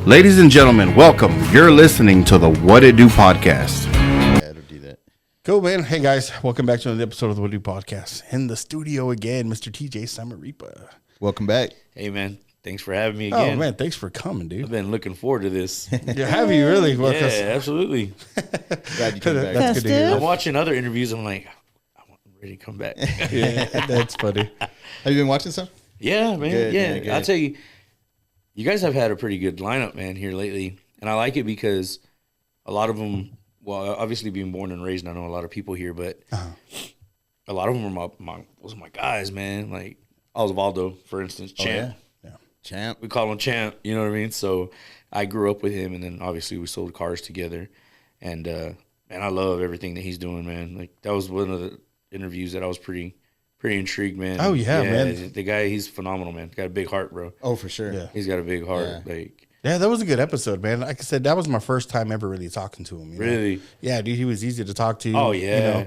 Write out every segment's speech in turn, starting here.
Ladies and gentlemen, welcome. You're listening to the What It Do podcast. Yeah, it'll do that. Cool, man. Hey, guys. Welcome back to another episode of the What It Do podcast. In the studio again, Mr. TJ SAMARIPA. Welcome back. Hey, man. Thanks for having me again. Oh, man. Thanks for coming, dude. I've been looking forward to this. Yeah, have you really? Well, Yeah, absolutely. Glad you came back. That's good to hear. I'm watching other interviews. I'm like, I'm ready to come back. Yeah, that's funny. Have you been watching some? Yeah, man. Good, yeah. man, good. I'll tell you, you guys have had a pretty good lineup, man, here lately. And I like it because a lot of them, well, obviously being born and raised, I know a lot of people here, but a lot of them were my guys, man. Like Osvaldo, for instance, Champ. Yeah. Champ. We call him Champ, you know what I mean? So I grew up with him, and then obviously we sold cars together. And I love everything that he's doing, man. Like that was one of the interviews that I was pretty intrigued, man. Oh, yeah, man. The guy, he's phenomenal, man. Got a big heart, bro. Oh, for sure. Yeah. He's got a big heart. Yeah. Like, Yeah, that was a good episode, man. Like I said, that was my first time ever really talking to him. You know? really? Yeah, dude, he was easy to talk to. Oh, yeah. You know,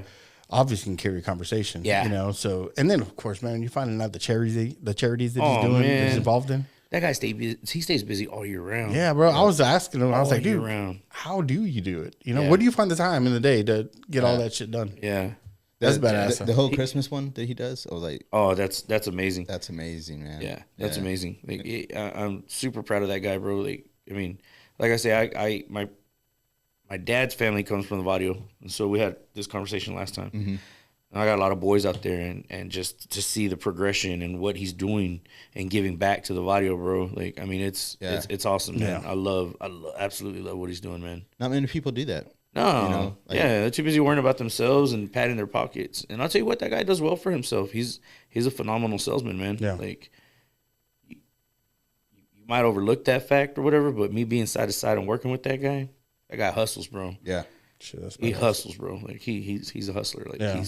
obviously can carry a conversation. Yeah. You know, so, and then, of course, man, you're finding out the charities that he's Oh, doing, that man. he's involved in. That guy he stays busy all year round. Yeah, bro. I was asking him, I was All like, year dude, round. how do you do it? You know, Yeah. where do you find the time in the day to get all that shit done? Yeah. That's badass. The whole Christmas one that he does, I was like, Oh, that's amazing. that's amazing, man. Yeah, that's Yeah. amazing. Like, I'm super proud of that guy, bro. Like, I mean, like I say, my dad's family comes from the Vadio, and so we had this conversation last time. Mm-hmm. And I got a lot of boys out there, and just to see the progression and what he's doing and giving back to the Vadio, bro. Like, I mean, it's awesome, man. Yeah. I absolutely love what he's doing, man. Not many people do that. No, You know, like- yeah, they're too busy worrying about themselves and patting their pockets. And I'll tell you what, that guy does well for himself. He's a phenomenal salesman, man. Yeah. Like, you might overlook that fact or whatever, but me being side to side and working with that guy hustles, bro. Yeah. Shit, that's He badass. hustles, bro. Like he's a hustler. Like Yeah.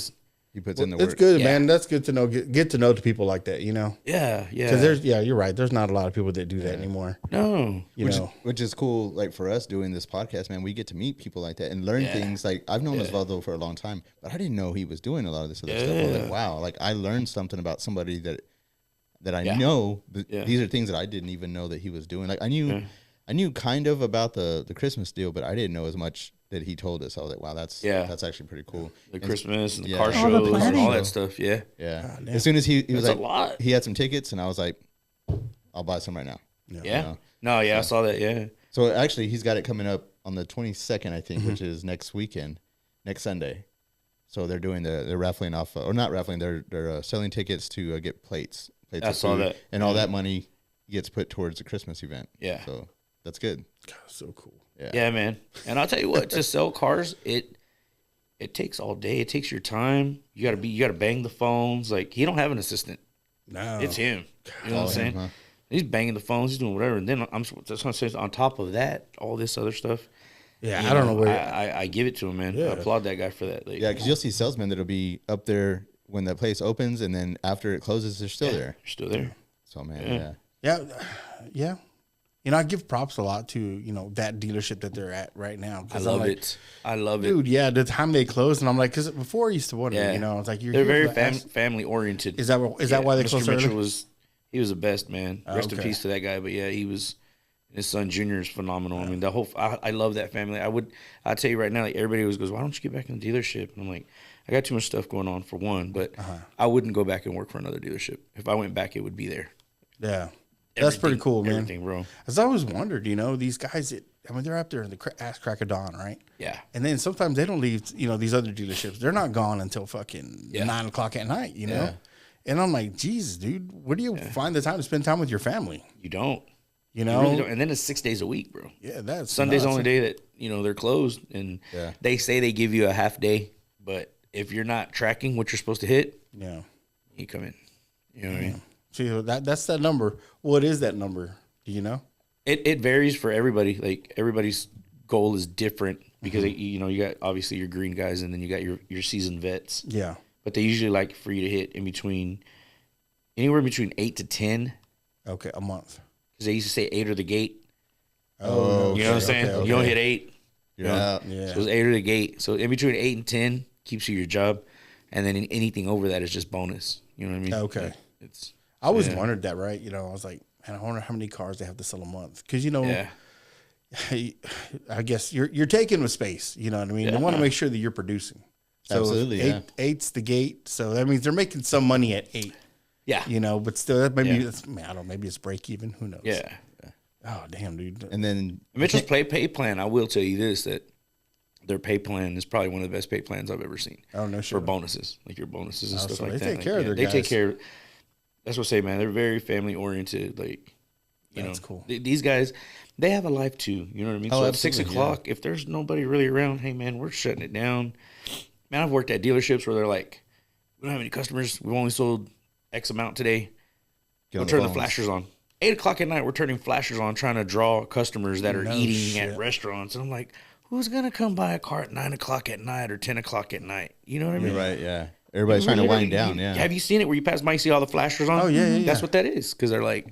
He puts in the It's work. good, Yeah. man. That's good to know. Get to know the people like that, you know? yeah. Because you're right. There's not a lot of people that do that anymore. No. You know? Which is cool, like for us doing this podcast, man. We get to meet people like that and learn Yeah. things. Like I've known Yeah. Osvaldo for a long time, but I didn't know he was doing a lot of this other stuff. I was like, Yeah. wow, like I learned something about somebody that I Yeah. know. But Yeah. these are things that I didn't even know that he was doing. Like I knew kind of about the Christmas deal, but I didn't know as much that he told us. I was like, wow, that's actually pretty cool. The Christmas and the Yeah. car All the shows and planning. all that stuff. Yeah. Yeah. God damn. As soon as he was That's like, a lot. he had some tickets, and I was like, I'll buy some right now. Yeah. know? No, yeah, I saw that. Yeah. So actually, he's got it coming up on the 22nd, I think, Mm-hmm. which is next weekend, next Sunday. So they're doing they're raffling off, or not raffling, they're selling tickets to get plates I of saw food, that. and all that money gets put towards the Christmas event. Yeah. So that's good. God, so cool. Yeah, man. And I'll tell you what, to sell cars, it takes all day. It takes your time. You gotta bang the phones. Like he don't have an assistant. No. It's him. You know what I'm saying? huh? He's banging the phones. He's doing whatever. And then that's what I'm saying. On top of that, all this other stuff. Yeah, you I don't know where. I give it to him, man. Yeah. I applaud that guy for that. Like, Yeah, because you'll see salesmen that'll be up there when the place opens, and then after it closes, they're still there. you're still there. So man, Yeah. Yeah. You know, I give props a lot to, you know, that dealership that they're at right now. I 'Cause love I'm like, it. I love it. Dude, yeah, the time they closed, and I'm like, because before I used to wonder, Yeah. you know, it's like, They're very family oriented. Is that why they Mr. closed Mitchell early? he was the best, man. Rest in Okay. peace to that guy. But yeah, his son Junior is phenomenal. I mean, I love that family. I'd tell you right now, like everybody always goes, why don't you get back in the dealership? And I'm like, I got too much stuff going on for one, but I wouldn't go back and work for another dealership. If I went back, it would be there. Yeah. That's pretty Everything- cool, man. Everything, bro. As I always wondered, you know, these guys, they're up there in the ass crack of dawn, right? Yeah. And then sometimes they don't leave, you know, these other dealerships. They're not gone until fucking Yeah. 9 o'clock at night, you know? Yeah. And I'm like, Jesus, dude, where do you find the time to spend time with your family? You don't. You You know? really don't. And then it's 6 days a week, bro. Yeah, that's Sunday's the nuts. only day that, they're closed. And Yeah. they say they give you a half day, but if you're not tracking what you're supposed to hit, Yeah. you come in. You know what I mean? See, that's that number. What is that number? Do you know? It varies for everybody. Like everybody's goal is different because you got obviously your green guys and then you got your seasoned vets. Yeah. But they usually like for you to hit anywhere between 8 to 10 Okay, a month. because they used to say 8 or the gate. Oh, You know what I'm saying? okay. You don't hit 8. Yeah. Yeah. So it's 8 or the gate. So in between 8 and 10 keeps you your job, and then anything over that is just bonus. You know what I mean? Okay. Like, it's I always Yeah. wondered that, right? You know, I was like, man, I wonder how many cars they have to sell a month. Because, you know, yeah, I guess you're taking with space. You know what I mean? They want to make sure that you're producing. So Absolutely, eight's the gate. So that means they're making some money at 8. Yeah. You know, but still, maybe I don't know. Maybe it's break even. Who knows? Yeah. Oh damn, dude. And then Mitchell's pay plan. I will tell you this, that their pay plan is probably one of the best pay plans I've ever seen. Oh no, for bonuses, like your bonuses and stuff so like that. They take care of their guys. They take care. That's what I say, man. They're very family oriented. Like, that's cool. These guys, they have a life too. You know what I mean? Oh, so at 6 o'clock, if there's nobody really around, hey man, we're shutting it down. Man, I've worked at dealerships where they're like, we don't have any customers. We've only sold X amount today. We'll turn the flashers on. 8 o'clock at night, we're turning flashers on, trying to draw customers that are eating at restaurants. And I'm like, who's gonna come buy a car at 9 o'clock at night or 10 o'clock at night? You know what I mean? Right, yeah. Everybody's trying to wind down. Yeah. Have you seen it where you pass by, you see all the flashers on? Oh yeah. That's what that is, because they're like,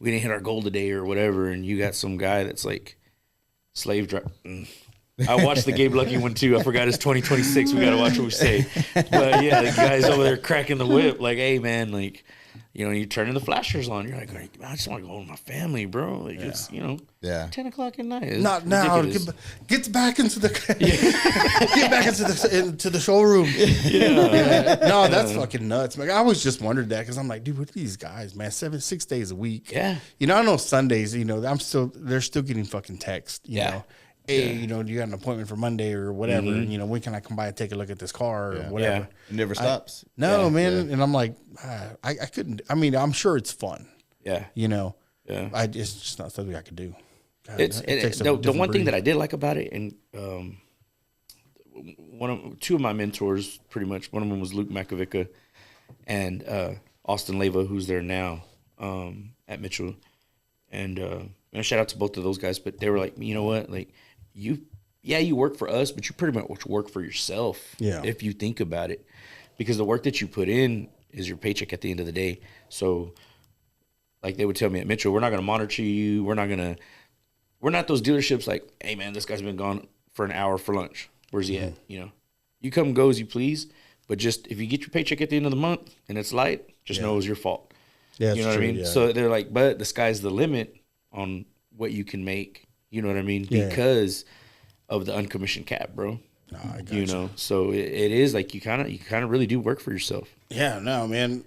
we didn't hit our goal today or whatever, and you got some guy that's like slave driver. I watched the Gabe Lucky one too. I forgot it's 2026. We got to watch what we say. But yeah, the guy's over there cracking the whip. Like, hey man, like, you know, you're turning the flashers on. You're like, I just want to go home with my family, bro. Like, it's, you know, 10 o'clock at night. It's not now. Get back into the get back into the showroom. Yeah. No, that's fucking nuts, man. I always just wondered that because I'm like, dude, what are these guys, man? 6 days a week. Yeah. You know, I know Sundays. You know, they're still getting fucking text. You know. Hey, you know, you got an appointment for Monday or whatever. You know, when can I come by and take a look at this car or whatever? It never stops. Man. And I'm like, I couldn't. I mean, I'm sure it's fun. Yeah. You know. Yeah. It's just not something I could do. God, the one thing that I did like about it, and two of my mentors, pretty much, one of them was Luke Makovica and Austin Leva, who's there now at Mitchell. And shout out to both of those guys. But they were like, you know what, like, you work for us, but you pretty much work for yourself. Yeah. If you think about it, because the work that you put in is your paycheck at the end of the day. So, like they would tell me at Mitchell, we're not going to monitor you. We're not those dealerships like, hey man, this guy's been gone for an hour for lunch. Where's he at? You know, you come and go as you please, but just if you get your paycheck at the end of the month and it's light, just know it was your fault. Yeah, you know what I mean? Yeah. So they're like, but the sky's the limit on what you can make. You know what I mean? Yeah. Because of the uncommissioned cap, bro. No, I got you. Know, so it is like you kind of really do work for yourself. Yeah, no, man.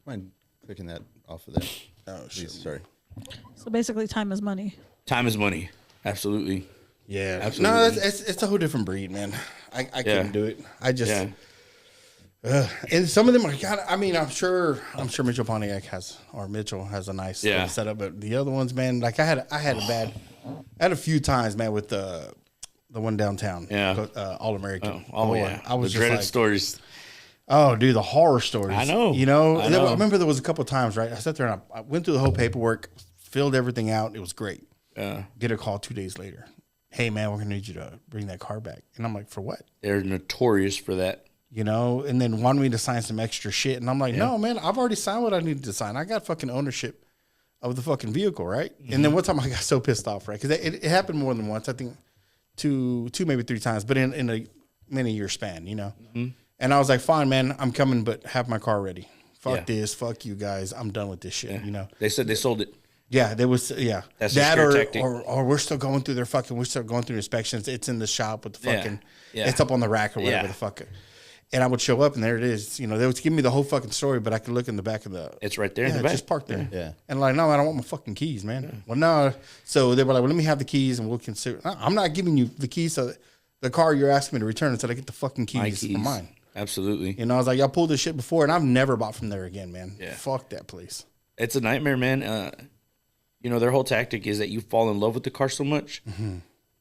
Mind clicking that off of there? Oh, shit. Sorry. So basically, time is money. Time is money. Absolutely. Yeah, absolutely. No, it's a whole different breed, man. I couldn't do it. I just. Yeah. And some of them are kind of. I mean, I'm sure Mitchell Pontiac has a nice setup, but the other ones, man, like I had a few times, man, with the one downtown, All American. I was the dreaded stories. Oh, dude, the horror stories. I know. You know, I remember there was a couple of times, right? I sat there and I went through the whole paperwork, filled everything out. It was great. Get a call 2 days later. Hey, man, we're gonna need you to bring that car back. And I'm like, for what? They're notorious for that. You know, and then wanted me to sign some extra shit. And I'm like, no, man, I've already signed what I needed to sign. I got fucking ownership of the fucking vehicle, right? Mm-hmm. And then one time I got so pissed off, right? Because it happened more than once. I think two, maybe 3 times, but in a many-year span, you know? Mm-hmm. And I was like, fine, man, I'm coming, but have my car ready. Fuck this. Fuck you guys. I'm done with this shit, you know? They said they sold it. Yeah, there was, That's that a tactic. or we're still going through we're still going through inspections. It's in the shop with the fucking, it's up on the rack or whatever the fuck. And I would show up and there it is. You know, they would give me the whole fucking story, but I could look in the back of the. It's right there in the back. Just parked there. Yeah. And like, no, I don't want my fucking keys, man. Yeah. Well, no. So they were like, well, let me have the keys and we'll consider. I'm not giving you the keys. So the car you're asking me to return until I get the fucking keys for mine. Absolutely. You know, I was like, y'all pulled this shit before and I've never bought from there again, man. Yeah. Fuck that place. It's a nightmare, man. You know, their whole tactic is that you fall in love with the car so much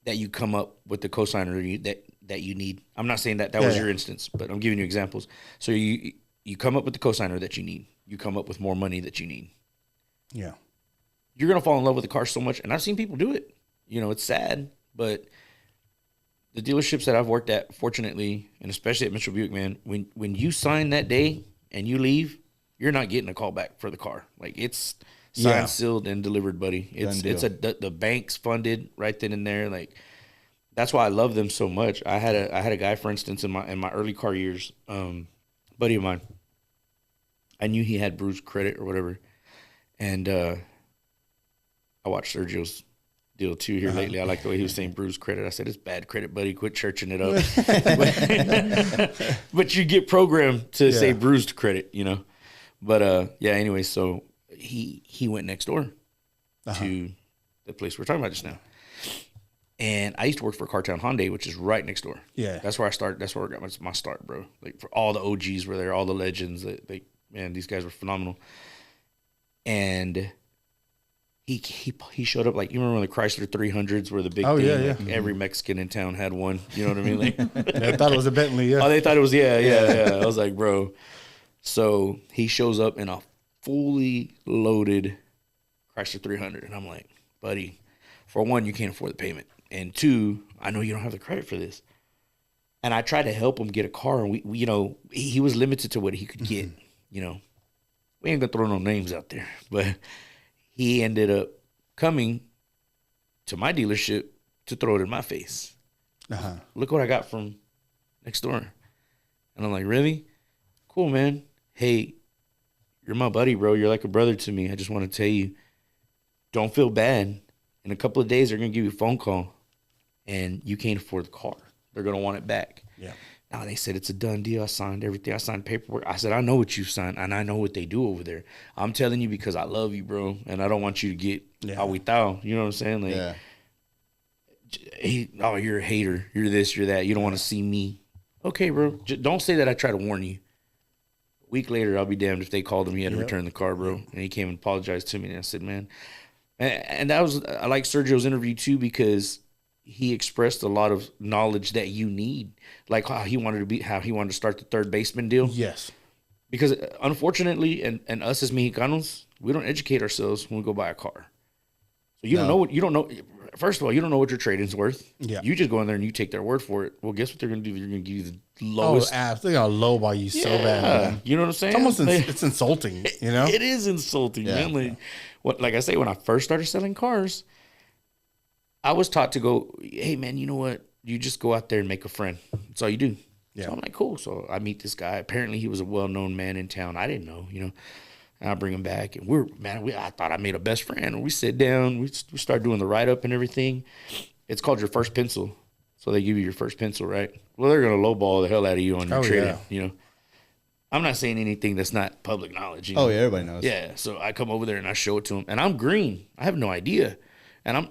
that you come up with the cosigner that you need. I'm not saying that was your instance, but I'm giving you examples. So you come up with the cosigner that you need. You come up with more money that you need. Yeah. You're going to fall in love with the car so much. And I've seen people do it. You know, it's sad, but the dealerships that I've worked at, fortunately, and especially at Mitchell Buick, man, when you sign that day and you leave, you're not getting a call back for the car. Like, it's signed, sealed, and delivered, buddy. The bank's funded right then and there. Like, that's why I love them so much. I had a guy, for instance, in my early car years, buddy of mine. I knew he had bruised credit or whatever, and I watched Sergio's deal too here lately. I like the way he was saying bruised credit. I said, it's bad credit, buddy. Quit churching it up. But you get programmed to say bruised credit, you know. But yeah, anyway, so he went next door to the place we're talking about just now. And I used to work for Cartown Hyundai, which is right next door. Yeah. That's where I started. That's where I got my start, bro. Like, for all the OGs were there, all the legends. Man, these guys were phenomenal. And he showed up, like, you remember when the Chrysler 300s were the big thing? Yeah, like, every Mexican in town had one. You know what I mean? Like, they thought it was a Bentley, yeah. Oh, they thought it was, yeah. I was like, bro. So he shows up in a fully loaded Chrysler 300. And I'm like, buddy, for one, you can't afford the payment. And two, I know you don't have the credit for this. And I tried to help him get a car. And we you know, he was limited to what he could get. You know, we ain't going to throw no names out there. But he ended up coming to my dealership to throw it in my face. Look what I got from next door. And I'm like, really? Cool, man. Hey, you're my buddy, bro. You're like a brother to me. I just want to tell you, don't feel bad. In a couple of days, they're going to give you a phone call, and you can't afford the car. They're going to want it back. Yeah. Now, they said it's a done deal. I signed everything. I signed paperwork. I said, I know what you signed, and I know what they do over there. I'm telling you because I love you, bro, and I don't want you to get agüitao. You know what I'm saying? Like, you're a hater. You're this, you're that. You don't want to see me. Okay, bro. Don't say that I try to warn you. A week later, I'll be damned if they called him. He had to return the car, bro. And he came and apologized to me, and I said, man. And that was, I like Sergio's interview too, because he expressed a lot of knowledge that you need, like how he wanted to start the third baseman deal. Yes. Because unfortunately, and us as Mexicanos, we don't educate ourselves when we go buy a car. So you don't know. First of all, you don't know what your trade-in's worth. Yeah. You just go in there and you take their word for it. Well, guess what they're going to do? They're going to give you the lowest. Oh, they're going to lowball you so bad, man. You know what I'm saying? It's almost it's insulting, you know? It is insulting, man. Like I say, when I first started selling cars, I was taught to go, hey, man, you know what? You just go out there and make a friend. That's all you do. Yeah. So I'm like, cool. So I meet this guy. Apparently, he was a well-known man in town. I didn't know, you know. And I bring him back, and I thought I made a best friend. We sit down, we start doing the write-up and everything. It's called your first pencil. So they give you your first pencil, right? Well, they're going to lowball the hell out of you on your trading, you know. I'm not saying anything that's not public knowledge. You know? Oh, yeah, everybody knows. Yeah, so I come over there and I show it to him, and I'm green. I have no idea. And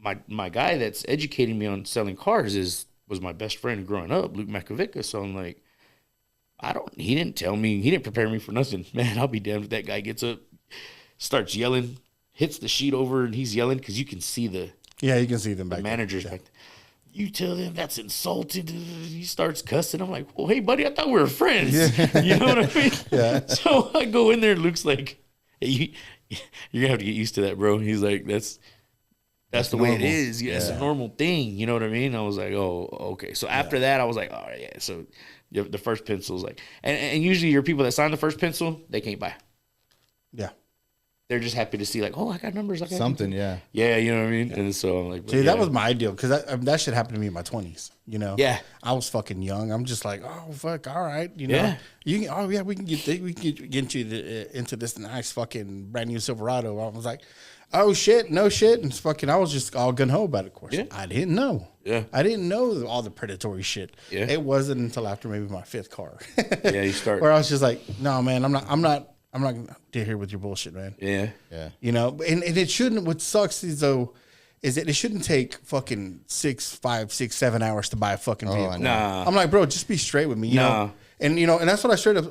my guy that's educating me on selling cars was my best friend growing up, Luke Makovica. So I'm like, he didn't tell me, he didn't prepare me for nothing. Man, I'll be damned if that guy gets up, starts yelling, hits the sheet over, and he's yelling because you can see you can see them back managers back there. You tell them that's insulting. He starts cussing. I'm like, well, hey, buddy, I thought we were friends. Yeah. You know what I mean? Yeah. So I go in there, and Luke's like, hey, you're going to have to get used to that, bro. He's like, that's the way it is. Yeah, it's a normal thing. You know what I mean? I was like, oh, okay. So after that, I was like, all right, yeah. So the first pencil's like, and usually your people that sign the first pencil, they can't buy. Yeah. They're just happy to see, like, oh, I got numbers. I got something, yeah. Yeah, you know what I mean? Yeah. And so I'm like, see, that was my ideal, because that shit happened to me in my 20s, you know? Yeah. I was fucking young. I'm just like, oh, fuck, all right, you know? Yeah. We can get you into this nice fucking brand new Silverado. I was like, oh, shit, no shit. And I was just all gung-ho about it, of course. Yeah. I didn't know. Yeah. I didn't know all the predatory shit. Yeah. It wasn't until after maybe my fifth car. Yeah, you start. Where I was just like, no, man, I'm not going to deal here with your bullshit, man. Yeah. Yeah. You know, and it shouldn't, what sucks is that it shouldn't take fucking 5, 6, 7 hours to buy a fucking vehicle. Nah. I'm like, bro, just be straight with me, you know? And, you know, and that's what I straight up,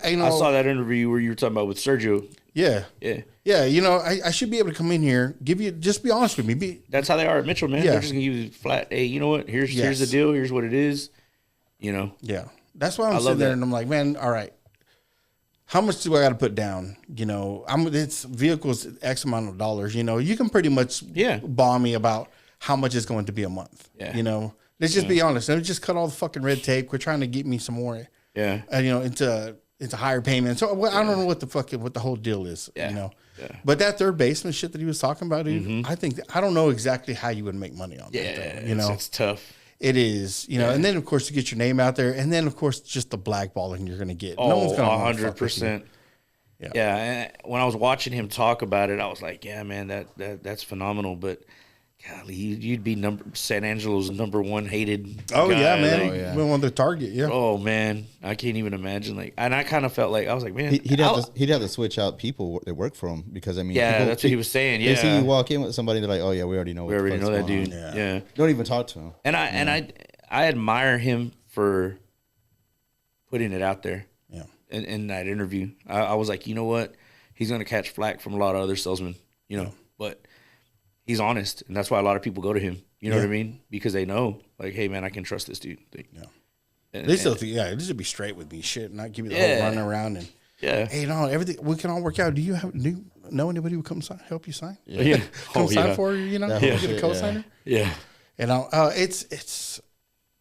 you know. I saw that interview where you were talking about with Sergio. Yeah. Yeah. Yeah. You know, I should be able to come in here, just be honest with me. That's how they are at Mitchell, man. Yeah. They're just going to give you flat, hey, you know what? Here's the deal. Here's what it is. You know? Yeah. That's why I'm sitting there and I'm like, man, all right. How much do I got to put down? You know, it's vehicles X amount of dollars. You know, you can pretty much bomb me about how much it's going to be a month. Yeah. You know, let's just be honest. Let's just cut all the fucking red tape. Quit trying to get me some more. Yeah. You know, into higher payments. So I don't know what the whole deal is. Yeah. You know. Yeah. But that third baseman shit that he was talking about, dude, I don't know exactly how you would make money on that. Yeah. You know, it's tough. It is, you know, and then of course to get your name out there, and then of course just the blackballing you're going to get. Oh, no one's going to 100%. Yeah, and when I was watching him talk about it, I was like, yeah, man, that's phenomenal. But golly, you'd be San Angelo's #1 hated. Oh guy. yeah, man. Like, We want the target. Yeah. oh man, I can't even imagine. Like, and I kind of felt like I was like, man, he'd have to switch out people that work for him because I mean, yeah, that's what he was saying. Yeah, they see you walk in with somebody, they're like, oh yeah, we already know. We already know that dude. Yeah. Don't even talk to him. And I admire him for putting it out there. Yeah. In that interview, I was like, you know what, he's gonna catch flack from a lot of other salesmen, but he's honest, and that's why a lot of people go to him. You know what I mean? Because they know, like, hey, man, I can trust this dude. They still think, this would be straight with me, shit, not give me the whole run around and hey, no, everything we can all work out. Do you know anybody who come help you sign? Yeah, come sign for you. Get a co-signer. Yeah,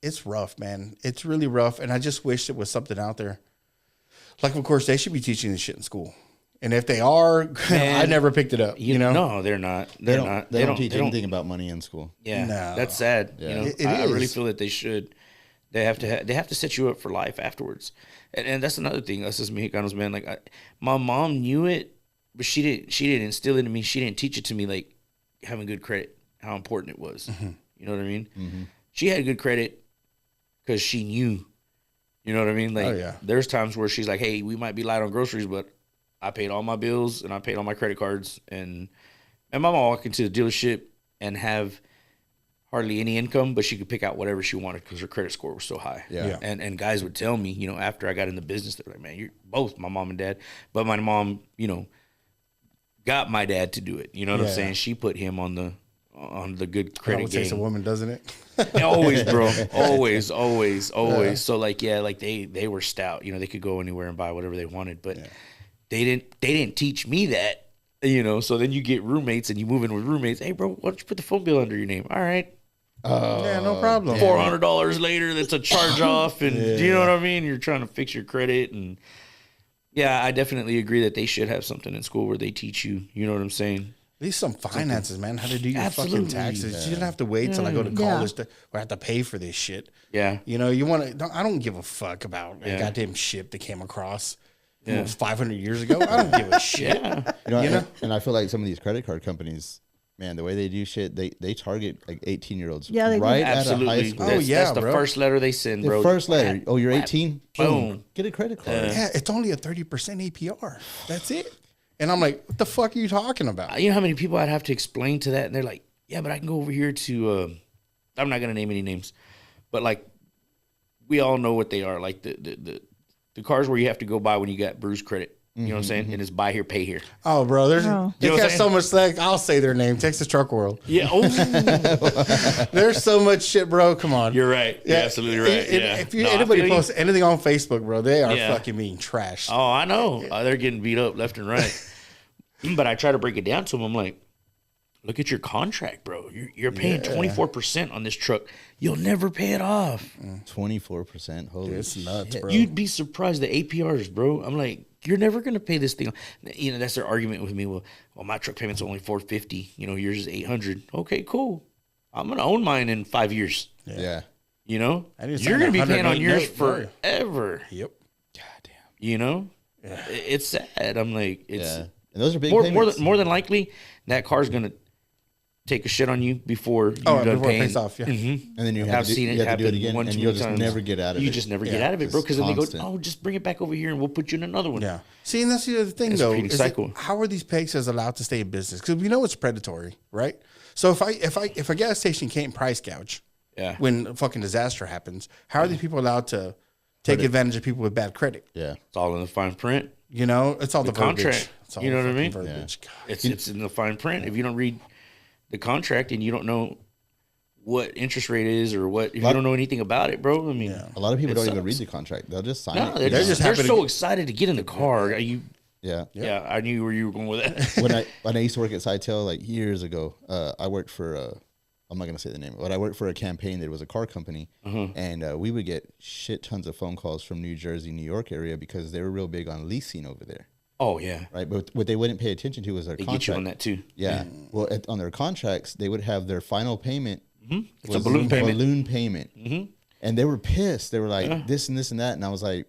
it's rough, man. It's really rough, and I just wish it was something out there. Like, of course, they should be teaching this shit in school. And if they are, I never picked it up. No, they're not. They don't teach anything about money in school. Yeah, no. That's sad. Yeah. I really feel that they should. They have to set you up for life afterwards. And that's another thing. Us as Mexicanos, man. Like, my mom knew it, but she didn't instill it in me. She didn't teach it to me, like having good credit, how important it was. Mm-hmm. You know what I mean? Mm-hmm. She had good credit because she knew. You know what I mean? Like, there's times where she's like, hey, we might be light on groceries, but I paid all my bills and I paid all my credit cards. And my mom will walk into the dealership and have hardly any income, but she could pick out whatever she wanted because her credit score was so high. Yeah. And guys would tell me, after I got in the business, they're like, man, you're both my mom and dad. But my mom, got my dad to do it. You know what I'm saying? She put him on the good credit game. Takes a woman, doesn't it? Always, bro. Always. Yeah. So like they were stout. They could go anywhere and buy whatever they wanted, but they didn't teach me that. So then you get roommates and you move in with roommates. Hey, bro, why don't you put the phone bill under your name? All right. Yeah, no problem. $400 later, that's a charge off, and do you know what I mean? You're trying to fix your credit, and I definitely agree that they should have something in school where they teach you. You know what I'm saying? At least some finances, man. How to do your fucking taxes. Yeah. You didn't have to wait till I go to college to where I have to pay for this shit. Yeah. You want to. I don't give a fuck about a goddamn ship that came across. It was 500 years ago. I don't give a shit. And I feel like some of these credit card companies, man, the way they do shit, they target like 18-year-olds right out of high school. That's the first letter they send, bro. The first letter. Oh, you're 18? Boom. Get a credit card. Yeah, it's only a 30% APR. That's it. And I'm like, what the fuck are you talking about? You know how many people I'd have to explain to that? And they're like, yeah, but I can go over here to, I'm not going to name any names, but like, we all know what they are. Like the cars where you have to go buy when you got bruised credit. You know what I'm saying? And it's buy here, pay here. Oh, bro, they got so much slack. I'll say their name, Texas Truck World. Yeah. Oh. There's so much shit, bro. Come on. You're right. You're absolutely right. If anybody posts anything on Facebook, bro, they are fucking being trashed. Oh, I know. They're getting beat up left and right. But I try to break it down to them. I'm like, look at your contract, bro. You're paying 24% on this truck. You'll never pay it off. 24%. Holy shit. It's nuts, bro. You'd be surprised the APRs, bro. I'm like, you're never gonna pay this thing. That's their argument with me. Well, my truck payment's only $450. Yours is $800. Okay, cool. I'm gonna own mine in 5 years. Yeah. You're gonna be paying on yours forever. Yep. Goddamn. It's sad. I'm like, it's and those are big more than likely that car's gonna take a shit on you before you're done paying. It pays off, And then you have to do it again, and you'll just never get out of it. You just never get out of it, bro, because then they go, just bring it back over here and we'll put you in another one. Yeah. See, and that's the other thing, though. How are these paychecks allowed to stay in business? Because we know it's predatory, right? So if a gas station can't price gouge when a fucking disaster happens, how are these people allowed to take advantage of people with bad credit? Yeah. It's all in the fine print. It's all the contract. It's all you know what I mean? Verbiage. Yeah. It's in the fine print. If you don't read the contract and you don't know what interest rate is or if you don't know anything about it, bro. I mean, a lot of people don't even read the contract. They'll just sign it. They're so excited to get in the car. Yeah. I knew where you were going with that. when I used to work at Sitel like years ago, I worked for I'm not gonna say the name, but I worked for a campaign that was a car company, and we would get shit tons of phone calls from New Jersey, New York area because they were real big on leasing over there. Oh yeah, right. But what they wouldn't pay attention to was their contract. Get you on that too. Yeah. Well, on their contracts, they would have their final payment. It's a balloon payment. And they were pissed. They were like this and this and that, and I was like,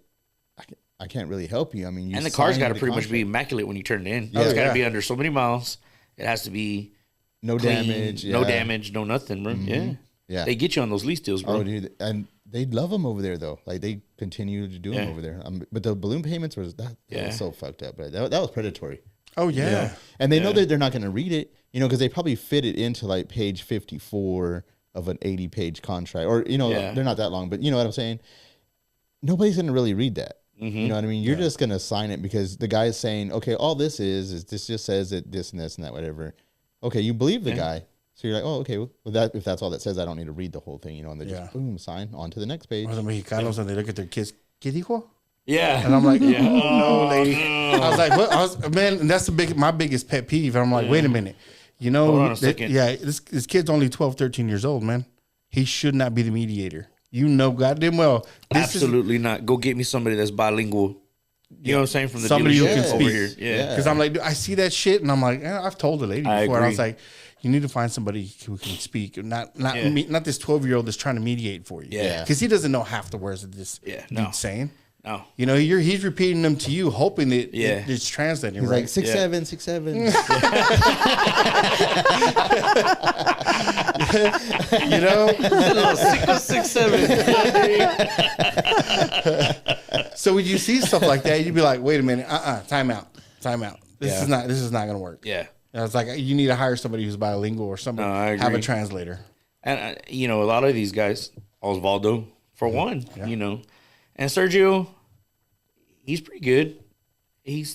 I can't really help you. I mean, you and the car's got to signed pretty much be contract. immaculate when you turn it in. Yeah. It's got to Yeah. be under so many miles. It has to be no clean, damage, no yeah. damage, no nothing, bro. Yeah. Yeah. They get you on those lease deals, bro. Oh, dude, and they love them over there though. Like they continue to do them Yeah. over there. But the balloon payments was that Yeah. was so fucked up. But that was predatory. Oh yeah. You know? And they know Yeah. that they're not going to read it, because they probably fit it into like page 54 of an 80-page contract, or Yeah. they're not that long, but you know what I'm saying. Nobody's going to really read that. Mm-hmm. You know what I mean? You're just going to sign it because the guy's saying, okay, all this is this just says that this and this and that, whatever. Okay, you believe the guy. So you're like, oh, okay, well, if that's all that says, I don't need to read the whole thing, and they just boom, sign on to the next page. Or the Mexicanos and they look at their kids, ¿Qué dijo? Yeah. And I'm like, Yeah. no, lady. no. I was like, what? Man, and that's my biggest pet peeve. I'm like, wait a minute. Hold on a second. This kid's only 12, 13 years old, man. He should not be the mediator. You know goddamn well. Absolutely not. Go get me somebody that's bilingual. You know what I'm saying? From the Somebody who dealership can over speak. here. Yeah. Because I'm like, dude, I see that shit, and I'm like, I've told the lady I before. And I was agree. like, you need to find somebody who can speak, not Yeah. not this 12-year-old that's trying to mediate for you. Yeah. Because he doesn't know half the words that this Yeah, dude's no. saying. No. You know, he's repeating them to you, hoping that Yeah. it's translating. He's right? like 6'7", 6'7". You know. 6'7". So when you see stuff like that, you'd be like, wait a minute, time out. This Yeah. is not going to work. Yeah. And I was like, you need to hire somebody who's bilingual or somebody. No, I have a agree. translator. And, a lot of these guys, Osvaldo, for one, and Sergio, he's pretty good. He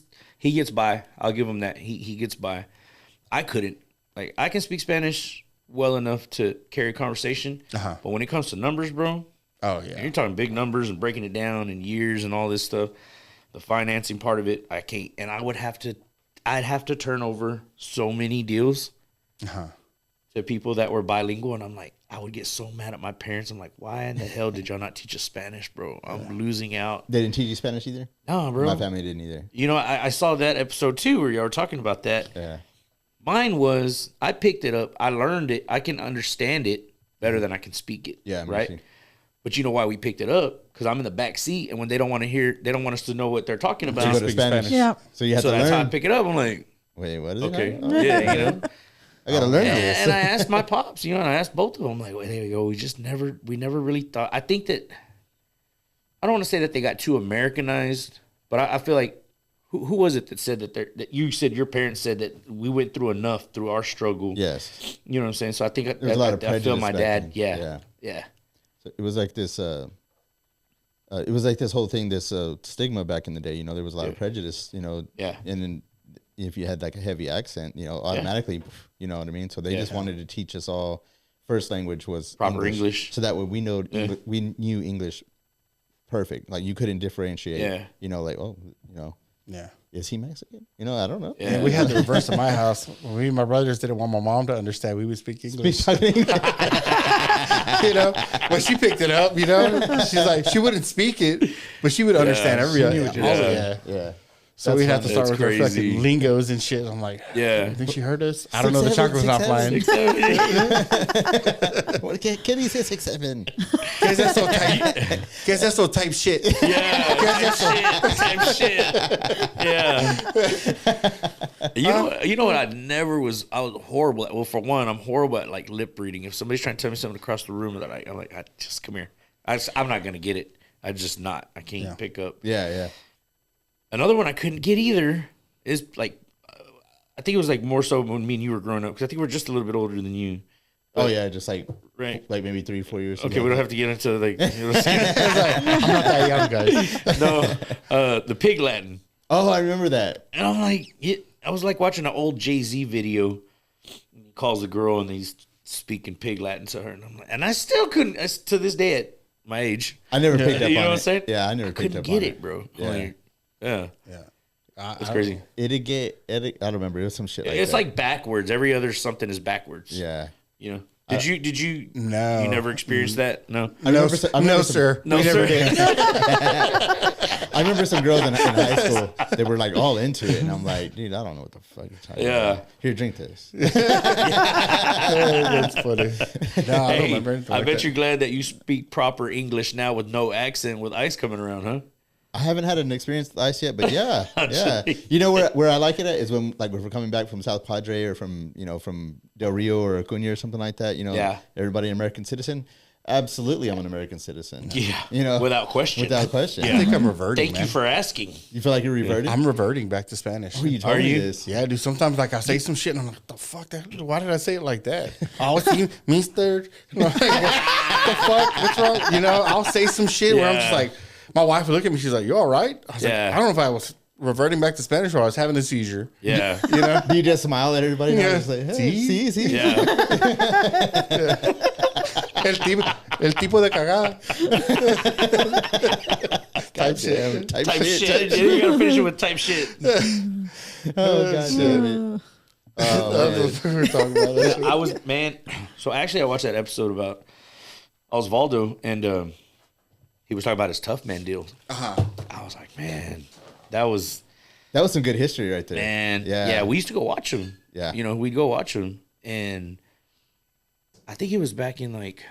gets by. I'll give him that. He gets by. I couldn't. Like, I can speak Spanish well enough to carry a conversation. But when it comes to numbers, bro, Oh, and yeah. you're talking big numbers and breaking it down in years and all this stuff, the financing part of it, I can't. And I'd have to turn over so many deals to people that were bilingual. And I'm like, I would get so mad at my parents. I'm like, why in the hell did y'all not teach us Spanish, bro? I'm losing out. They didn't teach you Spanish either? No, bro. My family didn't either. I saw that episode too where y'all were talking about that. Yeah. Mine was, I picked it up. I learned it. I can understand it better than I can speak it. Yeah, me right. too. But you know why we picked it up? Because I'm in the back seat, and when they don't want us to know what they're talking You about. go to Spanish. Yeah. So you have So to that's how I learn. pick it up. I'm like, Wait, what is okay, it? yeah, I got to learn And, this. and I asked my pops, and I asked both of them, like, well, there we go. We never really thought. I think that, I don't want to say that they got too Americanized, but I feel like, who was it that said that you said your parents said that we went through enough through our struggle? Yes. You know what I'm saying? So I think There's a lot of I feel my prejudice back dad. then. Yeah. So it was like this. It was like this whole thing, this stigma back in the day. There was a lot of prejudice. Yeah. And then if you had like a heavy accent, automatically, you know what I mean. So they just wanted to teach us all. First language was Proper English. so that way we we knew English perfect. Like you couldn't differentiate. Yeah. Yeah. Is he Mexican? I don't know. Yeah. We had the reverse in my house. When me and my brothers didn't want my mom to understand, we would speak English. When she picked it up, she's like, she wouldn't speak it, but she would understand every She knew what you were saying. yeah. Yeah. So we'd have to start That's with her crazy. fucking lingos and shit. I'm like, Yeah. I think she heard us. I don't know. The chakra's not flying. What can he say 6'7"? Guess that's so type. Guess that's so type shit. Yeah, type shit. Yeah. You know what? I was horrible at. Well, for one, I'm horrible at like lip reading. If somebody's trying to tell me something across the room, I'm like, just come here. I'm not gonna get it. I can't pick up. Yeah. Another one I couldn't get either is like, I think it was like more so when me and you were growing up because I think we're just a little bit older than you. Oh yeah, just like Right. like maybe 3-4 years. Okay, we don't have to get into like. I'm not that young, guys. No, the pig Latin. Oh, I remember that. And I'm like, I was like watching an old Jay-Z video. He calls a girl and he's speaking pig Latin to her, and I'm like, and I still couldn't to this day at my age. I never picked up on it. You know what I'm saying? Yeah, I never picked Couldn't up get on it, bro. Yeah. Like, yeah, it's crazy. I don't remember. It was some shit like It's that. like backwards. Every other something is backwards. Yeah. Did you? No. You never experienced that? No. No, remember sir. No, we never sir. did. I remember some girls in high school. They were like all into it, and I'm like, dude, I don't know what the fuck you're talking about. Here, drink this. That's funny. No, I don't remember anything I like bet that. you're glad that you speak proper English now with no accent with ice coming around, huh? I haven't had an experience with ice yet, but yeah, yeah. You know where I like it at is when like if we're coming back from South Padre or from from Del Rio or Acuña or something like that. Everybody an American citizen. Absolutely, I'm an American citizen. Yeah, without question. Without question. I think I'm reverting. Thank you for asking. You feel like you're reverting? I'm reverting back to Spanish. Oh, you told me this. Yeah, dude. Sometimes like I say some shit and I'm like, what the fuck? Why did I say it like that? Oh, see, Mister. Like, what the fuck? What's wrong? I'll say some shit where I'm just like, my wife would look at me. She's like, "You all right?" I was like, I don't know if I was reverting back to Spanish or I was having a seizure. Yeah. Do you just smile at everybody? Yeah. Just like, hey, see. Yeah. El tipo de cagada. Type shit. Type shit. You gotta finish it with type shit. Oh god damn it. That's what we're talking about. I was So actually, I watched that episode about Osvaldo, and he was talking about his tough man deal. I was like, man, that was some good history right there. Man, yeah. We used to go watch him. Yeah, we'd go watch him, and I think it was back in like,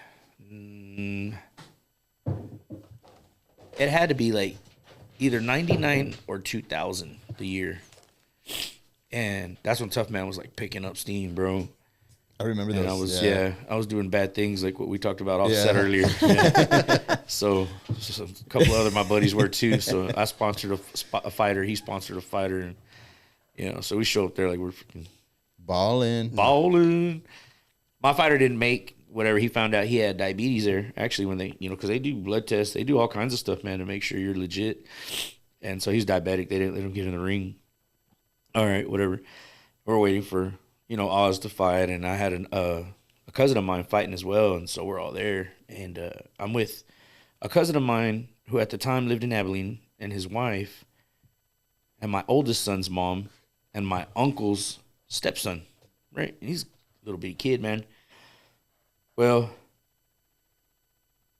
it had to be like either 99 or 2000 the year, and that's when Tough Man was like picking up steam, bro. I remember that. I was I was doing bad things like what we talked about offset earlier. Yeah. So a couple other my buddies were too. So I sponsored a fighter. He sponsored a fighter, and so we show up there like we're freaking balling. My fighter didn't make whatever. He found out he had diabetes there. Actually, when they because they do blood tests, they do all kinds of stuff, man, to make sure you're legit. And so he's diabetic. They didn't let him get in the ring. All right, whatever. We're waiting for Oz to fight, and I had a cousin of mine fighting as well, and so we're all there. And I'm with a cousin of mine who at the time lived in Abilene, and his wife, and my oldest son's mom, and my uncle's stepson, right? And he's a little bitty kid, man. Well,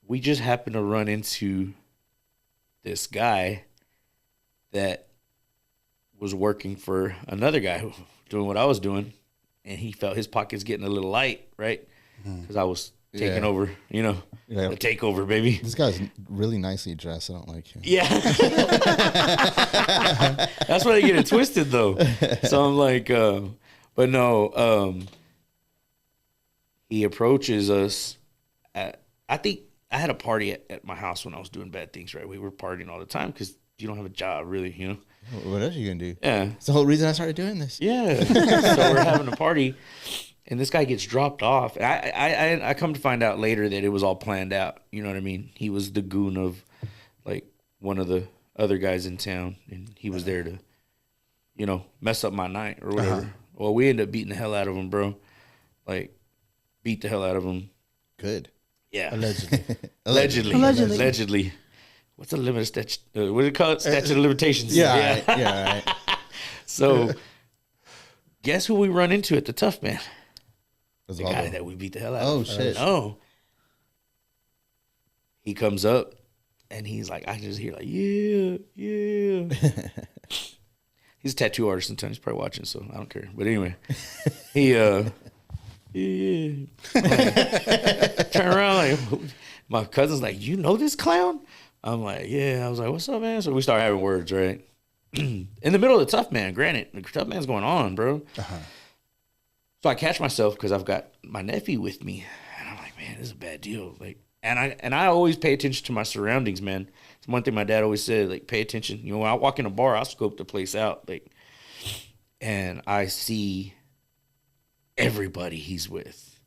we just happened to run into this guy that was working for another guy who doing what I was doing. And he felt his pockets getting a little light, right? Because I was taking over, the takeover, baby. This guy's really nicely dressed. I don't like him. Yeah. That's why they get it twisted, though. So I'm like, but no, he approaches us I think I had a party at my house when I was doing bad things, right? We were partying all the time because you don't have a job, really, What else are you going to do? Yeah. It's the whole reason I started doing this. Yeah. So we're having a party, and this guy gets dropped off. And I come to find out later that it was all planned out. You know what I mean? He was the goon of, like, one of the other guys in town, and he was there to, mess up my night or whatever. Well, we ended up beating the hell out of him, bro. Like, beat the hell out of him. Good. Yeah. Allegedly. What's the limit of statute? What do you call it? Statute of limitations. Yeah. Right. So, guess who we run into at the Tough Man? The guy that we beat the hell out of. Oh, shit. No. He comes up, and he's like, I just hear like, yeah. He's a tattoo artist sometimes. He's probably watching, so I don't care. But anyway, he, turn around, like, my cousin's like, you know this clown? I'm like, yeah. I was like, what's up, man? So we start having words, right? In the middle of the Tough Man, granted, the Tough Man's going on, bro. So I catch myself because I've got my nephew with me, and I'm like, man, this is a bad deal. Like, and I always pay attention to my surroundings, man. It's one thing my dad always said, like, pay attention. When I walk in a bar, I'll scope the place out, like, and I see everybody he's with,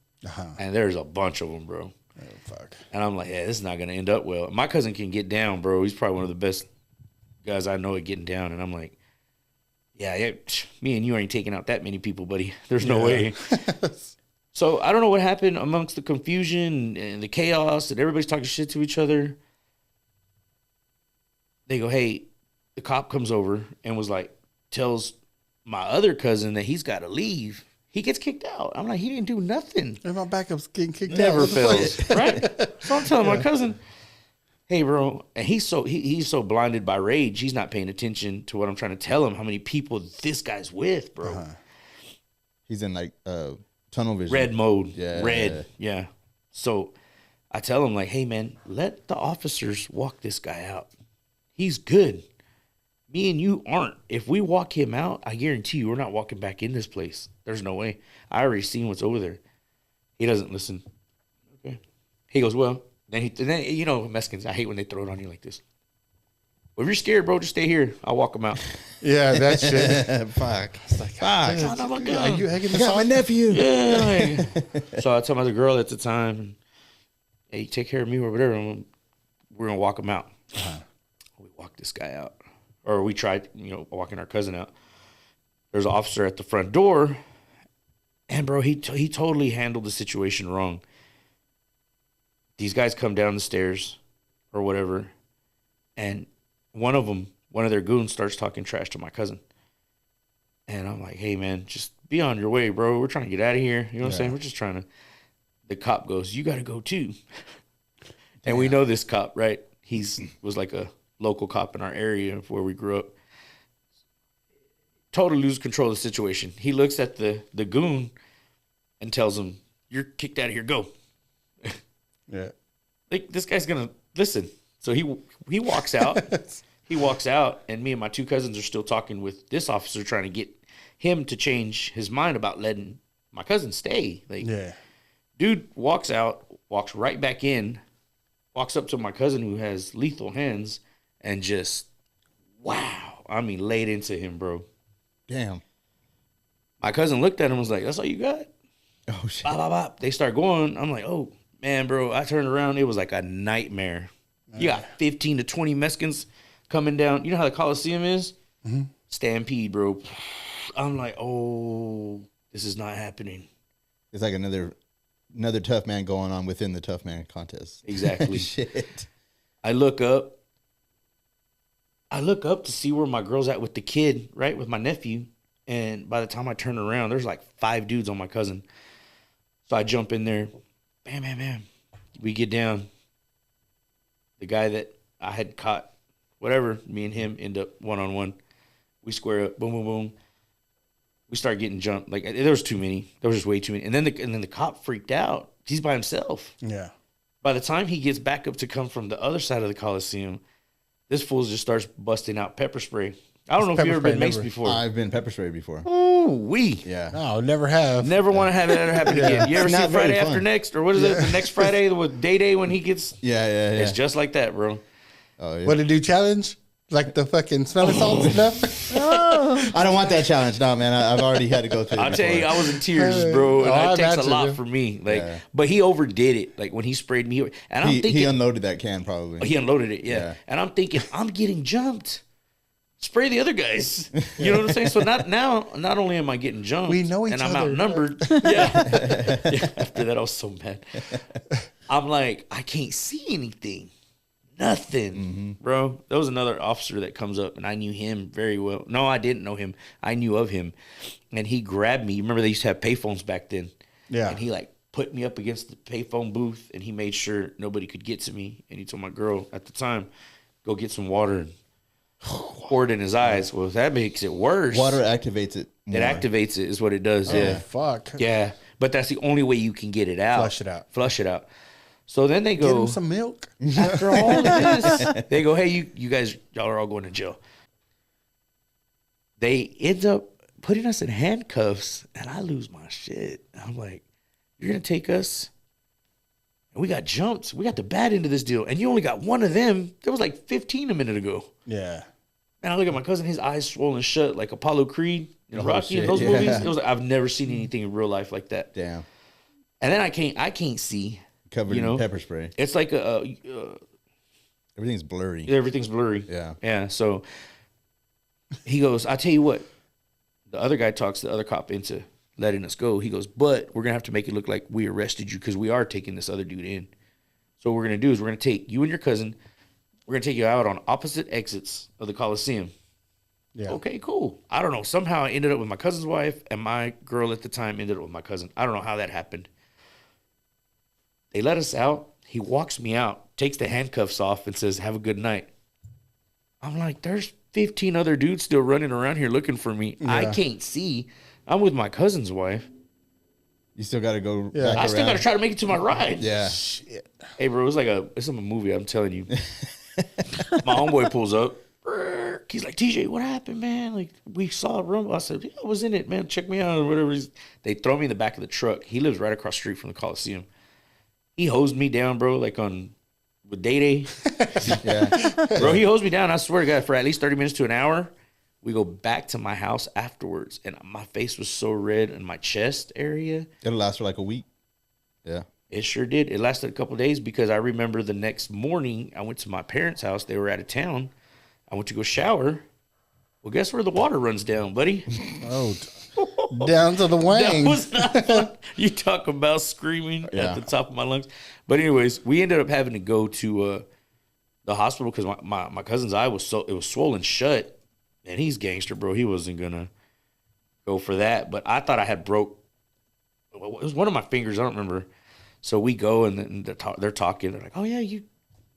and there's a bunch of them, bro. Oh, fuck. And I'm like, yeah, this is not going to end up well. My cousin can get down, bro. He's probably one of the best guys I know at getting down. And I'm like, yeah, me and you ain't taking out that many people, buddy. There's no way. So I don't know what happened amongst the confusion and the chaos and everybody's talking shit to each other. They go, hey, the cop comes over and was like, tells my other cousin that he's got to leave. He gets kicked out. I'm like, he didn't do nothing. And my backup's getting kicked Never out. fails, right? So I'm telling my cousin, hey, bro, and he's so blinded by rage, he's not paying attention to what I'm trying to tell him, how many people this guy's with, bro. He's in, like, tunnel vision. Red mode. Yeah. Yeah. So I tell him, like, hey, man, let the officers walk this guy out. He's good. Me and you aren't. If we walk him out, I guarantee you we're not walking back in this place. There's no way. I already seen what's over there. He doesn't listen. Okay. He goes, well, then you know, Mexicans, I hate when they throw it on you like this. Well, if you're scared, bro, just stay here. I'll walk him out. Yeah, that shit. Fuck. It's like, Fuck. son of a gun. I got my nephew. Yeah. So I told my other girl at the time, hey, take care of me or whatever. We're going to walk him out. We walked this guy out. Or we tried, you know, walking our cousin out. There's an officer at the front door. And, bro, he totally handled the situation wrong. These guys come down the stairs or whatever. And one of their goons starts talking trash to my cousin. And I'm like, hey, man, just be on your way, bro. We're trying to get out of here. You know what I'm saying? We're just trying to. The cop goes, you got to go too. And we know this cop, right? Was like a local cop in our area of where we grew up. Totally lose control of the situation. He looks at the goon and tells him, you're kicked out of here, go. Yeah. Like, this guy's going to listen. So he walks out. He walks out, and me and my two cousins are still talking with this officer, trying to get him to change his mind about letting my cousin stay. Like, dude walks out, walks right back in, walks up to my cousin who has lethal hands, and just, wow. I mean, laid into him, bro. Damn. My cousin looked at him and was like, that's all you got? Oh, shit. Bop, bop, bop. They start going. I'm like, oh, man, bro. I turned around. It was like a nightmare. You got 15 to 20 Mexicans coming down. You know how the Coliseum is? Mm-hmm. Stampede, bro. I'm like, oh, this is not happening. It's like another tough man going on within the tough man contest. Exactly. Shit. I look up to see where my girl's at with the kid, right, with my nephew. And by the time I turn around, there's like 5 dudes on my cousin. So I jump in there. Bam, bam, bam. We get down. The guy that I had caught, whatever, me and him end up one-on-one. We square up, boom, boom, boom. We start getting jumped. Like, there was too many. There was just way too many. And then the cop freaked out. He's by himself. Yeah. By the time he gets back up to come from the other side of the Coliseum, this fool just starts busting out pepper spray. I don't know if you've ever been maced before. I've been pepper sprayed before. Ooh, Yeah. No, never have. Never want to have that ever happen again. You ever see Not very Friday fun. After Next? Or what is it? The next Friday with Day when he gets... Yeah. It's just like that, bro. Oh, yeah. What to do challenge? Like the fucking smelling salts stuff? I don't want that challenge. No, man. I've already had to go through it. I'll tell you, I was in tears, bro. And I that takes a imagine, lot yeah. for me. Like, But he overdid it. Like, when he sprayed me. And I'm thinking... He unloaded that can, probably. He unloaded it, yeah. And I'm thinking, I'm getting jumped. Spray the other guys. You know what I'm saying? So not only am I getting jumped, We know each and I'm other. outnumbered. Yeah. After that, I was so mad. I'm like, I can't see anything. Nothing. Bro. There was another officer that comes up, and I knew him very well. No, I didn't know him. I knew of him. And he grabbed me. Remember, they used to have payphones back then. Yeah. And he, like, put me up against the payphone booth, and he made sure nobody could get to me. And he told my girl at the time, go get some water and pour it in his eyes. Well, that makes it worse. Water activates it more. It activates it is what it does. Yeah. Fuck. Yeah. But that's the only way you can get it out. Flush it out. So then they Give go, him some milk. after all of this, they go, hey, you guys, y'all are all going to jail. They end up putting us in handcuffs, and I lose my shit. I'm like, you're going to take us? And we got jumped. We got the bad end of this deal. And you only got one of them. There was like 15 a minute ago. Yeah. And I look at my cousin, his eyes swollen shut like Apollo Creed and Rocky shit, in those yeah. movies. It was like, I've never seen anything in real life like that. Damn. And then I can't see. Covered in pepper spray. It's like Everything's blurry. everything's blurry. Yeah. Yeah. So he goes, I tell you what, the other guy talks the other cop into letting us go. He goes, but we're going to have to make it look like we arrested you because we are taking this other dude in. So what we're going to do is we're going to take you and your cousin, we're going to take you out on opposite exits of the Coliseum. Yeah. Okay, cool. I don't know. Somehow I ended up with my cousin's wife, and my girl at the time ended up with my cousin. I don't know how that happened. They let us out. He walks me out, takes the handcuffs off, and says, have a good night. I'm like, there's 15 other dudes still running around here looking for me. Yeah. I can't see. I'm with my cousin's wife. You still got to go Yeah. back I still around. got to try to make it to my ride. Yeah. Shit. Hey, bro, it's like a movie, I'm telling you. My homeboy pulls up. He's like, TJ, what happened, man? Like, we saw a rumble. I said, yeah, I was in it, man. Check me out or whatever. They throw me in the back of the truck. He lives right across the street from the Coliseum. He hosed me down, bro, like with Day. Yeah. Bro, he hosed me down, I swear to God, for at least 30 minutes to an hour. We go back to my house afterwards, and my face was so red in my chest area. It'll last for like a week. Yeah. It sure did. It lasted a couple of days because I remember the next morning I went to my parents' house. They were out of town. I went to go shower. Well, guess where the water runs down, buddy? Oh, down to the That wang. was not fun. You talk about screaming at the top of my lungs. But anyways, we ended up having to go to the hospital because my cousin's eye was swollen shut, and he's gangster, bro. He wasn't gonna go for that. But I thought I had broke. It was one of my fingers. I don't remember. So we go and then they're talking. They're like, "Oh yeah,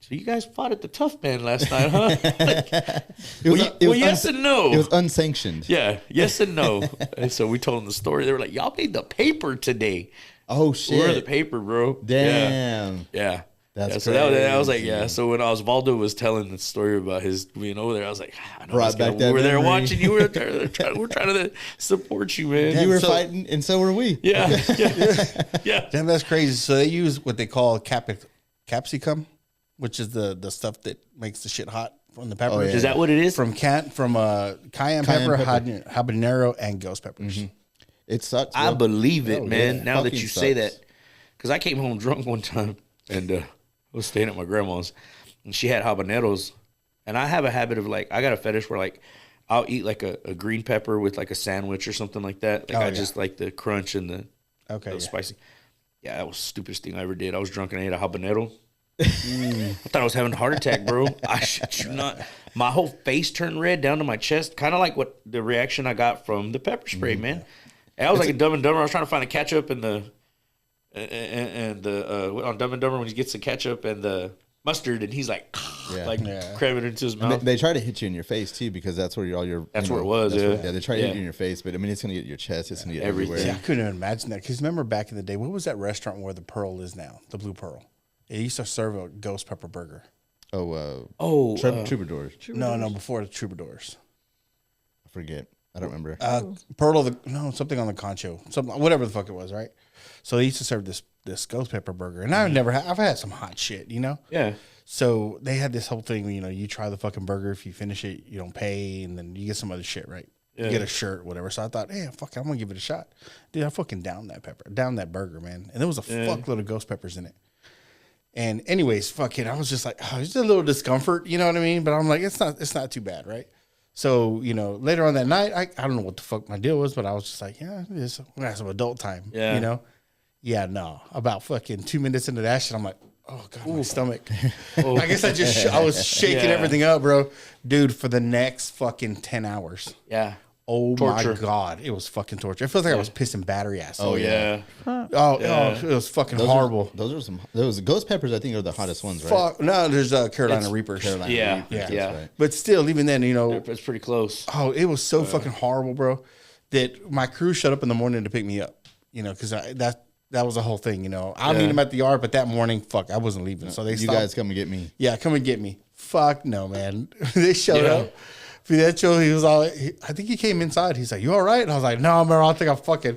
so you guys fought at the Tough Man last night, huh?" Yes and no. It was unsanctioned. Yeah, yes and no. And so we told them the story. They were like, "Y'all made the paper today." Oh shit. We're the paper, bro. Damn. Yeah. That's so I was like, yeah. So when Osvaldo was telling the story about his being over there, I was like, I know Brought back that we were there memory. watching you. We're trying to support you, man. You were So- fighting, and so were we. Yeah. Yeah. Damn, that's crazy. So they use what they call capsicum, which is the stuff that makes the shit hot from the pepper. Oh, yeah. Is that what it is? From cayenne pepper, habanero, and ghost peppers. It sucks. I bro. believe it, Oh, man. yeah. Now that Fucking you say sucks. that, because I came home drunk one time and I was staying at my grandma's, and she had habaneros, and I have a habit of like I got a fetish where like I'll eat like a green pepper with like a sandwich or something like that. Like I just like the crunch and the spicy. Yeah, that was the stupidest thing I ever did. I was drunk and I ate a habanero. I thought I was having a heart attack, bro. I shit you not. My whole face turned red down to my chest, kind of like what the reaction I got from the pepper spray, man. And I was like a Dumb and Dumber. I was trying to find the ketchup and the on Dumb and Dumber when he gets the ketchup and the mustard, and he's like, cramming it into his And mouth. they try to hit you in your face too, because that's where all your. That's where it was, yeah. They try to hit you in your face, but I mean, it's gonna get your chest. It's gonna get Everything. everywhere. Yeah, I couldn't even imagine that. Because remember back in the day, what was that restaurant where the Pearl is now? The Blue Pearl. It used to serve a ghost pepper burger. Troubadours. No, before the Troubadours. I forget. I don't remember. Pearl of something on the concho, something whatever the fuck it was, right? So they used to serve this ghost pepper burger, and I've had some hot shit, you know. Yeah. So they had this whole thing, where, you try the fucking burger. If you finish it, you don't pay, and then you get some other shit, right? You get a shirt, whatever. So I thought, hey, fuck, I'm gonna give it a shot, dude. I fucking down that burger, man, and there was a fuckload of ghost peppers in it. And anyways, fuck it. I was just like, just a little discomfort, you know what I mean? But I'm like, it's not too bad, right? So, later on that night, I don't know what the fuck my deal was, but I was just like, we're gonna have some adult time, Yeah, no. About fucking 2 minutes into that shit, I'm like, oh God, my stomach. I guess I was shaking everything up, bro. Dude, for the next fucking 10 hours. Yeah. Oh Torture. my God. It was fucking torture. It feels like I was pissing battery acid. Oh yeah. Oh, it was fucking horrible. Those ghost peppers, I think, are the hottest ones, right? Fuck. No, there's Carolina Reapers. Carolina Yeah. Reapers, Yeah. that's right. But still, even then, It's pretty close. oh, it was so fucking horrible, bro, that my crew showed up in the morning to pick me up, because that was the whole thing, I'll meet them at the yard, but that morning, fuck, I wasn't leaving. So You guys come and get me. Yeah, come and get me. Fuck no, man. They showed up. Pietro, he was I think he came inside. He's like, you all right? And I was like, no, man, I think I'm fucking.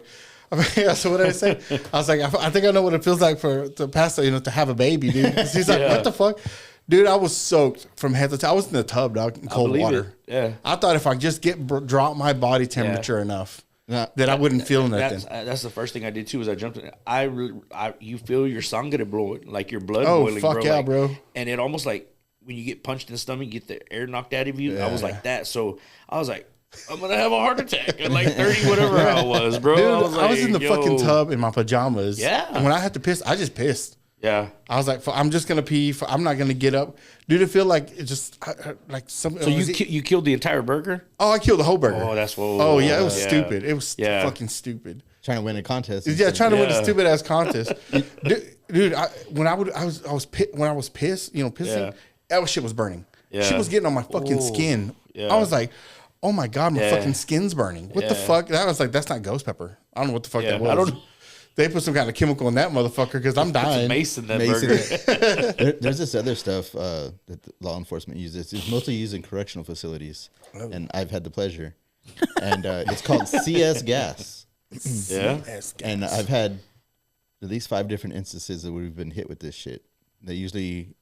So what did I say? I was like, I think I know what it feels like to pass, to have a baby, dude. He's like, what the fuck? Dude, I was soaked from head to toe. I was in the tub, dog, in cold water. Yeah. I thought if I just drop my body temperature enough, that I wouldn't feel nothing. That's the first thing I did too. Was I jumped in. You feel your sangre, bro, like your blood Oh, boiling, fuck bro. yeah, bro. And it almost like when you get punched in the stomach, you get the air knocked out of you. I was like that. So I was like, I'm gonna have a heart attack at like 30, whatever I was, bro. Dude, I was in the fucking tub in my pajamas. Yeah. And when I had to piss, I just pissed. Yeah. I was like, I'm just gonna pee. I'm not gonna get up. Dude, it feel like it just like something. So you killed the entire burger? Oh, I killed the whole burger. Oh, that's what. Oh yeah, it was stupid. It was fucking stupid. Trying to win a contest. Yeah, trying to win a stupid ass contest. Dude, when I was pissed, pissing, that shit was burning. Yeah. Shit was getting on my fucking skin. Yeah. I was like, oh my God, my fucking skin's burning. What the fuck? That was like, that's not ghost pepper. I don't know what the fuck that was. I don't. they put some kind of chemical in that motherfucker because I'm It's a dying. mace in that Mason. burger. There's this other stuff that the law enforcement uses. It's mostly used in correctional facilities, and I've had the pleasure. And it's called CS gas. Yeah. And I've had at least 5 different instances that we've been hit with this shit. They usually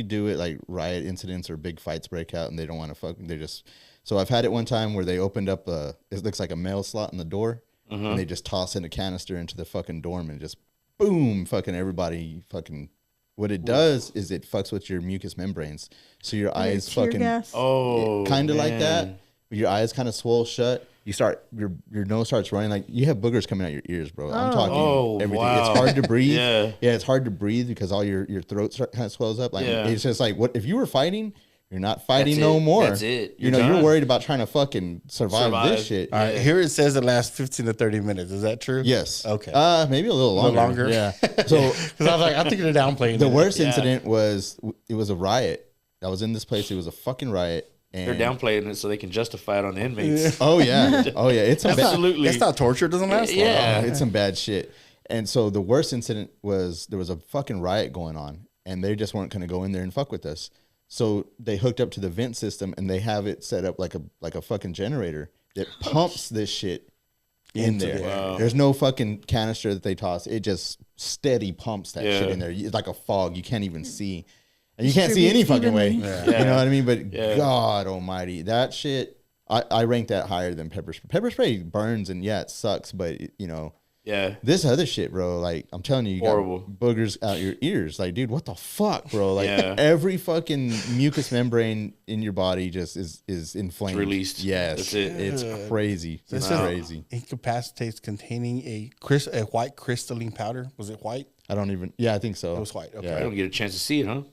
do it like riot incidents or big fights break out, and they don't want to fuck. They just so I've had it one time where they opened up it looks like a mail slot in the door, and they just toss in a canister into the fucking dorm and just boom, fucking everybody fucking. What it does is it fucks with your mucous membranes, so your eyes Tear fucking gas. kind of like man. that. Your eyes kind of swell shut. You start your nose starts running like you have boogers coming out your ears, bro. I'm talking everything. wow. It's hard to breathe. Yeah. It's hard to breathe because all your throat kind of swells up. Like it's just like what if you were fighting, you're not fighting That's no it. more. That's it. You're You're you're done. worried about trying to fucking survive this shit. All right, here it says it lasts 15 to 30 minutes. Is that true? Yes. Okay. Maybe a little longer. longer? Yeah. So Because I was like, I think they're downplaying the it. worst Yeah. incident was it was a riot. I was in this place. It was a fucking riot. And They're downplaying it so they can justify it on the inmates. Oh yeah. Oh yeah. It's some bad, Absolutely. It's not torture. It doesn't last long. Yeah. it's some bad shit. And so the worst incident was there was a fucking riot going on, and they just weren't going to go in there and fuck with us. So they hooked up to the vent system, and they have it set up like a fucking generator that pumps this shit in there. Wow. There's no fucking canister that they toss. It just steady pumps that Yeah. shit in there. It's like a fog. You can't even see. And you can't see any fucking way. Distributes You know what I mean? But Yeah. God almighty, that shit, I rank that higher than pepper spray. Pepper spray burns and yeah, it sucks, but you know, Yeah. this other shit, bro, like I'm telling you, you Horrible. got boogers out your ears. Like, dude, what the fuck, bro? Like Yeah. every fucking mucous membrane in your body just is inflamed. It's released. Yes. That's it. It's crazy. It It's says crazy. incapacitates containing a white crystalline powder. Was it white? I don't even yeah, I think so. It was white. Okay. I don't get a chance to see it, huh?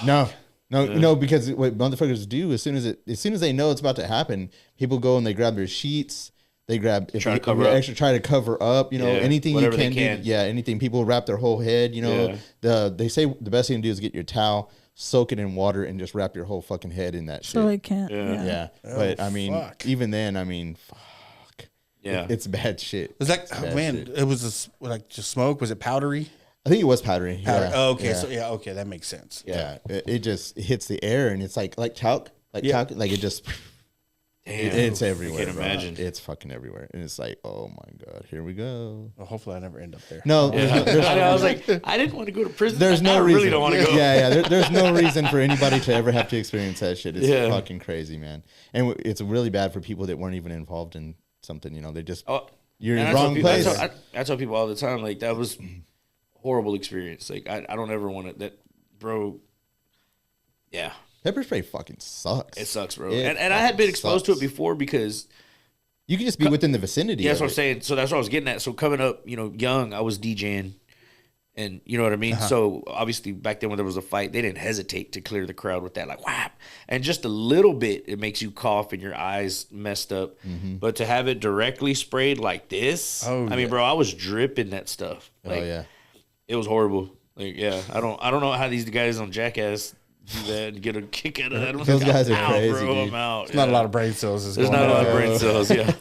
No, because what motherfuckers do as soon as they know it's about to happen, people go and they grab their sheets. They grab Try to cover up. extra try to cover up. You know, Yeah, anything you whatever they can, can. do. Yeah, anything. People wrap their whole head. You know, they say the best thing to do is get your towel, soak it in water, and just wrap your whole fucking head in that So shit. it can't. Yeah. Yeah, but I mean, fuck. even then, I mean, fuck. Yeah. It's bad shit. It was like, It's oh, bad man, shit. it was like just smoke. Was it powdery? I think it was powdery. Powder. Yeah. Oh, okay. Yeah. So yeah, okay, that makes sense. Yeah, it just hits the air and it's like talc, talc, like it just. Damn. It's everywhere. I can't bro. imagine. It's fucking everywhere, and it's like, oh my god, here we go. Well, hopefully, I never end up there. No, I was like, I didn't want to go to prison. there's no I reason. really don't want to go. Yeah. There's no reason for anybody to ever have to experience that shit. It's Yeah. fucking crazy, man. And it's really bad for people that weren't even involved in something. You know, they just Oh, you're in and the I tell wrong people- place. I tell people all the time, like that was horrible experience. Like I don't ever want to. That, bro. Yeah, Pepper spray fucking sucks. it sucks, bro. It And I had been fucking exposed to it sucks. before because You can just be within the vicinity. yeah, that's of what I'm it. saying. So that's what I was getting at. So coming up, young, I was DJing, and you know what I mean. Uh-huh. So obviously back then when there was a fight, they didn't hesitate to clear the crowd with that, like whap, and just a little bit, it makes you cough and your eyes messed up. Mm-hmm. But to have it directly sprayed like this, Oh, I mean, yeah. bro, I was dripping that stuff. Like, Oh yeah. it was horrible. Like, yeah, I don't know how these guys on Jackass do that and get a kick out of that. I'm Those like, guys I'm are out, crazy, bro. dude. I'm out. Not a lot of brain cells. There's not a lot of brain cells. Yeah.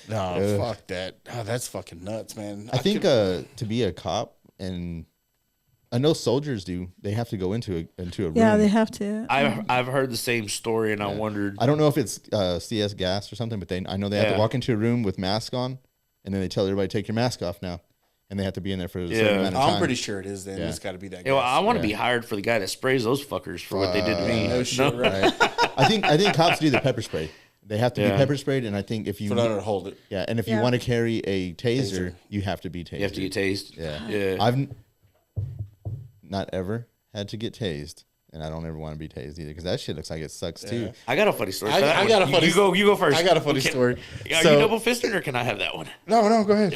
No, fuck that. Oh, that's fucking nuts, man. I think to be a cop, and I know soldiers do. They have to go into a room. Yeah, they have to. I've heard the same story, and I wondered. I don't know if it's CS gas or something, but I know they have Yeah. to walk into a room with mask on, and then they tell everybody take your mask off now, and they have to be in there for a certain Yeah. amount of time. I'm pretty sure it is. Then Yeah. it's got to be that. Well, I want to Yeah. be hired for the guy that sprays those fuckers for what they did to me. no shit, right? I think cops do the pepper spray. They have to be Yeah. pepper sprayed, and I think if you For them to hold it. yeah, and if you Yeah. want to carry a taser, you have to be tasered. You have to get tased. Yeah, Yeah. I've not ever had to get tased, and I don't ever want to be tased either because that shit looks like it sucks too. I got a funny story. I for that got one. a funny. You go first. I got a funny Okay. story. Are So- you double fisted or can I have that one? No, go ahead.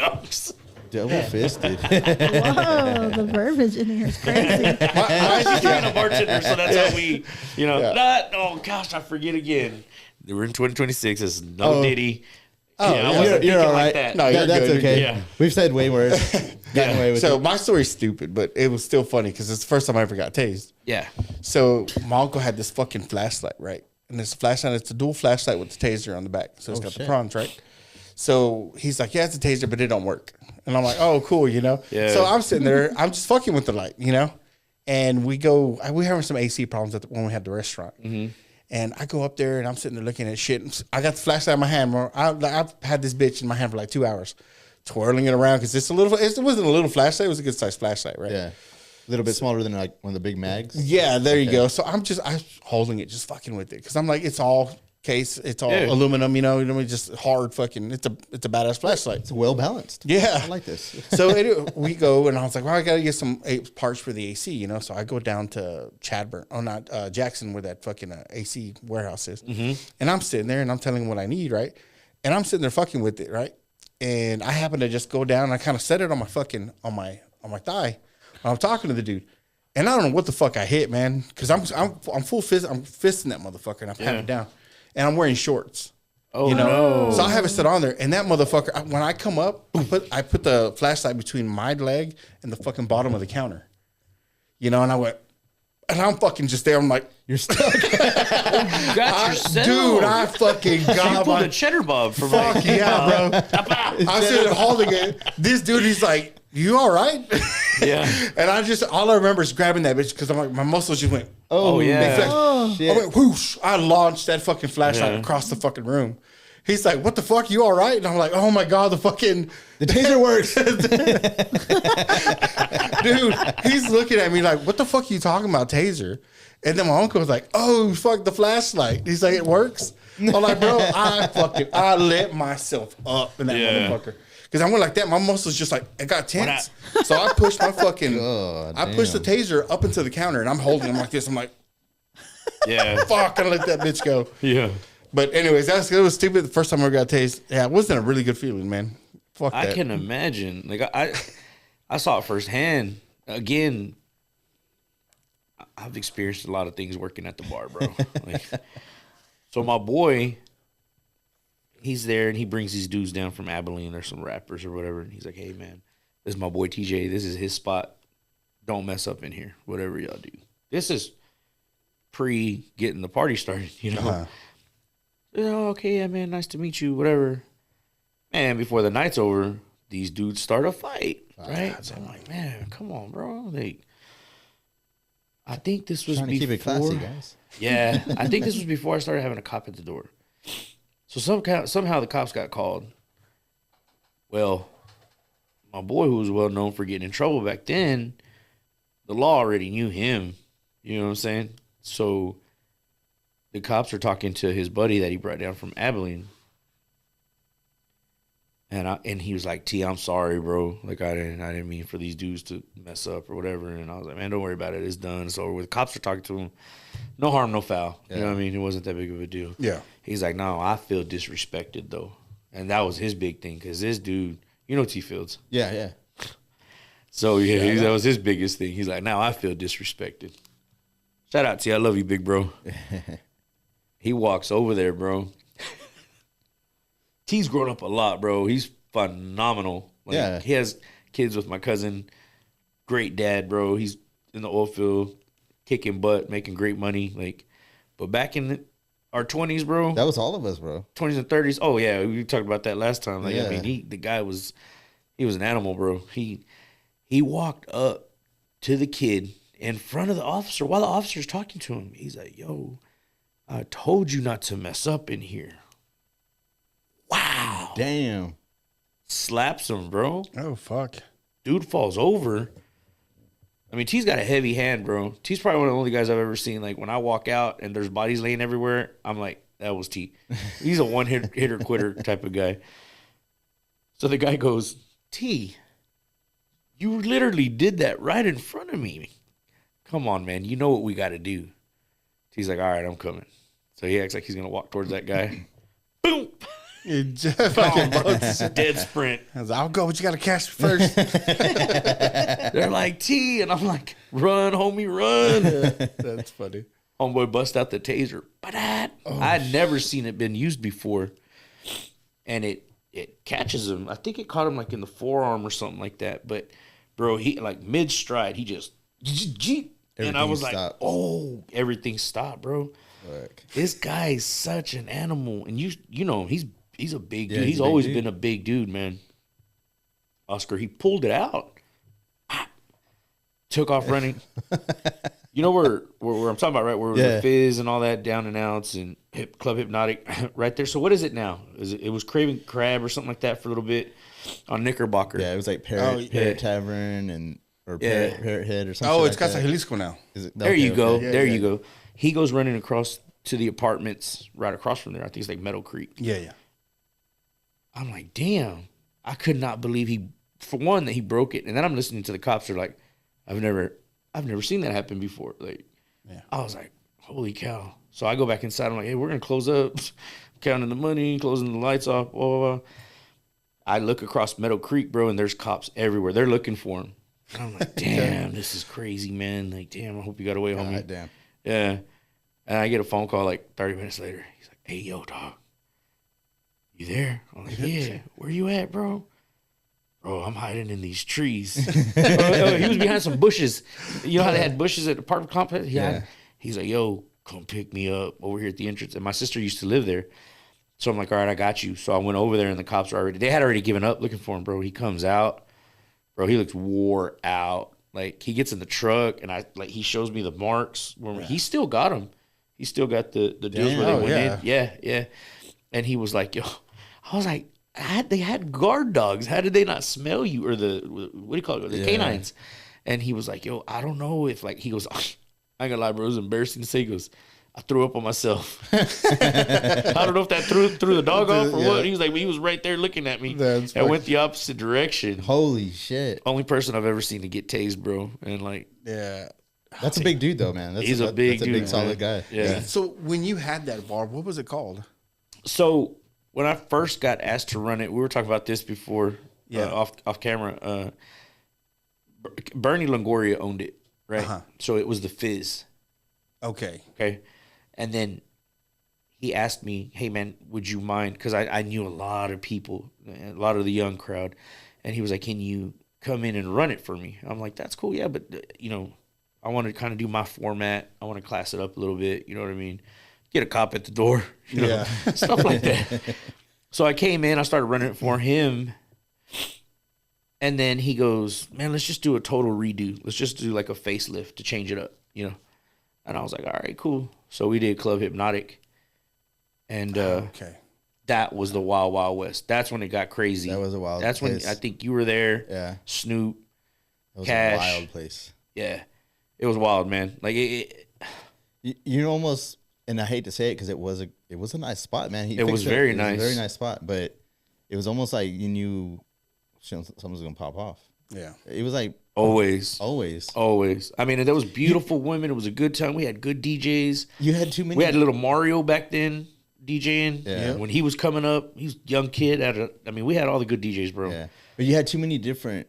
Double fisted. Whoa, the verbiage in here is crazy. I'm a bartender, so that's how we, oh gosh, I forget again. We're in 2026. It's no Oh. Diddy. Oh, I yeah. wasn't You're thinking all like right. that. No, you're That's good, okay. you're good. Yeah. We've said way worse. Gotten away with So it. my story's stupid, but it was still funny because it's the first time I ever got tased. Yeah. So my uncle had this fucking flashlight, right? And this flashlight, it's a dual flashlight with the taser on the back. So it's got the shit. prongs, right? So he's like, yeah, it's a taser, but it don't work. And I'm like, oh, cool, you know? Yeah. So I'm sitting there, I'm just fucking with the light, you know? And we having some AC problems when we had the restaurant. And I go up there and I'm sitting there looking at shit. And I got the flashlight in my hand. I've had this bitch in my hand for like 2 hours, twirling it around because it wasn't a little flashlight. It was a good sized flashlight, right? Yeah. A little bit smaller than like one of the big mags. Yeah, there you go. So I'm holding it, just fucking with it. Because I'm like, it's all case, it's all aluminum, you know, just hard fucking, it's a badass flashlight. It's well balanced. Yeah. I like this. So anyway, we go, and I was like, well, I got to get some parts for the AC, you know? So I go down to Jackson, where that fucking AC warehouse is. And I'm sitting there, and I'm telling him what I need, right? And I'm sitting there fucking with it, right? And I happen to just go down, and I kind of set it on my fucking, on my thigh. I'm talking to the dude. And I don't know what the fuck I hit, man. Because I'm full fist, I'm fisting that motherfucker, and I'm patting it down. And I'm wearing shorts. Oh, you know? no. So I have it set on there. And that motherfucker, when I come up, I put the flashlight between my leg and the fucking bottom of the counter. You know, and I went, and I'm fucking just there. I'm like, you're stuck. You got yourself. Dude, I fucking got you pulled a cheddar bob from fuck like, yeah, bro. I'm sitting there holding it. This dude, he's like, you all right? Yeah. And all I remember is grabbing that bitch because I'm like, my muscles just went, Oh, yeah. I went whoosh. I launched that fucking flashlight across the fucking room. He's like, what the fuck? You all right? And I'm like, oh my God, the taser works. Dude, he's looking at me like, what the fuck are you talking about, taser? And then my uncle was like, oh, fuck the flashlight. He's like, it works? I'm like, bro, I lit myself up in that motherfucker. Because I went like that, my muscles just like, it got tense. So I pushed my fucking, pushed the taser up into the counter, and I'm holding him like this. I'm like, yeah, fuck, I let that bitch go. Yeah. But anyways, it was stupid. The first time I got tased, yeah, it wasn't a really good feeling, man. Fuck that. I can imagine. Like I saw it firsthand. Again, I've experienced a lot of things working at the bar, bro. Like, so my boy, he's there and he brings these dudes down from Abilene or some rappers or whatever. And he's like, hey, man, this is my boy TJ. This is his spot. Don't mess up in here, whatever y'all do. This is pre getting the party started, you know? Oh, okay, yeah, man, nice to meet you, whatever. Man, before the night's over, these dudes start a fight, right? So I'm like, man, come on, bro. Like, I think this was trying to keep it classy, guys. Yeah, I think this was before I started having a cop at the door. So somehow the cops got called. Well, my boy, who was well known for getting in trouble back then, the law already knew him. You know what I'm saying? So the cops are talking to his buddy that he brought down from Abilene. And he was like, T, I'm sorry, bro. Like, I didn't mean for these dudes to mess up or whatever. And I was like, man, don't worry about it. It's done. It's over with. Cops are talking to him. No harm, no foul. Yeah. You know what I mean? It wasn't that big of a deal. Yeah. He's like, no, I feel disrespected, though. And that was his big thing because this dude, you know T Fields. Yeah, yeah. So, yeah, that was his biggest thing. He's like, now I feel disrespected. Shout out T. I love you, big bro. He walks over there, bro. T's grown up a lot, bro. He's phenomenal. Like, yeah. He has kids with my cousin. Great dad, bro. He's in the oil field, kicking butt, making great money. Like, but back in our 20s, bro. That was all of us, bro. 20s and 30s. Oh, yeah. We talked about that last time. Like, yeah. I mean, the guy was an animal, bro. He walked up to the kid in front of the officer while the officer's talking to him. He's like, yo, I told you not to mess up in here. Wow. Damn. Slaps him, bro. Oh, fuck. Dude falls over. I mean, T's got a heavy hand, bro. T's probably one of the only guys I've ever seen. Like, when I walk out and there's bodies laying everywhere, I'm like, that was T. He's a one-hitter quitter type of guy. So the guy goes, T, you literally did that right in front of me. Come on, man. You know what we got to do. T's like, all right, I'm coming. So he acts like he's going to walk towards that guy. Boom. Dead sprint. I was like, I'll go, but you got to catch me first. They're like, T, and I'm like, run, homie, run. That's funny. Homeboy bust out the taser. I'd never seen it been used before. And it catches him. I think it caught him like in the forearm or something like that. But, bro, he like mid-stride, he just, and I was like, oh, everything stopped, bro. Look. This guy's such an animal. And you know, he's a big dude. He's always been a big dude, man. Oscar. He pulled it out. Took off running. You know where I'm talking about, right? Where the Fizz and all that, Down and Outs and Club Hypnotic, right there. So what is it now? It was Craving Crab or something like that for a little bit on Knickerbocker. Yeah, it was like Parrot Tavern or Parrot Head or something. Oh, it's Casa Jalisco now. There you go. There you go. He goes running across to the apartments right across from there. I think it's like Meadow Creek. Yeah. I'm like, damn. I could not believe that he broke it. And then I'm listening to the cops. They're like, I've never seen that happen before. Like, I was like, holy cow. So I go back inside. I'm like, hey, we're going to close up, counting the money, closing the lights off, blah, blah, blah. I look across Meadow Creek, bro, and there's cops everywhere. They're looking for him. And I'm like, damn, this is crazy, man. Like, damn, I hope you got away, homie. Damn. Yeah. And I get a phone call like 30 minutes later. He's like, hey, yo, dog. You there? I'm like, yeah. Where you at, bro? Bro, I'm hiding in these trees. He was behind some bushes. You know how they had bushes at the apartment complex? He's like, yo, come pick me up over here at the entrance. And my sister used to live there. So I'm like, all right, I got you. So I went over there and the cops they had already given up looking for him, bro. He comes out. Bro, he looks wore out. Like, he gets in the truck and he shows me the marks. He still got them. He still got the deals where they went in. Yeah. And he was like, yo, I was like, they had guard dogs. How did they not smell you? Or what do you call it? The canines. And he was like, yo, I don't know if he goes, I ain't gonna lie, bro. It was embarrassing to say. He goes, I threw up on myself. I don't know if that threw the dog off or what. He was like, he was right there looking at me. I went the opposite direction. Holy shit. Only person I've ever seen to get tased, bro. And that's a big dude though, man. He's a big dude. That's a big solid guy. Yeah. So when you had that bar, what was it called? So when I first got asked to run it, we were talking about this before, off camera. Bernie Longoria owned it, right? So it was the Fizz. Okay. And then he asked me, hey, man, would you mind? Because I knew a lot of people, a lot of the young crowd. And he was like, can you come in and run it for me? I'm like, that's cool. Yeah, but, I want to kind of do my format. I want to class it up a little bit. You know what I mean? Get a cop at the door. Stuff like that. So I came in. I started running it for him. And then he goes, man, let's just do a total redo. Let's just do like a facelift to change it up, And I was like, all right, cool. So we did Club Hypnotic. And that was the Wild Wild West. That's when it got crazy. That was a wild That's place. when I think you were there. Yeah. Snoop. It was Cash. a wild place. Yeah. It was wild, man. Like you almost, and I hate to say it because it was a nice spot, man. It was very nice. It was a very nice spot, but it was almost like you knew someone's gonna pop off. Yeah. It was like always. I mean, there was beautiful women. It was a good time. We had good DJs. You had too many. We had little Mario back then DJing. Yeah. When he was coming up, he was a young kid. We had all the good DJs, bro. Yeah. But you had too many different.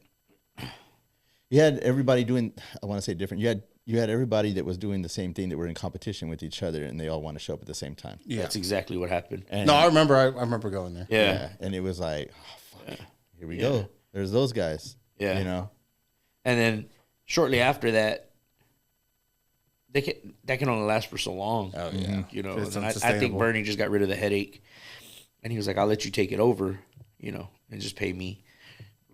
You had everybody doing. I want to say different. You had everybody that was doing the same thing that were in competition with each other, and they all want to show up at the same time. Yeah, that's exactly what happened. And, No, I remember. I remember going there. Yeah. And it was like, oh, fuck, here we go. There's those guys. Yeah. And then shortly after that, that can only last for so long. Oh yeah. And I think Bernie just got rid of the headache, and he was like, "I'll let you take it over, and just pay me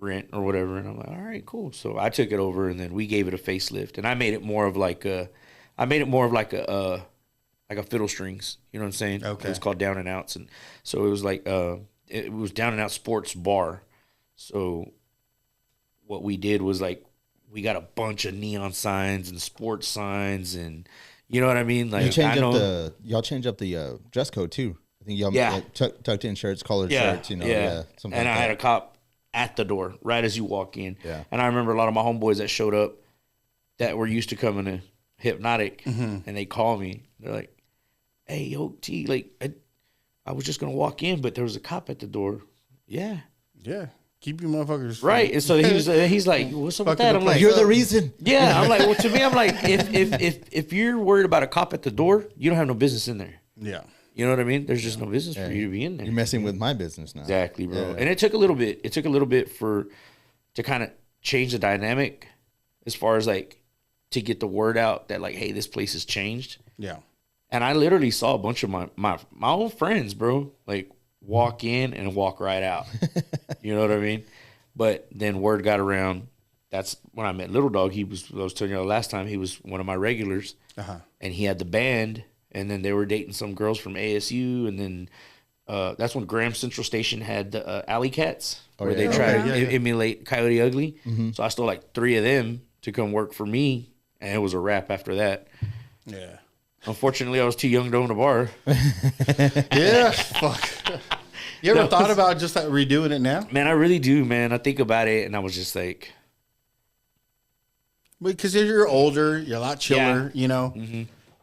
rent or whatever." And I'm like, "All right, cool." So I took it over, and then we gave it a facelift, and I made it more of like a fiddle strings. You know what I'm saying? Okay. It was called Down and Outs, and so it was like it was Down and Out Sports Bar. So what we did was like we got a bunch of neon signs and sports signs, and you know what I mean. Like y'all change up the dress code too. I think y'all tucked in shirts, collared shirts. And I had a cop at the door right as you walk in. Yeah. And I remember a lot of my homeboys that showed up that were used to coming to Hypnotic, and they call me. They're like, "Hey, yo, T, like I was just gonna walk in, but there was a cop at the door." Yeah. Yeah. Keep you motherfuckers right. And so he's like, "What's up with that?" I'm like, "You're the reason." Yeah. I'm like, well, to me, I'm like, if you're worried about a cop at the door, you don't have no business in there. Yeah. You know what I mean? There's just no business for you to be in there. You're messing with my business now. Exactly, bro. Yeah. And it took a little bit. It took a little bit to kind of change the dynamic, as far as like to get the word out that like, hey, this place has changed. Yeah. And I literally saw a bunch of my own friends, bro, like walk in and walk right out. You know what I mean? But then word got around. That's when I met Little Dog. I was telling you last time, he was one of my regulars. And he had the band. And then they were dating some girls from ASU. And then that's when Graham Central Station had the Alley Cats, where they tried to emulate Coyote Ugly. So I stole like 3 of them to come work for me. And it was a wrap after that. Yeah. Unfortunately, I was too young to own a bar. Yeah, fuck. You ever thought about just like redoing it now? Man, I really do, man. I think about it, and I was just like... Because you're older, you're a lot chiller, you know.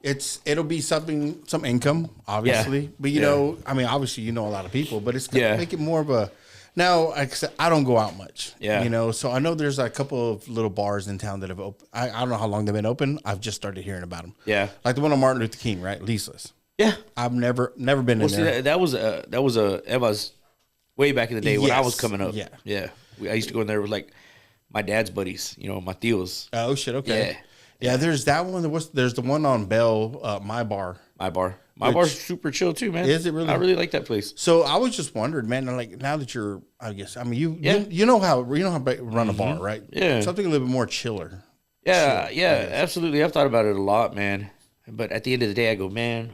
It'll be some income, obviously. Yeah. But, you know, I mean, obviously you know a lot of people, but it's going to make it more of a... Now, like I said, I don't go out much, you know, so I know there's a couple of little bars in town that have opened. I don't know how long they've been open. I've just started hearing about them. Yeah. Like the one on Martin Luther King, right? Lisa's. Yeah. I've never been in there. That was Eva's way back in the day when I was coming up. Yeah. Yeah. I used to go in there with like my dad's buddies, you know, my tios. Oh, shit. Okay. Yeah. There's that one. There's the one on Bell, My Bar. My bar's super chill too, man. Is it really? I really like that place. So I was just wondering, man. Like now that you're, I guess, I mean, you know how to run a bar, right? Yeah. Something a little bit more chiller. Yeah, absolutely. I've thought about it a lot, man. But at the end of the day, I go, man,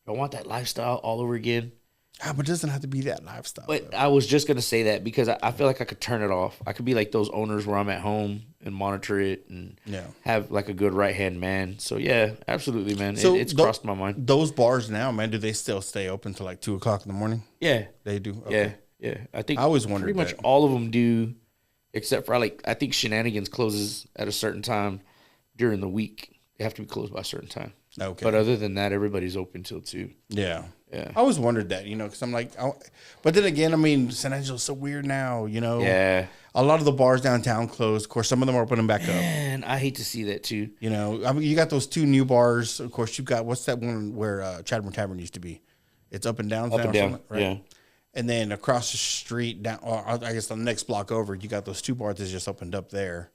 I want that lifestyle all over again. But it doesn't have to be that lifestyle. But though. I was just gonna say that because I feel like I could turn it off. I could be like those owners where I'm at home and monitor it and have like a good right hand man. So yeah, absolutely, man. So it's crossed my mind. Those bars now, man, do they still stay open till like 2:00 in the morning? Yeah, they do. Okay. Yeah. I think I always wondered pretty much all of them do, except for I think Shenanigans closes at a certain time during the week. They have to be closed by a certain time. Okay. But other than that, everybody's open till 2. Yeah. Yeah. I always wondered that, you know, because I'm like, but then again, I mean, San Angelo's so weird now, you know. Yeah. A lot of the bars downtown closed. Of course, some of them are opening back up. Man, I hate to see that too. You know, I mean, you got those 2 new bars. Of course, you got, what's that one where Chadbourne Tavern used to be? It's up and down. Up and down, right? yeah. And then across the street, down, or I guess the next block over, you got those 2 bars that just opened up there.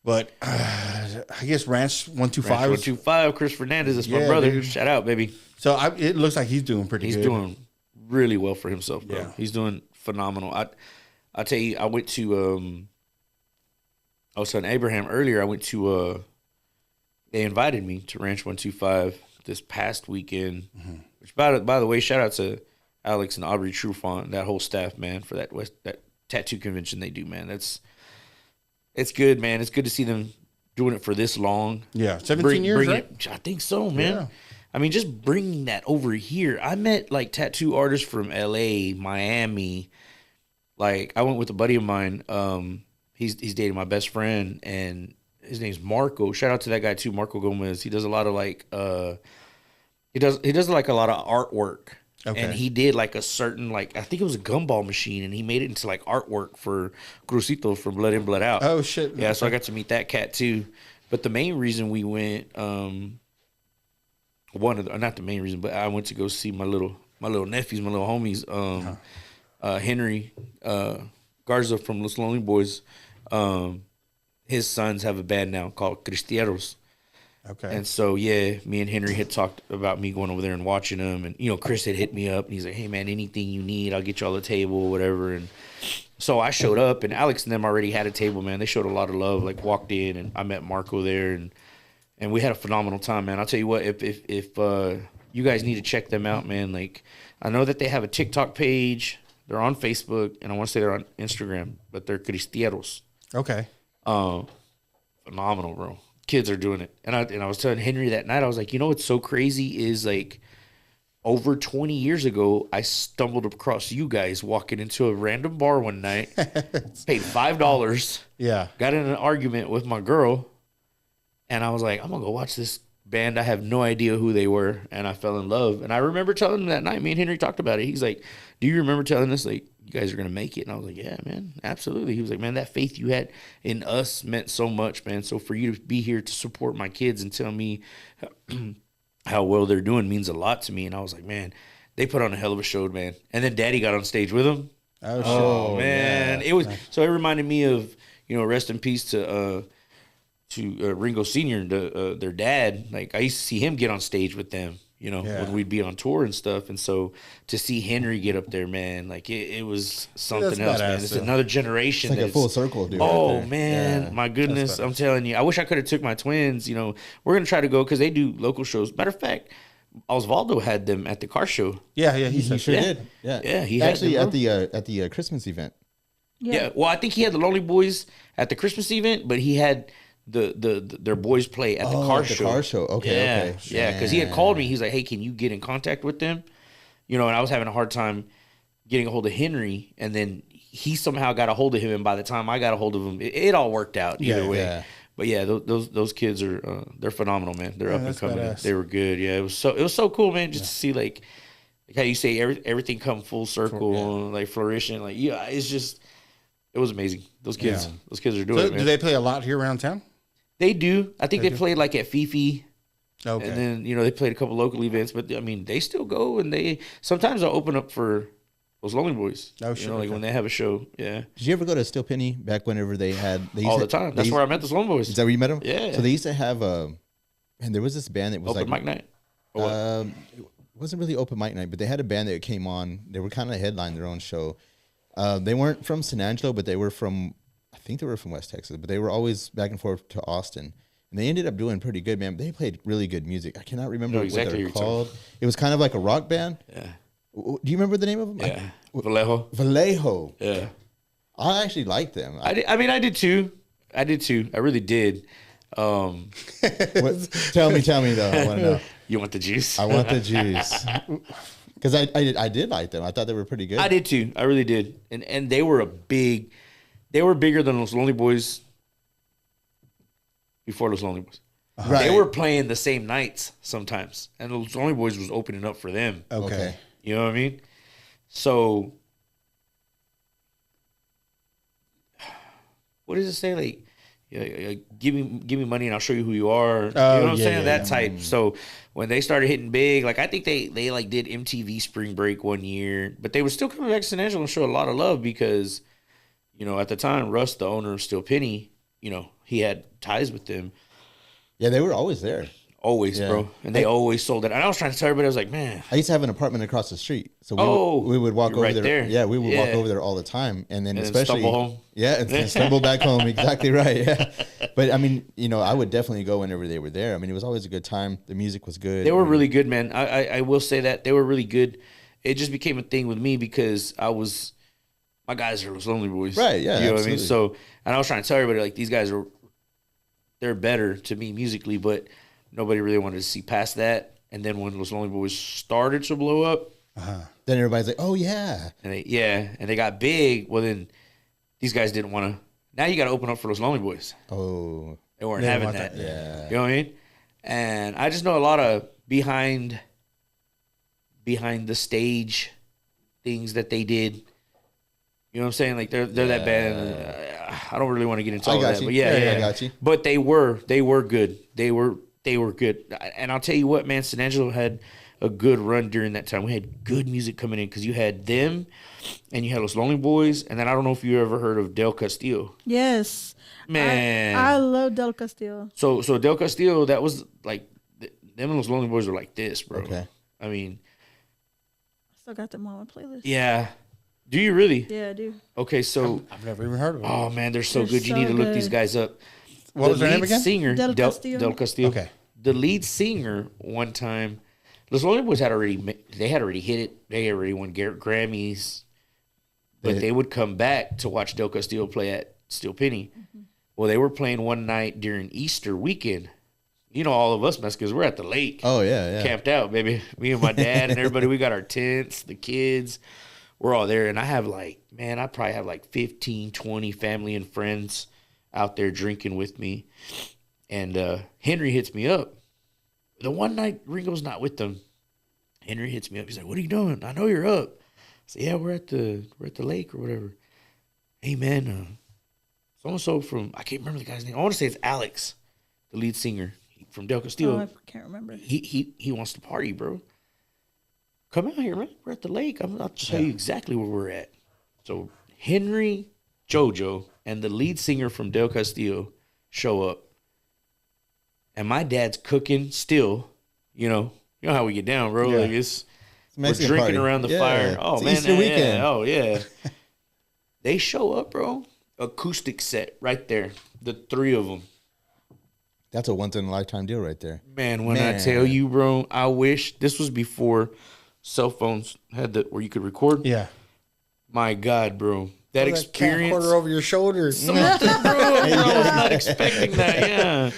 But I guess Ranch 125. Ranch 125, Chris Fernandez, that's my brother. Dude. Shout out, baby. So it looks like he's doing pretty good. He's doing really well for himself, bro. Yeah. He's doing phenomenal. I tell you, I went to I was telling Abraham earlier, I went to they invited me to Ranch 125 this past weekend. Which by the way, shout out to Alex and Aubrey Trufant, that whole staff, man, for that tattoo convention they do, man. It's good, man. It's good to see them doing it for this long. Yeah, 17 years, right? I think so, man. Yeah. I mean, just bringing that over here. I met, like, tattoo artists from L.A., Miami. Like, I went with a buddy of mine. He's dating my best friend, and his name's Marco. Shout out to that guy, too, Marco Gomez. He does a lot of, like, he does like, a lot of artwork. Okay. And he did like a certain, like, I think it was a gumball machine, and he made it into like artwork for Crucito from Blood In, Blood Out. Oh, shit. Yeah, so I got to meet that cat too. But the main reason we went, not the main reason, but I went to go see my little nephews, my little homies, Henry Garza from Los Lonely Boys. His sons have a band now called Cristeros. Okay. And so, yeah, me and Henry had talked about me going over there and watching them. And, you know, Chris had hit me up, and he's like, hey, man, anything you need, I'll get you all a table, whatever. And so I showed up, and Alex and them already had a table, man. They showed a lot of love, like walked in, and I met Marco there, and we had a phenomenal time, man. I'll tell you what, if you guys need to check them out, man, like, I know that they have a TikTok page. They're on Facebook, and I want to say they're on Instagram, but they're Cristeros. Okay. Phenomenal, bro. Kids are doing it. And I was telling Henry that night, I was like, you know what's so crazy is, like, over 20 years ago, I stumbled across you guys walking into a random bar one night, paid $5. Yeah. Got in an argument with my girl, and I was like, I'm going to go watch this band. I have no idea who they were, and I fell in love. And I remember telling him that night, me and Henry talked about it. He's like, do you remember telling us, like, you guys are going to make it? And I was like, yeah, man, absolutely. He was like, man, that faith you had in us meant so much, man. So for you to be here to support my kids and tell me how well they're doing means a lot to me. And I was like, man, they put on a hell of a show, man. And then Daddy got on stage with them. Oh, man. Yeah. It was, so it reminded me of, you know, rest in peace to Ringo Sr., their dad. Like, I used to see him get on stage with them. you know, Yeah. when we'd be on tour and stuff. And so to see Henry get up there, man, like it was something else, man. badass, It's though. another generation. It's like a full circle, dude. Oh right there. man, Yeah. my goodness! That's I'm telling you, I wish I could have took my twins. You know, we're gonna try to go because they do local shows. Matter of fact, Osvaldo had them at the car show. Yeah, he He said sure Yeah. did. Yeah, Yeah, he had actually them, at the Christmas event. Yeah. Well, I think he had the Lonely Boys at the Christmas event, but he had their boys play at the car at the show. car show. Okay, Yeah, okay. yeah. Because he had called me. He's like, "Hey, can you get in contact with them?" You know, and I was having a hard time getting a hold of Henry, and then he somehow got a hold of him. And by the time I got a hold of him, it all worked out either way. yeah. But yeah, those kids are they're phenomenal, man. They're up and that's coming. badass. They were good. Yeah, it was so cool, man. Just to see like how you say everything come full circle, like flourishing. Like it's just it was amazing. Those kids, those kids are doing So it, man. do they play a lot here around town? They do. I think they played like at Fifi. Okay. And then, you know, they played a couple local events, but I mean, they still go and they sometimes they'll open up for those Lonely Boys. Oh, You shit, know, like okay. when they have a show. Yeah. Did you ever go to Still Penny back whenever they had All the time. That's where I met those Lonely Boys. Is that where you met them? Yeah. So they used to have and there was this band that was Open mic night. Or what? it wasn't really open mic night, but they had a band that came on. They were kind of headlining their own show. They weren't from San Angelo, but they were from, I think they were from West Texas, but they were always back and forth to Austin. And they ended up doing pretty good, man. They played really good music. I cannot remember know exactly what they're what you're called. It was kind of like a rock band. Yeah. Do you remember the name of them? Yeah. Vallejo. Vallejo. Yeah. I actually liked them. I did too. I really did. Tell me though. I want to know. You want the juice? I want the juice. Because I did like them. I thought they were pretty good. I did too. I really did. And they were they were bigger than those Lonely Boys before those Lonely Boys. Right. They were playing the same nights sometimes. And those Lonely Boys was opening up for them. Okay. You know what I mean? So what does it say? Like, give me money and I'll show you who you are. You know what I'm yeah, saying? yeah, That type. So when they started hitting big, like I think they like did MTV Spring Break one year, but they were still coming back to San Angelo and show a lot of love because, you know, at the time, Russ, the owner of Still Penny, you know, he had ties with them. Yeah, they were always there. Always, Yeah. bro. And they always sold it. And I was trying to tell everybody, I was like, man, I used to have an apartment across the street, so we would walk you're over right there. there. Yeah, we would walk Yeah. over there all the time, and then And then especially stumble home. Yeah, and stumble back home. Exactly right. Yeah, but I mean, you know, I would definitely go whenever they were there. I mean, it was always a good time. The music was good. they were really good, man. I will say that. They were really good. It just became a thing with me because my guys are those Lonely Boys. Right, yeah, You know what I mean? absolutely. So, and I was trying to tell everybody, like, these guys they're better to me musically, but nobody really wanted to see past that. And then when those Lonely Boys started to blow up, Then everybody's like, "Oh yeah, and they got big, well, then these guys didn't want to. Now you got to open up for those Lonely Boys. oh They weren't They didn't having want that. that, yeah." You know what I mean? And I just know a lot of behind the stage things that they did. You know what I'm saying? Like they're that band. I don't really want to get into I all got that, you. but yeah, I got you. But they were good. They were good. And I'll tell you what, man, San Angelo had a good run during that time. We had good music coming in because you had them, and you had those Lonely Boys, and then I don't know if you ever heard of Del Castillo. Yes. Man, I love Del Castillo. So Del Castillo, that was like them and those Lonely Boys were like this, bro. Okay. I mean, Still got them on my playlist. yeah. Do you really? Yeah, I do. Okay, so I've never even heard of them. oh man, they're so They're good. You so need to look good. these guys up. What was their name lead again? Singer Del Castillo. Del Castillo. Okay. The lead singer one time, those Lonely Boys had already hit it. They already won Grammys, but they would come back to watch Del Castillo play at Still Penny. Mm-hmm. Well, they were playing one night during Easter weekend. You know, all of us Mexicans, we're at the lake. Oh yeah, yeah. Camped out, baby. Me and my dad and everybody, we got our tents, the kids. We're all there. And I probably have like 15, 20 family and friends out there drinking with me. And Henry hits me up. The one night Ringo's not with them, Henry hits me up. He's like, "What are you doing? I know you're up." I said, "Yeah, we're at the lake or whatever." Hey man, so and so from, I can't remember the guy's name. I want to say it's Alex, the lead singer from Del Castillo. Oh, I can't remember. He wants to party, bro. Come out here, man. We're at the lake. I'll tell you exactly where we're at. So Henry, JoJo, and the lead singer from Del Castillo show up. And my dad's cooking still, you know, You know how we get down, bro. Yeah. Like we're Mexican drinking party. around the Yeah. fire. Oh It's man, Easter weekend. Yeah. Oh yeah. They show up, bro. Acoustic set right there. The 3 of them. That's a once in a lifetime deal right there. Man, when I tell you, bro, I wish this was before cell phones had the where you could record. Yeah. My God, bro, that experience. Camcorder over your shoulders. Something, bro. I was not expecting that. Yeah,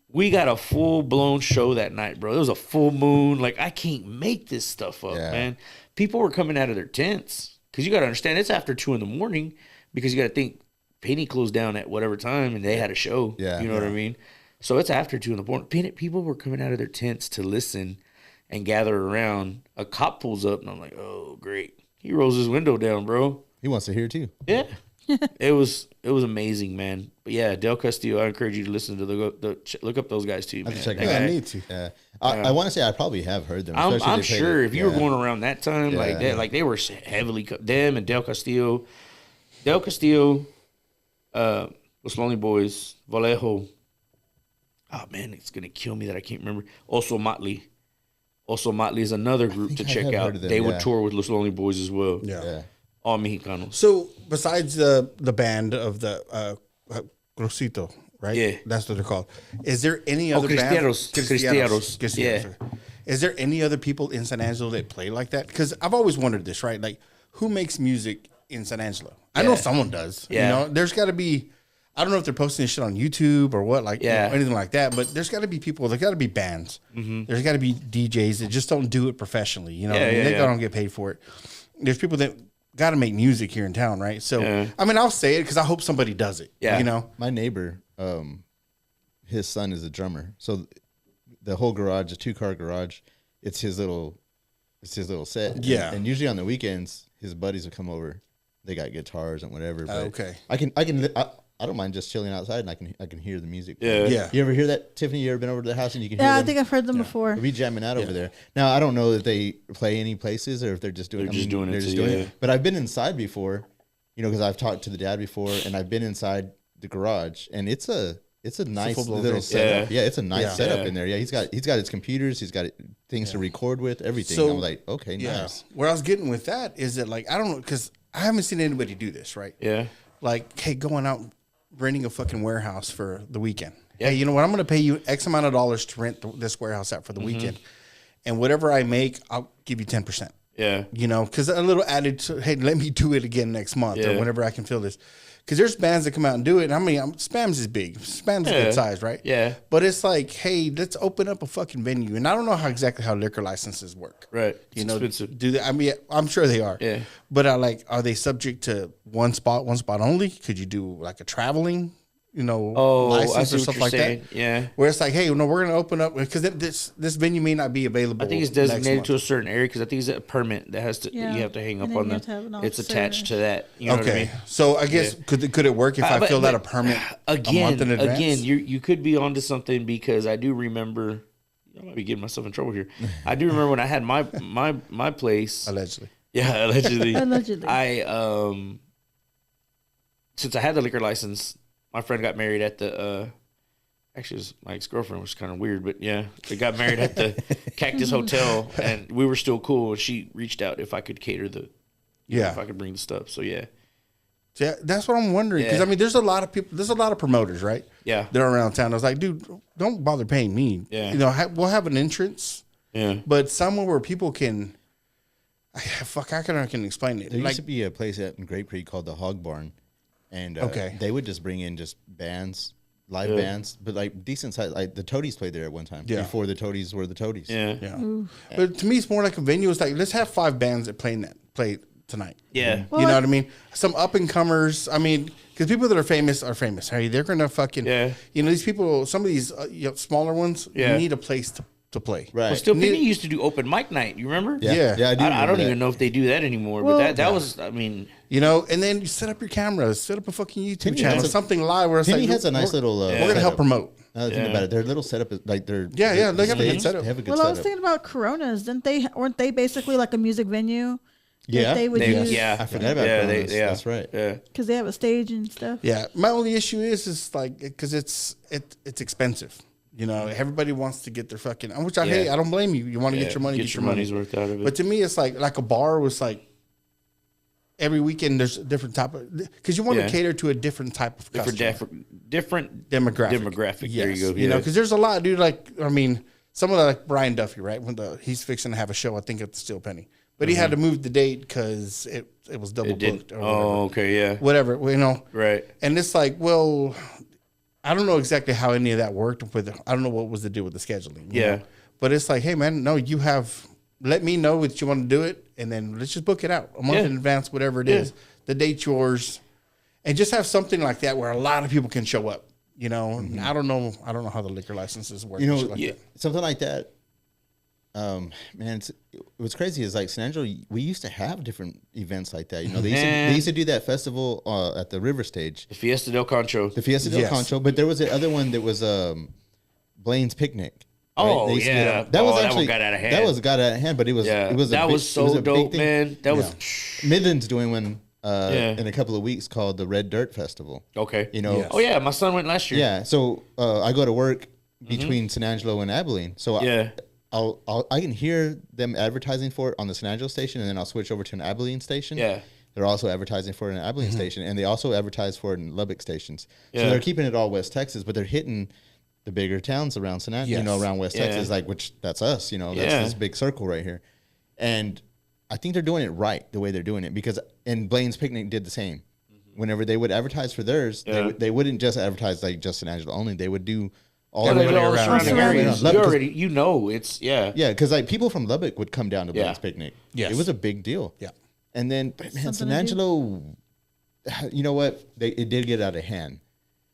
we got a full blown show that night, bro. There was a full moon. Like I can't make this stuff up, man. People were coming out of their tents because you got to understand it's after 2 a.m. because you got to think Penny closed down at whatever time and they had a show. Yeah, you know what I mean. So it's after 2 a.m. People were coming out of their tents to listen and gather around. A cop pulls up and I'm like, oh great. He rolls his window down, bro. He wants to hear too. Yeah. It was amazing, man. But yeah, Del Castillo, I encourage you to listen to look up those guys too, man. check That it out. guy- I need to. Yeah. I want to say I probably have heard them. I'm especially they played sure it. if you were going around that time like Yeah. that, like they were heavily them and Del Castillo, Los Lonely Boys, Vallejo. Oh man, it's gonna kill me that I can't remember. Also Motley is another group to I check have out. heard of them, They would yeah. tour with Los Lonely Boys as well. Yeah. All Mexicanos. So besides the band of the Grosito, right? Yeah. That's what they're called. Is there any other Cristianos. bands? Cristianos. Yeah. Is there any other people in San Angelo that play like that? Because I've always wondered this, right? Like, who makes music in San Angelo? I know someone does. Yeah. You know, there's got to be. I don't know if they're posting this shit on YouTube or what, like, Yeah. anything like that. But there's got to be people. There's got to be bands. There's got to be DJs that just don't do it professionally. You know, they don't get paid for it. There's people that got to make music here in town, right? So, I mean, I'll say it because I hope somebody does it. Yeah. You know, My neighbor, his son is a drummer. So the whole garage, a 2-car garage, it's his little set. Yeah. And usually on the weekends, his buddies will come over. They got guitars and whatever. But okay. I don't mind just chilling outside and I can hear the music. Yeah. Yeah. You ever hear that, Tiffany? You ever been over to the house and you can hear Yeah, I them? think I've heard them before. We'll be jamming out over there. Now I don't know that they play any places or if they're just doing. They're just doing it. it. But I've been inside before, because I've talked to the dad before, and I've been inside the garage, and it's a nice full-blown little thing. setup. Yeah, it's a nice setup Yeah. in there. Yeah, he's got his computers, he's got things to record with, everything. So- I'm like, okay, yeah. nice. Where I was getting with that is that, like, I don't know, because I haven't seen anybody do this, right? Yeah. Like, hey, going out renting a fucking warehouse for the weekend. Yeah. Hey, you know what? I'm going to pay you X amount of dollars to rent this warehouse out for the weekend. And whatever I make, I'll give you 10%. Yeah. You know, because a little added to, hey, let me do it again next month or Yeah. whenever I can feel this. Because there's bands that come out and do it. And I mean, Spams is big. Spams is Yeah. good size, right? Yeah. But it's like, hey, let's open up a fucking venue. And I don't know exactly how liquor licenses work. Right. You know, expensive. do they, I mean, I'm sure they are. Yeah. But are they subject to one spot only? Could you do like a traveling, Oh, I license see or what stuff you're like saying. that? Yeah. Where it's like, hey, no, we're gonna open up because this venue may not be available. I think it's next designated month. to a certain area because I think it's a permit that has to Yeah. you have to hang up And then on you the. have to have an It's officer. attached to that. You know what I mean? So I guess could it work if I But- filled out but a permit a Again, month in advance? you could be onto something because I do remember. I might be getting myself in trouble here. I do remember when I had my place. Allegedly. Yeah, allegedly. Allegedly. I since I had the liquor license, my friend got married at the actually it was my ex-girlfriend, which is kind of weird, but yeah, they got married at the Cactus Hotel and we were still cool, and she reached out if I could cater if I could bring the stuff. So yeah. Yeah, that's what I'm wondering because Yeah. I mean, there's a lot of people, there's a lot of promoters, right? Yeah. They're around town. I was like, dude, don't bother paying me. Yeah. We'll have an entrance, Yeah. but somewhere where people can. I can explain it. There Like, used to be a place out in Grape Creek called the Hog Barn, and Okay. they would just bring in just bands, live bands, but like decent size. Like the Toadies played there at one time. Yeah. Before the Toadies were the Toadies. Yeah. yeah. But to me, it's more like a venue. It's like, let's have 5 bands that play tonight. Yeah. You know what I mean? Some up and comers. I mean, because people that are famous. Hey, they're gonna fucking. Yeah. These people. Some of these smaller ones. Yeah. Need a place to play. Right. Well, still, Need- Penny used to do open mic night. You remember? Yeah. Yeah. I do. I remember don't that. even know if they do that anymore. Well- but that was, I mean, And then you set up your cameras, set up a fucking YouTube Penny channel, has a- something live where it's Penny like has a nice little. We're gonna help setup. promote. Now that I think Yeah. about it, their little setup is like their. Yeah, they have a good stage, setup. They have a good Well, I was setup. thinking about Coronas. Weren't they basically like a music venue? Yeah. They would use yeah. I forgot about Yeah, Coronas. That's right. Yeah. because they have a stage and stuff. Yeah. My only issue is like because it's expensive. You know, everybody wants to get their fucking, which I hate. I don't blame you. You want to get your money, get your money's money. worth out of it. But to me, it's like a bar was like every weekend there's a different type of, because you want to cater to a different type of customer. Different demographic. Yes. There you go. You know, because there's a lot, dude. Like, I mean, someone like Brian Duffy, right? When he's fixing to have a show, I think at the Steel Penny, but he had to move the date because it was double booked. Or okay, yeah. Whatever, you know. Right. And it's like, well, I don't know exactly how any of that worked with it. I don't know what was the deal with the scheduling. You know? But it's like, hey, man, no, let me know that you want to do it, and then let's just book it out a month in advance, whatever it is. The date's yours. And just have something like that where a lot of people can show up, you know. I don't know how the liquor licenses work. You know, that. Something like that. Man, what's crazy is like San Angelo, we used to have different events like that. You know, they used to do that festival at the River Stage, the Fiesta del Concho. Concho. But there was the other one that was Blaine's Picnic. Oh right? Yeah, that was actually that one got out of hand. That got out of hand, but it was so dope, man. That was Midland's doing one in a couple of weeks called the Red Dirt Festival. Okay, you know. Oh yeah, my son went last year. Yeah, so I go to work between San Angelo and Abilene, so I can hear them advertising for it on the San Angelo station, and then I'll switch over to an Abilene station. Yeah. They're also advertising for it in an Abilene station, and they also advertise for it in Lubbock stations. So they're keeping it all West Texas, but they're hitting the bigger towns around San Angelo, you know, around West Texas, like, which that's us, you know, that's this big circle right here. And I think they're doing it right the way they're doing it, because and Blaine's Picnic did the same. Whenever they would advertise for theirs, they wouldn't just advertise like just San Angelo only. They would do all the way around. Surrounding areas. You know, it's because like people from Lubbock would come down to Blaine's Picnic. Yes. It was a big deal. Yeah. And then, but man, San Angelo, you know what? It did get out of hand.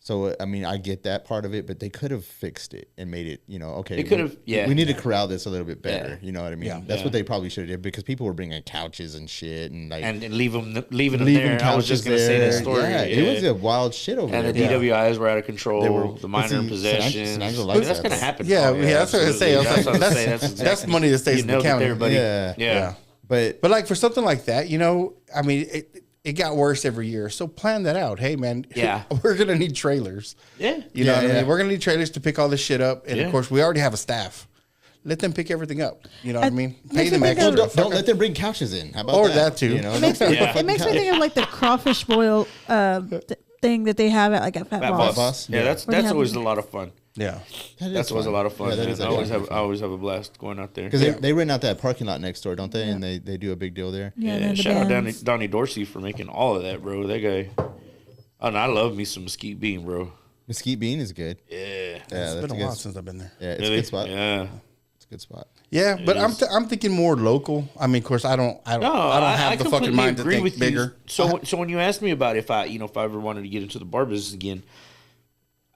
So, I mean, I get that part of it, but they could have fixed it and made it, you know, okay. They could have, we need to corral this a little bit better. You know what I mean? Yeah. That's what they probably should have did, because people were bringing couches and shit and like and leaving them there. I was just going to say that story. Yeah, it was a wild shit over there. And the DWIs were out of control. The minor in possession. That's going to happen. Yeah, that's what I was going to say. That's money that stays in the county. There, buddy. Yeah. But like for something like that, you know, I mean, it got worse every year. So plan that out. Hey, man, we're going to need trailers. Yeah. You know what I mean? We're going to need trailers to pick all this shit up. And, of course, we already have a staff. Let them pick everything up. You know what I mean? Pay them extra. Don't let them bring couches in. How about that too. You know? It makes me think of like the crawfish boil thing that they have at Fat Boss. Yeah, that's always a lot of fun. Yeah, that's always a lot of fun. Yeah, I always have a blast going out there. Because they rent out that parking lot next door, don't they? And they do a big deal there. Yeah, shout out Donnie Dorsey for making all of that, bro. That guy. Oh, and I love me some mesquite bean, bro. Mesquite bean is good. Yeah, it's been a while since I've been there. Yeah, it's a good spot. Yeah, it's a good spot. Yeah, but I'm thinking more local. I mean, of course, I don't have the fucking mind to think bigger. So when you asked me about if I ever wanted to get into the bar business again,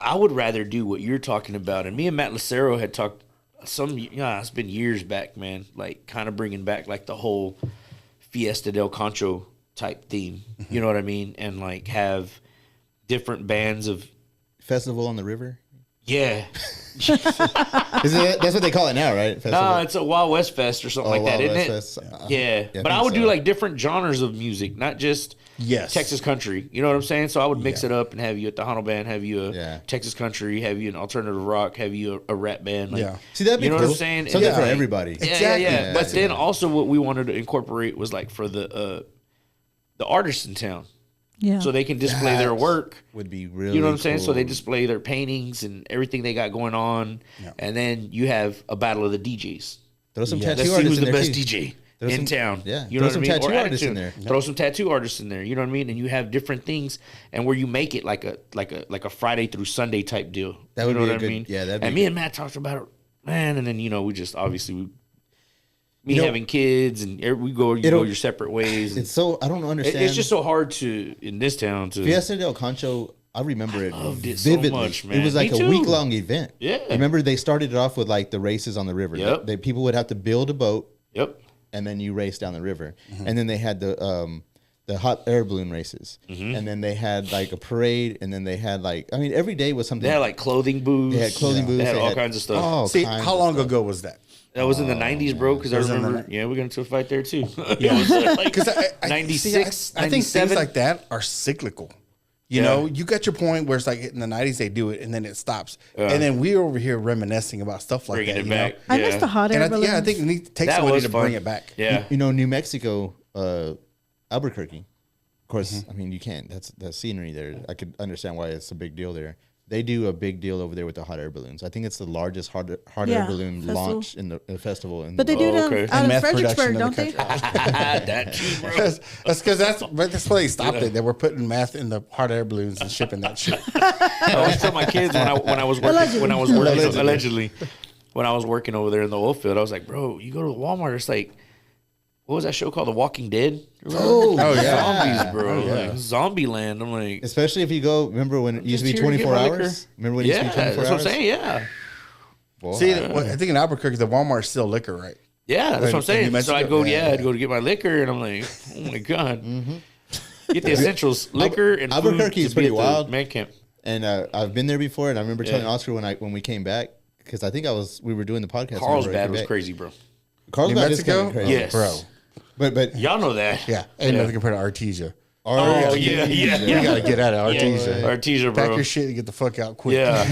I would rather do what you're talking about. And me and Matt Lucero had talked it's been years back, man, like kind of bringing back like the whole Fiesta del Concho type theme. You know what I mean? And like have different bands of Festival on the River. Yeah. That's what they call it now, right? Festival. No, it's a Wild West Fest or something like that, isn't it? Yeah. But I would do like different genres of music, not just Texas country. You know what I'm saying? So I would mix it up and have you a Tejano band, have you a Texas country, have you an alternative rock, have you a rap band. Like, see, that'd be cool. What I'm saying? Something for everybody. Yeah. But then also what we wanted to incorporate was like for the artists in town. Yeah. So they can display their work. Would be really, you know what I'm saying? cool. So they display their paintings and everything they got going on, and then you have a battle of the DJs. Throw some tattoo Let's see artists who's the in there best too. DJ in town. Yeah, you know what I mean. Tattoo Or artists in there. Throw some tattoo artists in there. You know what I mean. And you have different things, and where you make it like a Friday through Sunday type deal. That would you know be what I mean. Yeah, that'd be. And me and Matt talked about it, man. And then we just obviously. Having kids and we go your separate ways. It's so I don't understand. It's just so hard to in this town to Fiesta del Concho. I remember it vividly. So much, man. It was like a week-long event. Yeah. Remember they started it off with like the races on the river. Yep. People would have to build a boat. Yep. And then you race down the river, and then they had the hot air balloon races, and then they had like a parade, and then they had every day was something. They had like clothing booths. They had clothing booths. They had all kinds of stuff. How long ago was that? That was in the 90s, bro, because I remember, we got into a fight there, too. Yeah. Because 96, I think things like that are cyclical. You know, you got your point where it's like in the 90s they do it and then it stops. And then we're over here reminiscing about stuff like Bringing that. it back. I miss the hot air balloons. I think it needs to take That somebody was to fun. bring it back. Yeah. You know, New Mexico, Albuquerque. Of course, I mean, you can't. That's scenery there. I could understand why it's a big deal there. They do a big deal over there with the hot air balloons. I think it's the largest hot air balloon festival. launch in the festival. But they do it okay. out in meth Fredericksburg, production don't in the they? That too, bro. That's because that's why they stopped it. They were putting meth in the hot air balloons and shipping that shit. I always tell my kids when I was working allegedly when I was working over there in the oil field, I was like, bro, you go to the Walmart, it's like, what was that show called? The Walking Dead? Oh, yeah. Zombies, bro. Oh, yeah. Like, zombie land. I'm like, Especially if you go, remember when it used to be just here to get 24 my hours? liquor. Remember when it used to be 24 that's hours? what I'm saying. Yeah. Boy. See, I think in Albuquerque, the Walmart's still liquor, right? Yeah, that's what I'm In saying. New So I'd Mexico? go, Yeah, I'd go to get my liquor, and I'm like, oh my God. Mm-hmm. Get the essentials, liquor and Albuquerque food is to be pretty at the wild. man camp. And I've been there before, and I remember telling Yeah. Oscar when we came back, because I think we were doing the podcast. Carlsbad was crazy, bro. Carlsbad New is kind Mexico? of crazy. Yes. Bro. But Y'all know that. Yeah. Ain't nothing compared to Artesia. Oh, yeah. You got to get out of Yeah. Artesia. Artesia, Pack bro. your shit and get the fuck out quick. Yeah.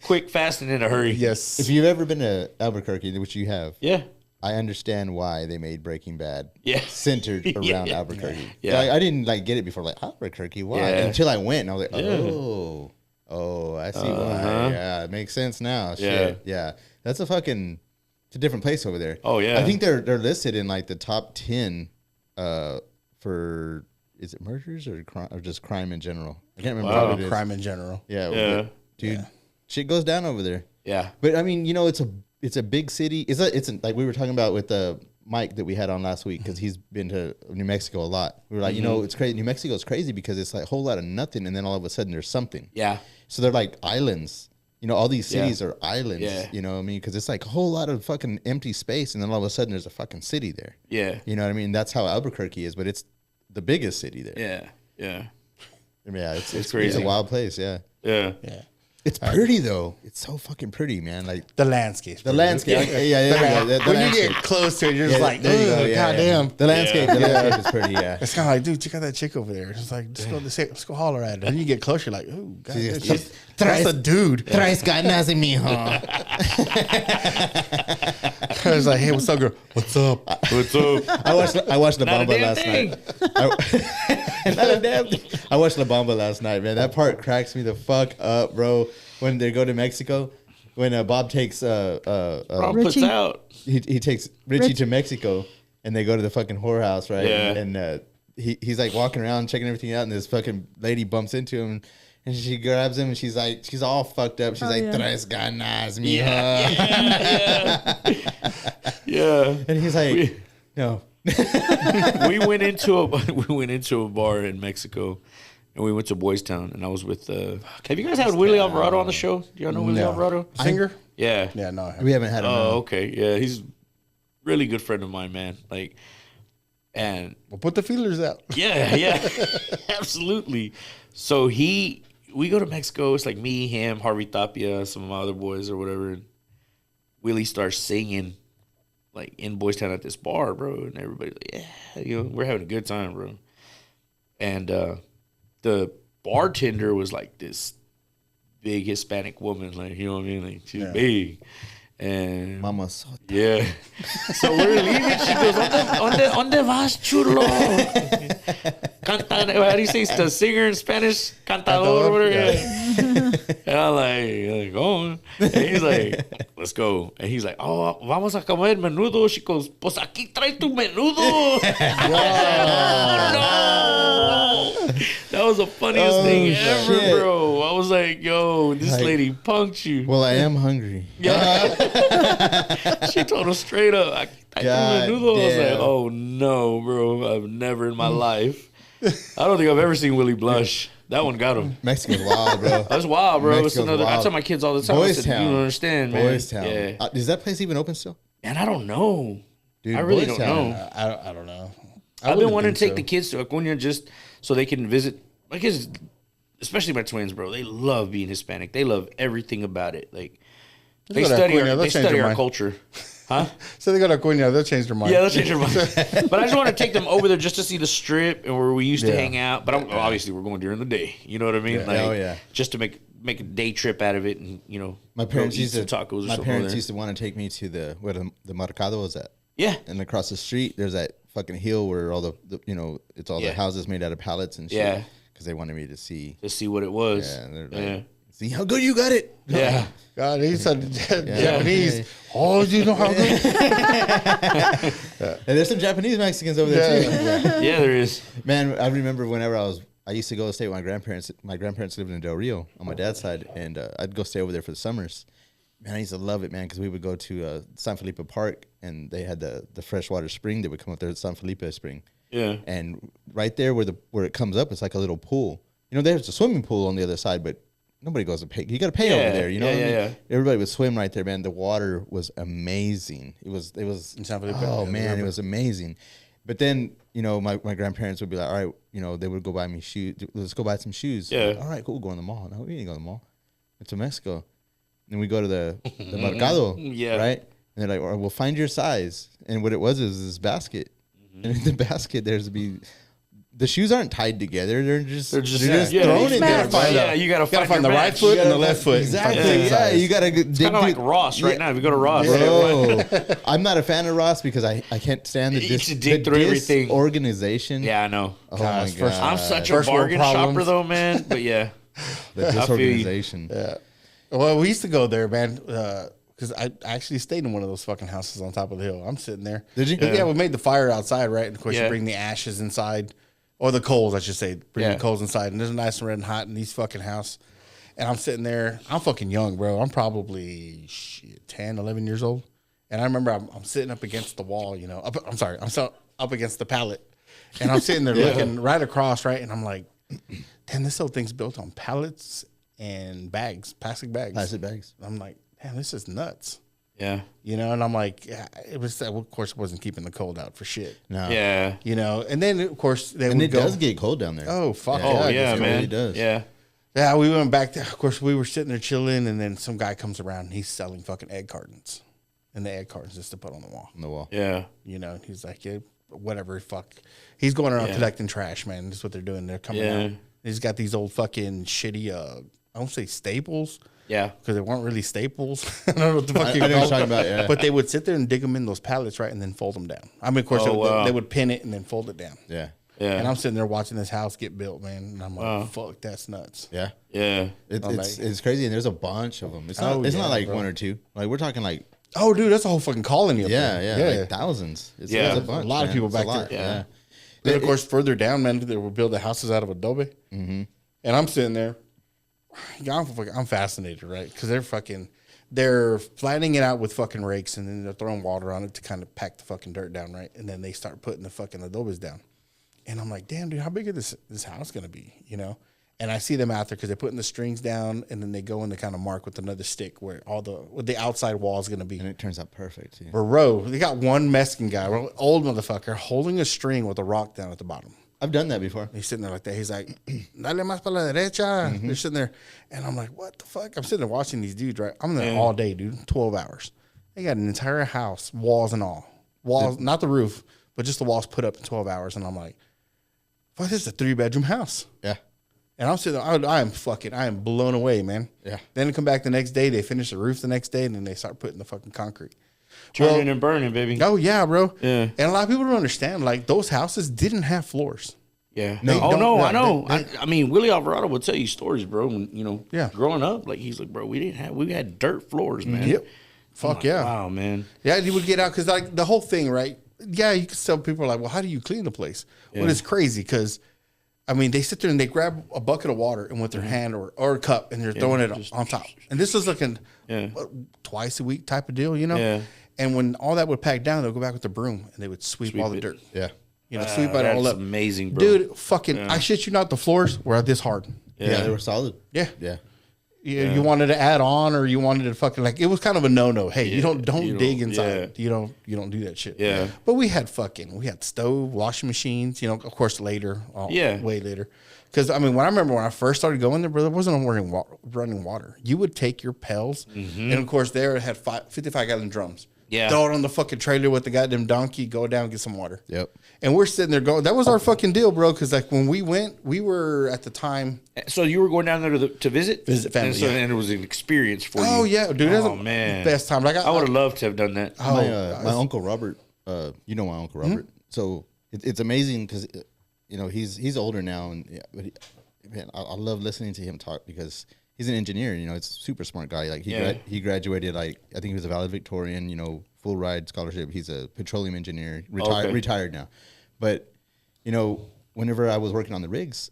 Quick, fast, and in a hurry. Yes. if you've ever been to Albuquerque, which you have, Yeah. I understand why they made Breaking Bad Yeah. centered around Yeah. Albuquerque. Yeah. I didn't get it before, Albuquerque, why? Yeah. Until I went, and I was like, Yeah. oh, I see why. Yeah, it makes sense now. Shit. Yeah. That's it's a different place over there. Oh, yeah. I think they're listed in the top 10 for, is it murders or just crime in general? I can't remember what it is. Crime in general. Yeah. Yeah. but, dude, shit goes down over there. Yeah. But I mean, it's a big city. It's like we were talking about with Mike that we had on last week because he's been to New Mexico a lot. We were like, it's crazy. New Mexico is crazy because it's like a whole lot of nothing, and then all of a sudden there's something. Yeah. So they're like islands. All these cities are islands. Yeah. You know what I mean? Because it's like a whole lot of fucking empty space, and then all of a sudden there's a fucking city there. Yeah. You know what I mean? That's how Albuquerque is, but it's the biggest city there. Yeah. Yeah. Yeah, it's crazy. It's a wild place. Yeah. Yeah. Yeah. It's pretty though. It's so fucking pretty, man. Like The landscape. the landscape. Yeah. The When landscape. you get close to it, you're just like, there you go, oh, yeah, goddamn. yeah. The landscape is pretty, yeah. It's kind of like, dude, check out that chick over there. It's like, let's go holler at her. And you get closer, you're like, ooh, God, that's a dude. Traes ganas en mi hijo. I was like, hey, what's up, girl? What's up? What's up? I watched La Not a Bamba damn last thing. night. Not a damn thing. I watched La Bamba last night, man. That part cracks me the fuck up, bro. When they go to Mexico, when Bob takes Rob puts Richie. out. he takes Richie to Mexico, and they go to the fucking whorehouse, right? Yeah. And he's like walking around checking everything out, and this fucking lady bumps into him. And she grabs him, and she's all fucked up. She's like, yeah. "Tres ganas, mija." Yeah. And he's like, "No." we went into a bar in Mexico, and we went to Boys Town, and I was with. Have you guys had Willie Alvarado on the show? Do y'all know Willie Alvarado? Singer? Yeah. Yeah, no. I haven't. We haven't had him. Oh, okay. Yeah, he's a really good friend of mine, man. And Well, put the feelers out. yeah, absolutely. So we go to Mexico. It's like me, him, Harvey Tapia, some of my other boys or whatever. And Willie starts singing like in Boys Town at this bar, bro, and everybody's like, yeah, we're having a good time, bro. And the bartender was like this big Hispanic woman, like, you know what I mean? Like, she's big. And Mama Sota. yeah. So we're leaving. She goes, ¿Dónde vas, chulo? Canta, how do you say the singer in Spanish? Cantador or whatever. Yeah. And I'm like, go. And he's like, let's go. And he's like, oh, vamos a comer menudo. She goes, pues aquí trae tu menudo. No. That was the funniest thing ever, shit. bro. I was like, yo, this lady punked you. Well, I am hungry. Yeah. She told us straight up. I God menudo. I was like, damn. oh no, bro. I've never in my life. I don't think I've ever seen Willie blush. That one got him. Mexico's wild, bro. That's wild, bro. It's Mexico's another. I wild. tell my kids all the time. Boys I said, Town. you don't understand, man. Boys Town. Yeah. Is that place even open still? Man, I don't know. Dude, I really Boys don't Town. know. I don't know. I've been wanting to take the kids to Acuña just so they can visit. My kids, especially my twins, bro. They love being Hispanic. They love everything about it. Like they go to study Acuña, our, they'll they change study your our mind. culture. Huh? So they go to Acuña, they'll change their mind. Yeah, let's change your mind. But I just want to take them over there just to see the strip and where we used to hang out. But obviously, we're going during the day. You know what I mean? Yeah. Just to make a day trip out of it, and my parents used to tacos. My parents used to want to take me to where the Mercado was at. Yeah, and across the street, there's that fucking hill where all the it's all the houses made out of pallets and shit. Yeah, because they wanted me to see what it was. Yeah, and they're like, see how good you got it. Yeah. God, he said Japanese. Yeah. Oh, you know how good? And there's some Japanese Mexicans over there too. Yeah, there is. Man, I remember whenever I used to go stay with my grandparents. My grandparents lived in Del Rio on my dad's side, and I'd go stay over there for the summers. Man, I used to love it, man, because we would go to San Felipe Park, and they had the freshwater spring that would come up there, San Felipe Spring. Yeah. And right there where it comes up, it's like a little pool. There's a swimming pool on the other side, but nobody goes to pay. You got to pay over there, you know. Yeah. Everybody would swim right there, man. The water was amazing. It was. In San Felipe. Oh man, it was amazing. But then my grandparents would be like, all right, they would go buy me shoes. Let's go buy some shoes. Yeah. All right, cool. Go in the mall. No, we ain't go to the mall. It's to Mexico. Then we go to the Mercado. Yeah. Right. And they're like, all right, we'll find your size. And what it was is this basket. And in the basket, the shoes aren't tied together. They're just thrown in there. You gotta find the right foot and the left foot. Exactly. Yeah, you gotta dig. It's kind of like Ross right now. If you go to Ross, I'm not a fan of Ross because I can't stand the dig through everything. Organization. Yeah, I know. Oh my God. I'm such a bargain shopper though, man. But yeah, the disorganization. Yeah. Well, we used to go there, man. Because I actually stayed in one of those fucking houses on top of the hill. I'm sitting there. Did you? Yeah, we made the fire outside, right? And of course, you bring the ashes inside. Or the coals, I should say. Bring the coals inside. And there's nice and red and hot in these fucking house. And I'm sitting there. I'm fucking young, bro. I'm probably 10, 11 years old. And I remember I'm sitting up against the wall, I'm up against the pallet. And I'm sitting there looking right across, right? And I'm like, damn, this whole thing's built on pallets and bags, plastic bags. Plastic bags. I'm like, damn, this is nuts. Yeah. And I'm like, it was, of course, it wasn't keeping the cold out for shit. No. Yeah. And then, of course, it does get cold down there. Oh, fuck. Yeah, it man. really does. Yeah. Yeah, we went back there. Of course, we were sitting there chilling, and then some guy comes around, and he's selling fucking egg cartons. And the egg cartons just to put on the wall. On the wall. Yeah. He's like, yeah, whatever, fuck. He's going around collecting trash, man. That's what they're doing. They're coming out. He's got these old fucking shitty, I won't say staples. Yeah. Because they weren't really staples. I don't know what the fuck I know what you're talking about, yeah. But they would sit there and dig them in those pallets, right, and then fold them down. I mean, of course, they would pin it and then fold it down. Yeah. Yeah. And I'm sitting there watching this house get built, man. And I'm like, fuck, that's nuts. Yeah. Yeah. It's crazy. And there's a bunch of them. It's not like one or two. Like, we're talking like. Oh, dude, that's a whole fucking colony up there. Yeah. Like thousands. It's a bunch. A lot of people back there. Yeah. Then, of course, further down, man, they would build the houses out of adobe. Mm-hmm. And I'm sitting there. I'm fascinated, right? Because they're flattening it out with fucking rakes, and then they're throwing water on it to kind of pack the fucking dirt down, right? And then they start putting the fucking adobes down. And I'm like, damn, dude, how big is this house gonna be? And I see them out there because they're putting the strings down, and then they go in to kind of mark with another stick where the outside wall is gonna be. And it turns out perfect. Yeah. Bro, they got one Mexican guy, old motherfucker, holding a string with a rock down at the bottom. I've done that before. He's sitting there like that. He's like, dale más para la derecha. They're sitting there. And I'm like, what the fuck? I'm sitting there watching these dudes, right? I'm there all day, dude, 12 hours. They got an entire house, walls and all. Walls, not the roof, but just the walls put up in 12 hours. And I'm like, fuck, this is a 3-bedroom house. Yeah. And I'm sitting there, I am blown away, man. Yeah. Then they come back the next day, they finish the roof the next day, and then they start putting the fucking concrete. Turning and burning, baby. Oh, yeah, bro. Yeah. And a lot of people don't understand, like, those houses didn't have floors. Yeah. I know. I mean, Willie Alvarado would tell you stories, bro. When, growing up, like he's like, bro, we had dirt floors, man. Yep. Fuck yeah. Wow, man. Yeah, he would get out because like the whole thing, right? Yeah, you can tell people are like, well, how do you clean the place? Yeah. Well, it's crazy because, I mean, they sit there and they grab a bucket of water and with their hand or a cup and they're throwing it on top. And this is like twice a week type of deal, Yeah. And when all that would pack down, they'll go back with the broom and they would sweep all the dirt. Yeah. Sweep it all up. Amazing, bro. Dude, I shit you not, the floors were this hard. Yeah, they were solid. Yeah. Yeah. You wanted to add on or you wanted to fucking like it was kind of a no. Hey, you don't dig inside. Yeah. You don't do that shit. Yeah. But we had stove, washing machines, of course later. Way later. Because I mean when I first started going there, bro, there wasn't running water. You would take your pails and of course there it had 55-gallon drums. Yeah. throw it on the fucking trailer with the goddamn donkey, go down and get some water. Yep. And we're sitting there going, that was our fucking deal, bro. Because like when we went, we were at the time. So you were going down there to visit? Visit family, And, so, yeah. and it was an experience for you. Oh yeah, dude. That's Oh, the man. best time. Like I would have loved to have done that. My uncle Robert, you know my uncle Robert. So it's amazing because you know he's older now, and but man, I love listening to him talk because he's an engineer. You know, it's a super smart guy. Like he graduated. Like I think he was a valedictorian. You know, full ride scholarship. He's a petroleum engineer, retired now. But you know, whenever I was working on the rigs,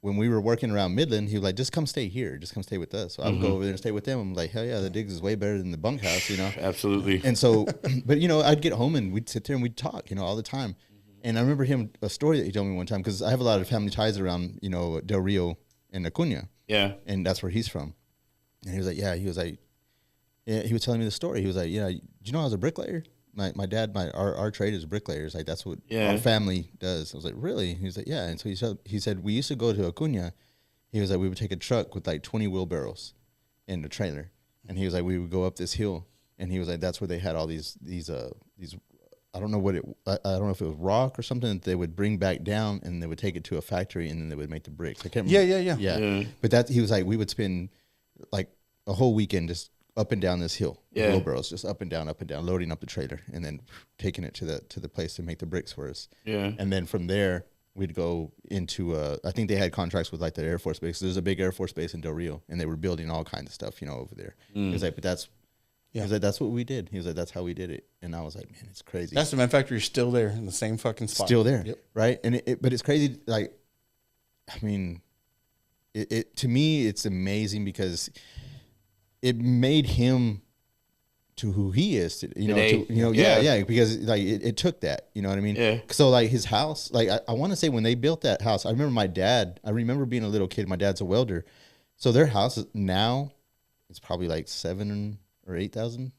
when we were working around Midland, he was like, just come stay here. Just come stay with us. So I would go over there and stay with them. I'm like, hell yeah, the digs is way better than the bunkhouse, you know? Absolutely. And so, but you know, I'd get home and we'd sit there and we'd talk, you know, all the time. And I remember a story that he told me one time, because I have a lot of family ties around, you know, Del Rio and Acuña. Yeah. And that's where he's from. And he was like, he was telling me the story. He was like, do you know I was a bricklayer? My dad, our trade is bricklayers. Like that's what our family does. I was like, really? He was like, yeah. And so he said we used to go to Acuña. He was like, we would take a truck with like 20 wheelbarrows in the trailer, and he was like, we would go up this hill, and he was like, that's where they had all these I don't know I don't know if it was rock or something that they would bring back down, and they would take it to a factory, and then they would make the bricks. I can't remember. Yeah. But he was like, we would spend like a whole weekend just up and down this hill, wheelbarrows, just up and down, loading up the trailer, and then taking it to the place to make the bricks for us. Yeah. And then from there, we'd go into I think they had contracts with like the Air Force Base. There's a big Air Force Base in Del Rio, and they were building all kinds of stuff, you know, over there. He was like, but that's. He was like, that's what we did. He was like, that's how we did it. And I was like, man, it's crazy. That's the manufacturer's still there in the same fucking spot. Still there, right? And but it's crazy. Like, I mean, it to me, it's amazing because it made him to who he is. Because like it took that. You know what I mean? Yeah. So like his house, like I want to say when they built that house, I remember my dad. I remember being a little kid. My dad's a welder, so their house now it's probably like 7,000 or 8,000,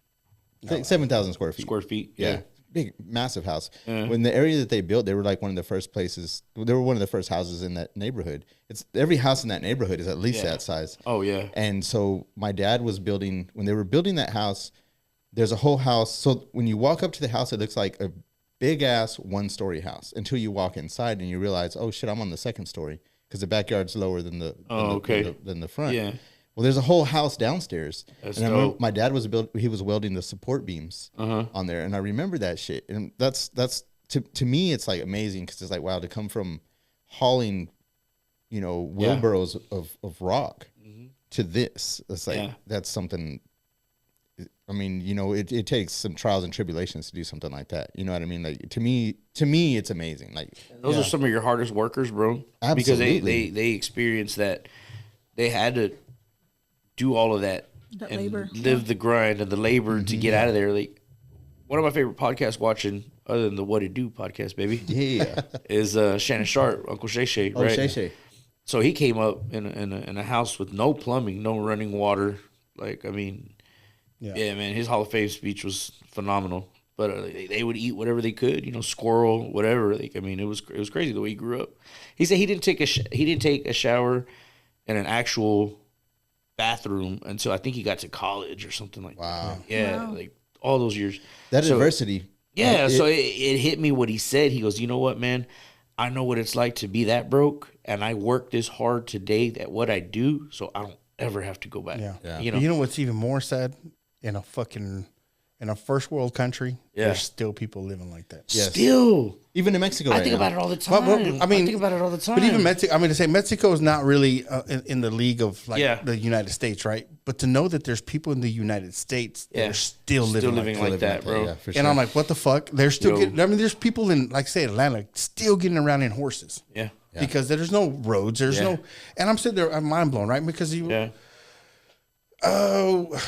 like 7,000 square feet. Yeah. Big, massive house. Yeah. When the area that they built, they were like one of the first places. They were one of the first houses in that neighborhood. It's every house in that neighborhood is at least that size. Oh yeah. And so my dad was building when they were building that house. There's a whole house. So when you walk up to the house, it looks like a big ass 1-story house until you walk inside and you realize, oh shit, I'm on the 2nd story because the backyard's lower than the front. Yeah. Well, there's a whole house downstairs. That's and I remember my dad he was welding the support beams on there, and I remember that shit. And that's to me, it's like amazing because it's like, wow, to come from hauling, you know, wheelbarrows of rock to this, it's like that's something. I mean, you know, it takes some trials and tribulations to do something like that. You know what I mean? Like to me, it's amazing. Like those are some of your hardest workers, bro. Absolutely, because they experienced that. They had to do all of that and labor. Live the grind and the labor to get out of there. Like one of my favorite podcasts watching, other than the What It Do podcast, baby, is Shannon Sharp, Uncle Shay Shay. Oh, right? Shay Shay. So he came up in a house with no plumbing, no running water. Like I mean, man, his Hall of Fame speech was phenomenal. But they would eat whatever they could, you know, squirrel, whatever. Like I mean, it was crazy the way he grew up. He said he didn't take a shower in an actual bathroom until I think he got to college or something like that. Yeah, like all those years. That adversity. Yeah, so it hit me what he said. He goes, you know what, man? I know what it's like to be that broke, and I work this hard today at what I do, so I don't ever have to go back. Yeah. You know what's even more sad? In a first world country, there's still people living like that. Yes. Still. Even in Mexico, I think about it all the time. I think about it all the time. But even Mexico, I mean, to say Mexico is not really in the league of like the United States, right? But to know that there's people in the United States that are still living like that, bro. Yeah, for sure. And I'm like, what the fuck? They're still getting. I mean, there's people in, like, say, Atlanta, still getting around in horses. Yeah. Because there's no roads. There's no. And I'm sitting there, I'm mind blown, right? Because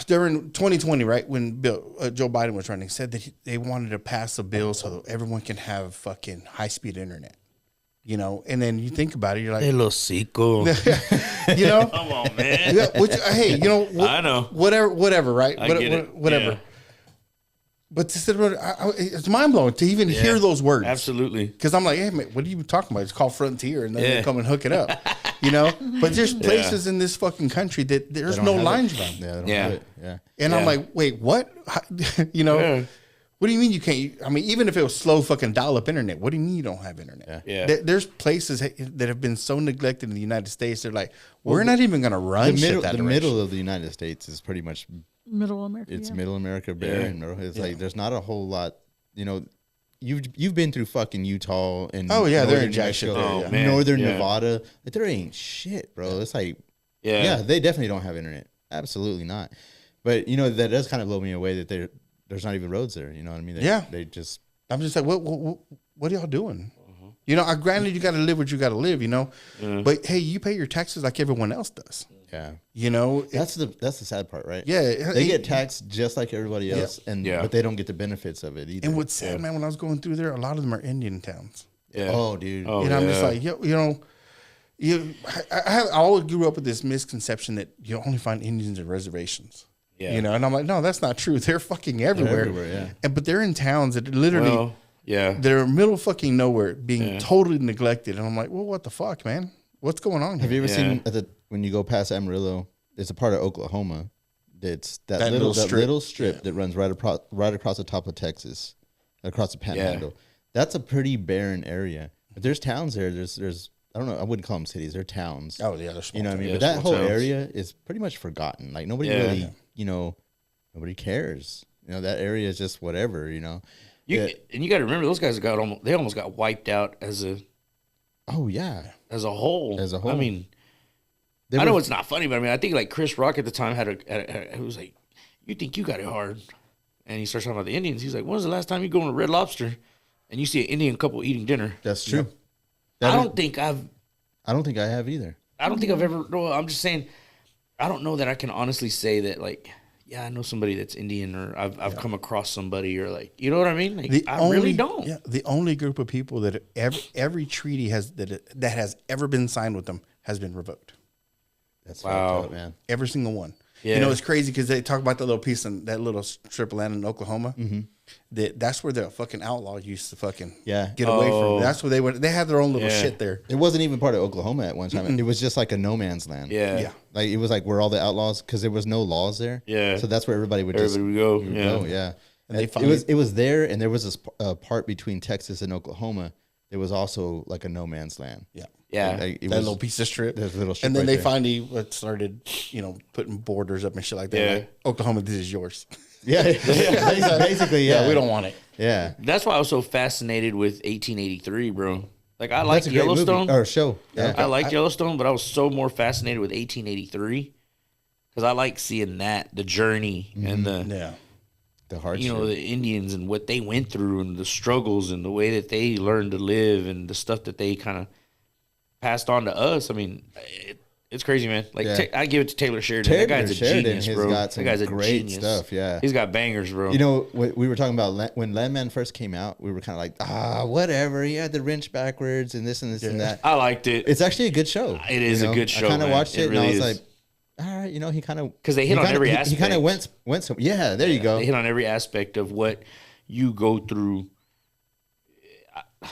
during 2020, right, when Joe Biden was running, said that they wanted to pass a bill so that everyone can have fucking high-speed internet, you know? And then you think about it, you're like... El hocico. You know? Come on, man. Hey, you know... I know. Whatever, right? Whatever. Yeah. But it's mind-blowing to even hear those words. Absolutely. Because I'm like, hey, man, what are you talking about? It's called Frontier, and then they come and hook it up. You know? But there's places in this fucking country that there's no lines around. Yeah, they don't have it. Yeah. And I'm like, wait, what? You know? What do you mean you can't? I mean, even if it was slow fucking dial-up internet, what do you mean you don't have internet? Yeah. There's places that have been so neglected in the United States. They're like, we're not even going to run the middle of the United States is pretty much Middle America. it's middle America, barren. It's like there's not a whole lot. You know, you've been through fucking Utah and they're in jack shit there, Northern Nevada. Like, there ain't shit, bro. It's like they definitely don't have internet. Absolutely not. But you know that does kind of blow me away that there's not even roads there. You know what I mean? They just. I'm just like, what are y'all doing? You know, granted, you got to live what you got to live. You know, but hey, you pay your taxes like everyone else does. Yeah, you know, that's the sad part, right? Yeah, they get taxed just like everybody else, but they don't get the benefits of it either. And what's sad, man, when I was going through there, a lot of them are Indian towns. Yeah. Oh, dude. And I'm just like, I always grew up with this misconception that you only find Indians in reservations. Yeah. You know, and I'm like, no, that's not true. They're fucking everywhere. But they're in towns that literally, they're middle fucking nowhere, being totally neglected. And I'm like, well, what the fuck, man? What's going on here? Have you ever seen when you go past Amarillo? There's a part of Oklahoma that's that little strip that runs right across the top of Texas, across the Panhandle. That's a pretty barren area. But there's towns there. There's I don't know. I wouldn't call them cities. They're towns. Oh yeah, they're small. You know what I mean? But that whole area is pretty much forgotten. Like nobody really, nobody cares. You know, that area is just whatever. You know. And you got to remember, those guys almost got wiped out as a. Oh yeah. As a whole. I mean, I know it's not funny, but I mean, I think like Chris Rock at the time he was like, "You think you got it hard?" And he starts talking about the Indians. He's like, "When's the last time you go to Red Lobster and you see an Indian couple eating dinner?" That's true. I don't think I have either. I don't think I've ever. No, I'm just saying, I don't know that I can honestly say that like, yeah, I know somebody that's Indian, or I've come across somebody, or like, you know what I mean? Like, really don't. Yeah, the only group of people that every treaty that has ever been signed with them has been revoked. That's wow, up, man. Every single one. Yeah. You know, it's crazy because they talk about the little piece in that little strip of land in Oklahoma. Mm-hmm. That's where the fucking outlaws used to fucking get away from. That's where they went. They had their own little shit there. It wasn't even part of Oklahoma at one time. Mm-mm. It was just like a no man's land. Yeah. Like it was like where all the outlaws, because there was no laws there. Yeah. So that's where everybody would go. Yeah. And it was there, and there was this part between Texas and Oklahoma. It was also like a no man's land. Yeah. That little piece of strip. And then they finally started, putting borders up and shit like that. Yeah. Like, Oklahoma, this is yours. Yeah. Basically, yeah. We don't want it. Yeah. That's why I was so fascinated with 1883, bro. Like, I like Yellowstone. Or show. Yeah. I like Yellowstone, but I was so more fascinated with 1883 because I like seeing the journey and the hardship. The Indians and what they went through and the struggles and the way that they learned to live and the stuff that they kind of passed on to us. I mean, it's crazy, man. Like I give it to Taylor Sheridan. That guy's a genius, bro. Got some great stuff. Yeah, he's got bangers, bro. You know, we were talking about when Landman first came out. We were kind of like, whatever. He had the wrench backwards and this and this and that. I liked it. It's actually a good show. It is a good show. I kind of watched it and I was like, all right, he kind of because they hit on every aspect. He kind of went some. Yeah, there you go. They hit on every aspect of what you go through.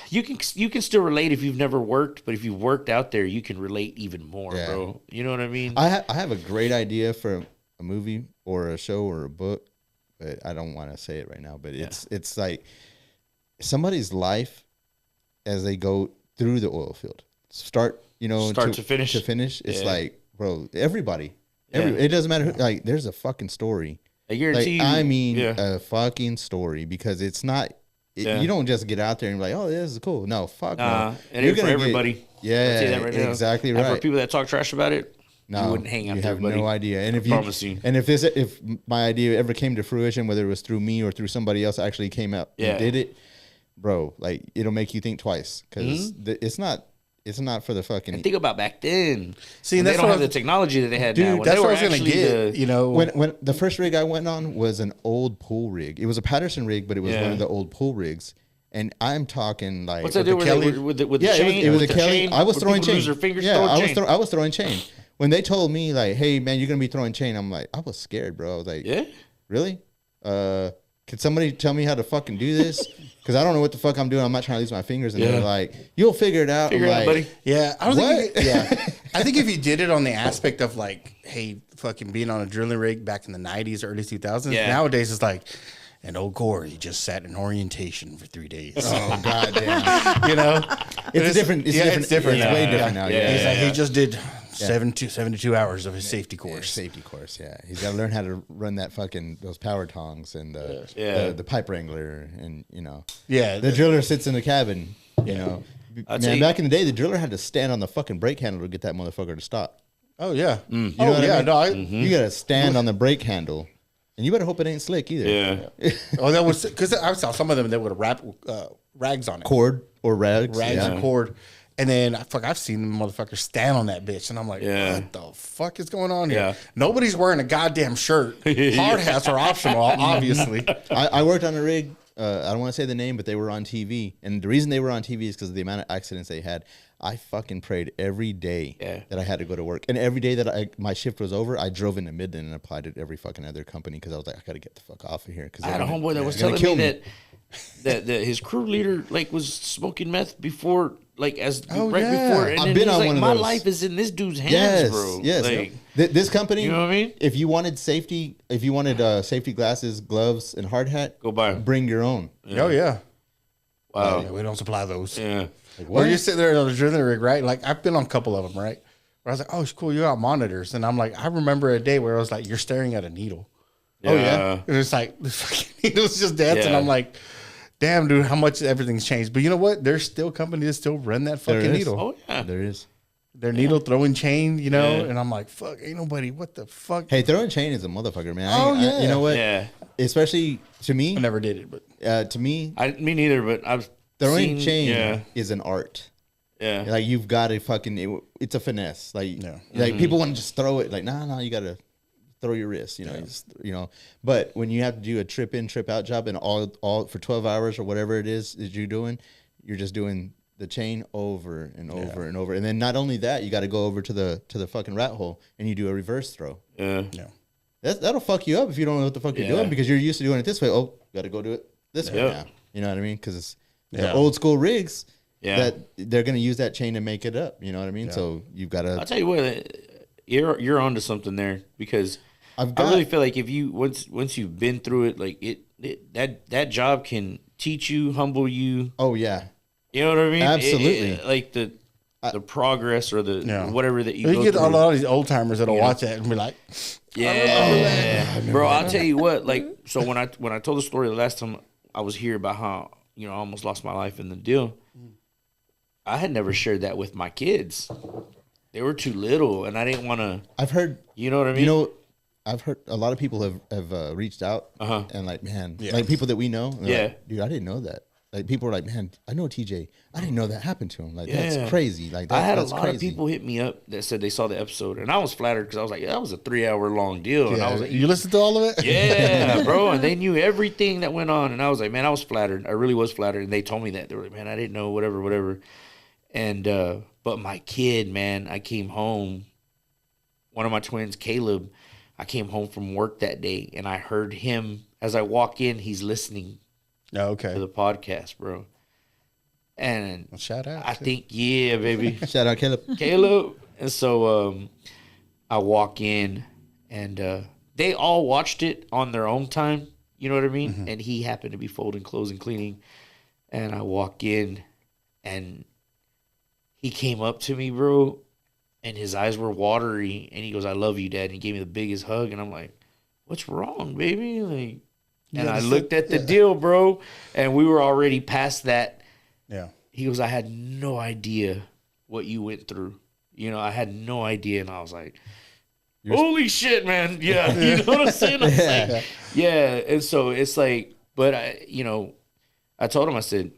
You can still relate if you've never worked, but if you've worked out there, you can relate even more, bro. You know what I mean? I have a great idea for a movie or a show or a book, but I don't want to say it right now. But it's like somebody's life as they go through the oil field, start to finish. It's like, bro, everybody. It doesn't matter. Like, there's a fucking story. I guarantee a fucking story, because it's not. You don't just get out there and be like, oh, this is cool. No, fuck no. It ain't for everybody. I'll say that right now. Exactly right. And for people that talk trash about it, you wouldn't hang out there, buddy. You have no idea. And if my idea ever came to fruition, whether it was through me or through somebody else actually came out and did it, bro, like, it'll make you think twice, because it's not for the fucking. And think about back then. See, they don't have the technology that they had now. That's what I was gonna get. When the first rig I went on was an old pool rig. It was a Patterson rig, but it was one of the old pool rigs. And I'm talking like, what's that do with the chain? It was a Kelly. I was throwing chain. I was throwing chain. When they told me like, hey man, you're gonna be throwing chain, I'm like, I was scared, bro. I was like, really? Could somebody tell me how to fucking do this? Because I don't know what the fuck I'm doing. I'm not trying to lose my fingers. And they're like, you'll figure it out. Figure it out, buddy. Yeah. I think if you did it on the aspect of like, hey, fucking being on a drilling rig back in the 90s, early 2000s, nowadays it's like, And old Corey just sat in orientation for 3 days. Oh goddamn! You know, It's different. It's different. It's different. It's way Yeah. different now. Yeah. He's like, he just did 72 hours of his safety Yeah, course. safety course. Yeah, he's got to learn how to run that those power tongs and the pipe wrangler, and Yeah. the driller sits in the cabin. You know, I'll tell man, you- back in the day, the driller had to stand on the fucking brake handle to get that motherfucker to stop. Oh yeah. You know Oh what I yeah. mean? No. You got to stand on the brake handle, and you better hope it ain't slick either. Yeah. Oh, that was because I saw some of them that would wrap rags on it, Cord or rags. rags yeah. and cord, and then I've seen them motherfuckers stand on that bitch, and I'm like, Yeah. what the fuck is going on here? Yeah. Nobody's wearing a goddamn shirt. Hard hats are optional, obviously. I worked on a rig. I don't want to say the name, but they were on TV, and the reason they were on TV is because of the amount of accidents they had. I fucking prayed every day that I had to go to work, and every day that my shift was over, I drove into Midland and applied at every fucking other company because I was like, I gotta get the fuck off of here. Because I had a homeboy that was telling me that his crew leader like was smoking meth before, like yeah. before. And I've then been he's on like, one of my those. life is in this dude's hands, Yes, bro. yes. Like, This company, you know what I mean? If you wanted safety, safety glasses, gloves, and hard hat, go buy 'em. bring your own. Oh yeah. Wow. Yeah, we don't supply those. Yeah. Or you sit there on the drilling rig, right? Like I've been on a couple of them, right? Where I was like, oh, it's cool. You got monitors, and I'm like, I remember a day where I was like, you're staring at a needle. Yeah. Oh yeah. And it's like the fucking needle's just dancing. Yeah. I'm like, damn, dude, how much everything's changed. But you know what? There's still companies that still run that There fucking is. needle. Oh yeah. There is. Their needle throwing chain, Yeah. and I'm like, fuck, ain't nobody. What the fuck? Hey, throwing chain is a motherfucker, man. Oh, you know what? Yeah. Especially to me, I never did it, but to me, Me neither, but I've throwing seen, chain Yeah. is an art. Yeah. Like you've got to fucking, it's a finesse. Like, people want to just throw it. Like, nah, you got to throw your wrist. But when you have to do a trip in, trip out job, and all for 12 hours or whatever it is that you're doing, you're just doing the chain over and over and over. And then not only that, you got to go over to the fucking rat hole and you do a reverse throw. Yeah. That'll fuck you up if you don't know what the fuck you're doing, because you're used to doing it this way. Oh, got to go do it this way now. You know what I mean? Because it's the old school rigs that they're going to use that chain to make it up. You know what I mean? So you've got to. I'll tell you what, you're onto something there, because I really feel like if you once you've been through it, like that job can teach you, humble you. Oh yeah. You know what I mean? Absolutely. Like the progress or the whatever that you you go get through. a lot of these old timers that'll watch that and be like, Yeah, bro. I'll tell you what. Like, so when I told the story the last time I was here about how I almost lost my life in the deal, I had never shared that with my kids. They were too little, and I didn't want to. I've heard. You know what I mean? I've heard a lot of people have reached out and like, man, Yeah. like people that we know. Yeah. Like, dude, I didn't know that. Like people are like, man, I know TJ. I didn't know that happened to him. Like that's crazy. Like I had a that's lot crazy. of people hit me up that said they saw the episode, and I was flattered because I was like, that was a 3-hour long deal, and I was like, you listened to all of it? yeah, bro, and they knew everything that went on, and I was like, man, I was flattered. I really was flattered, and they told me that. They were like, man, I didn't know, whatever. And but my kid, man, I came home. One of my twins, Caleb, I came home from work that day, and I heard him as I walk in. He's listening Oh, okay. to the podcast, bro. And Well, shout out. I think, yeah, baby. Shout out Caleb. Caleb. And so I walk in, and they all watched it on their own time. You know what I mean? Mm-hmm. And he happened to be folding clothes and cleaning. And I walk in, and he came up to me, bro, and his eyes were watery. And he goes, I love you, Dad. And he gave me the biggest hug. And I'm like, what's wrong, baby? Like, and I looked at the deal, bro, and we were already past that. Yeah. He goes, I had no idea what you went through. I had no idea. And I was like, holy shit, man. Yeah. You know what I'm saying? I was like, yeah. And so it's like, but I told him, I said,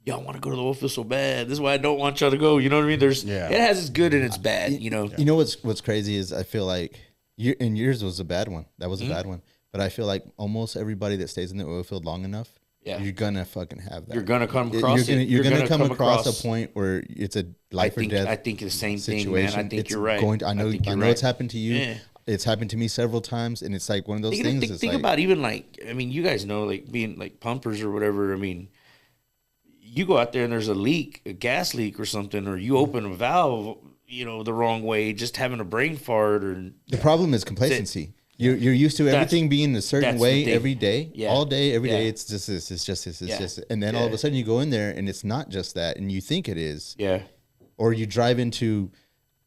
y'all want to go to the oil field so bad. This is why I don't want y'all to go. You know what I mean? It has its good and its bad, You know what's crazy is I feel like yours was a bad one. That was a bad one. But I feel like almost everybody that stays in the oil field long enough, you're gonna fucking have that. You're gonna come across You're gonna come across a point where it's a life or death. I think the same situation. thing, man. I think it's you're right. I know it's happened to you. Yeah. It's happened to me several times, and it's like one of those things. Think about even like, I mean, you guys know, like being like pumpers or whatever. I mean, you go out there and there's a leak, a gas leak or something, or you open a valve, the wrong way, just having a brain fart, or the problem is complacency. You're used to everything being a certain way every day, all day, every day. It's just this. It's just this. It's just this. And then all of a sudden you go in there and it's not just that, and you think it is. Yeah. Or you drive into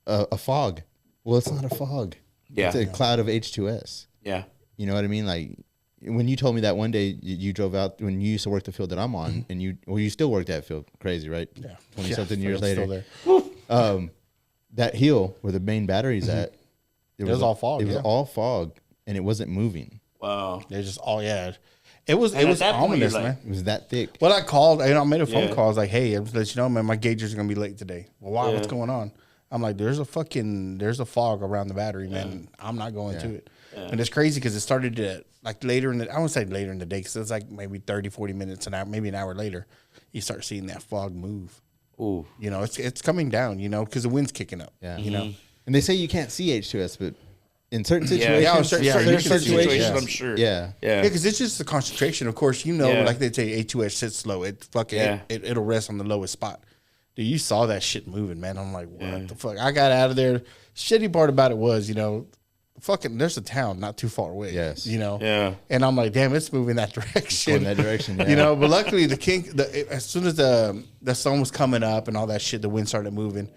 a fog. Well, it's not a fog. Yeah. It's a cloud of H2S. Yeah. You know what I mean? Like when you told me that one day you drove out when you used to work the field that I'm on, and you still work that field. Crazy, right? Yeah. 20-something years later. Still there. That hill where the main battery's at, it was all fog. It was all fog, and it wasn't moving. Wow. They just It was that point, ominous, like- man. It was that thick. Well, I called. I made a phone call. I was like, "Hey, I was let you know, man. My gauges are gonna be late today." Well, why? What's going on? I'm like, "There's a fog around the battery, man. I'm not going to it." And it's crazy because it started to like later in the. I won't say later in the day because it's like maybe 30, 40 minutes an hour, maybe an hour later, you start seeing that fog move. Ooh. You know, it's coming down. You know, because the wind's kicking up. Yeah. You know, And they say you can't see H2S, but in certain situations, Yeah, Certain you can see situations, it, I'm sure. yeah. Yeah. because it's just the concentration. Of course, you know, Yeah. like they say, A2S sits slow. It fucking it'll rest on the lowest spot. Dude, you saw that shit moving, man. I'm like, what the fuck? I got out of there. Shitty part about it was, you know, fucking there's a town not too far away. Yes. You know? Yeah. And I'm like, damn, it's moving that direction. Going that direction, yeah. You know, but luckily as soon as the sun was coming up and all that shit, the wind started moving.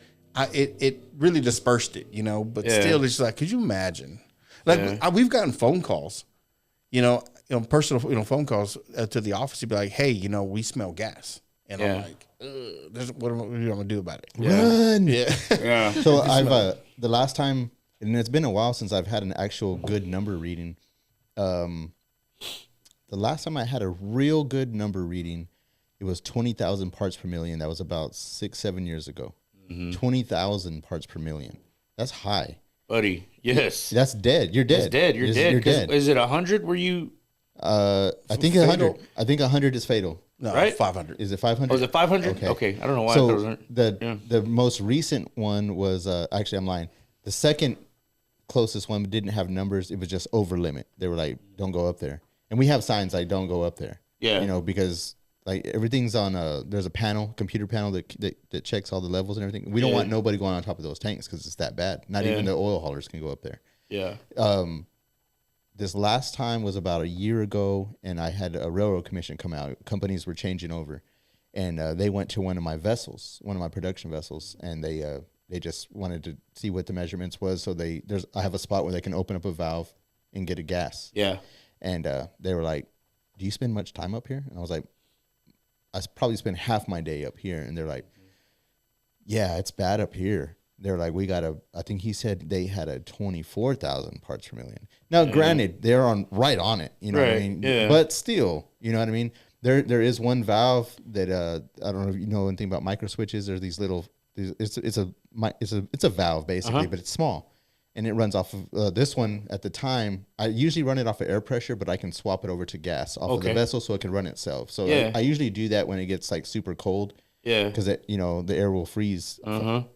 It really dispersed it, you know, but still it's like, could you imagine? Like we've gotten phone calls, you know, personal, phone calls to the office to be like, hey, you know, we smell gas. And I'm like, what am I going to do about it? Run. Yeah. Yeah. So I've the last time, and it's been a while since I've had an actual good number reading. The last time I had a real good number reading, it was 20,000 parts per million. That was about 6-7 years ago. 20,000 parts per million. That's high. Buddy. Yes. That's dead. You're dead. It's dead. You're dead. You're dead. Is it 100 where you... I think Fatal? 100. I think 100 is fatal. No, Right? 500. Is it 500? Oh, is it 500? Okay. I don't know why I thought it was So 100. the most recent one was actually I'm lying. The second closest one didn't have numbers. It was just over limit. They were like, don't go up there. And we have signs like don't go up there. Yeah. You know, because like everything's on there's a computer panel that checks all the levels and everything. We don't want nobody going on top of those tanks because it's that bad. Not even the oil haulers can go up there. Yeah. This last time was about a year ago, and I had a railroad commission come out. Companies were changing over, and they went to one of my vessels, one of my production vessels, and they just wanted to see what the measurements was. So I have a spot where they can open up a valve and get a gas. Yeah. And they were like, "Do you spend much time up here?" And I was like, "I probably spend half my day up here." And they're like, "Yeah, it's bad up here." They're like, I think he said they had a 24,000 parts per million. Now, granted, they're right on it, you know what I mean? Yeah. But still, you know what I mean? There is one valve that, I don't know if you know anything about micro switches. There's these little, it's a valve basically, but it's small. And it runs off of this one at the time. I usually run it off of air pressure, but I can swap it over to gas off of the vessel so it can run itself. So I usually do that when it gets like super cold. Yeah. Because the air will freeze.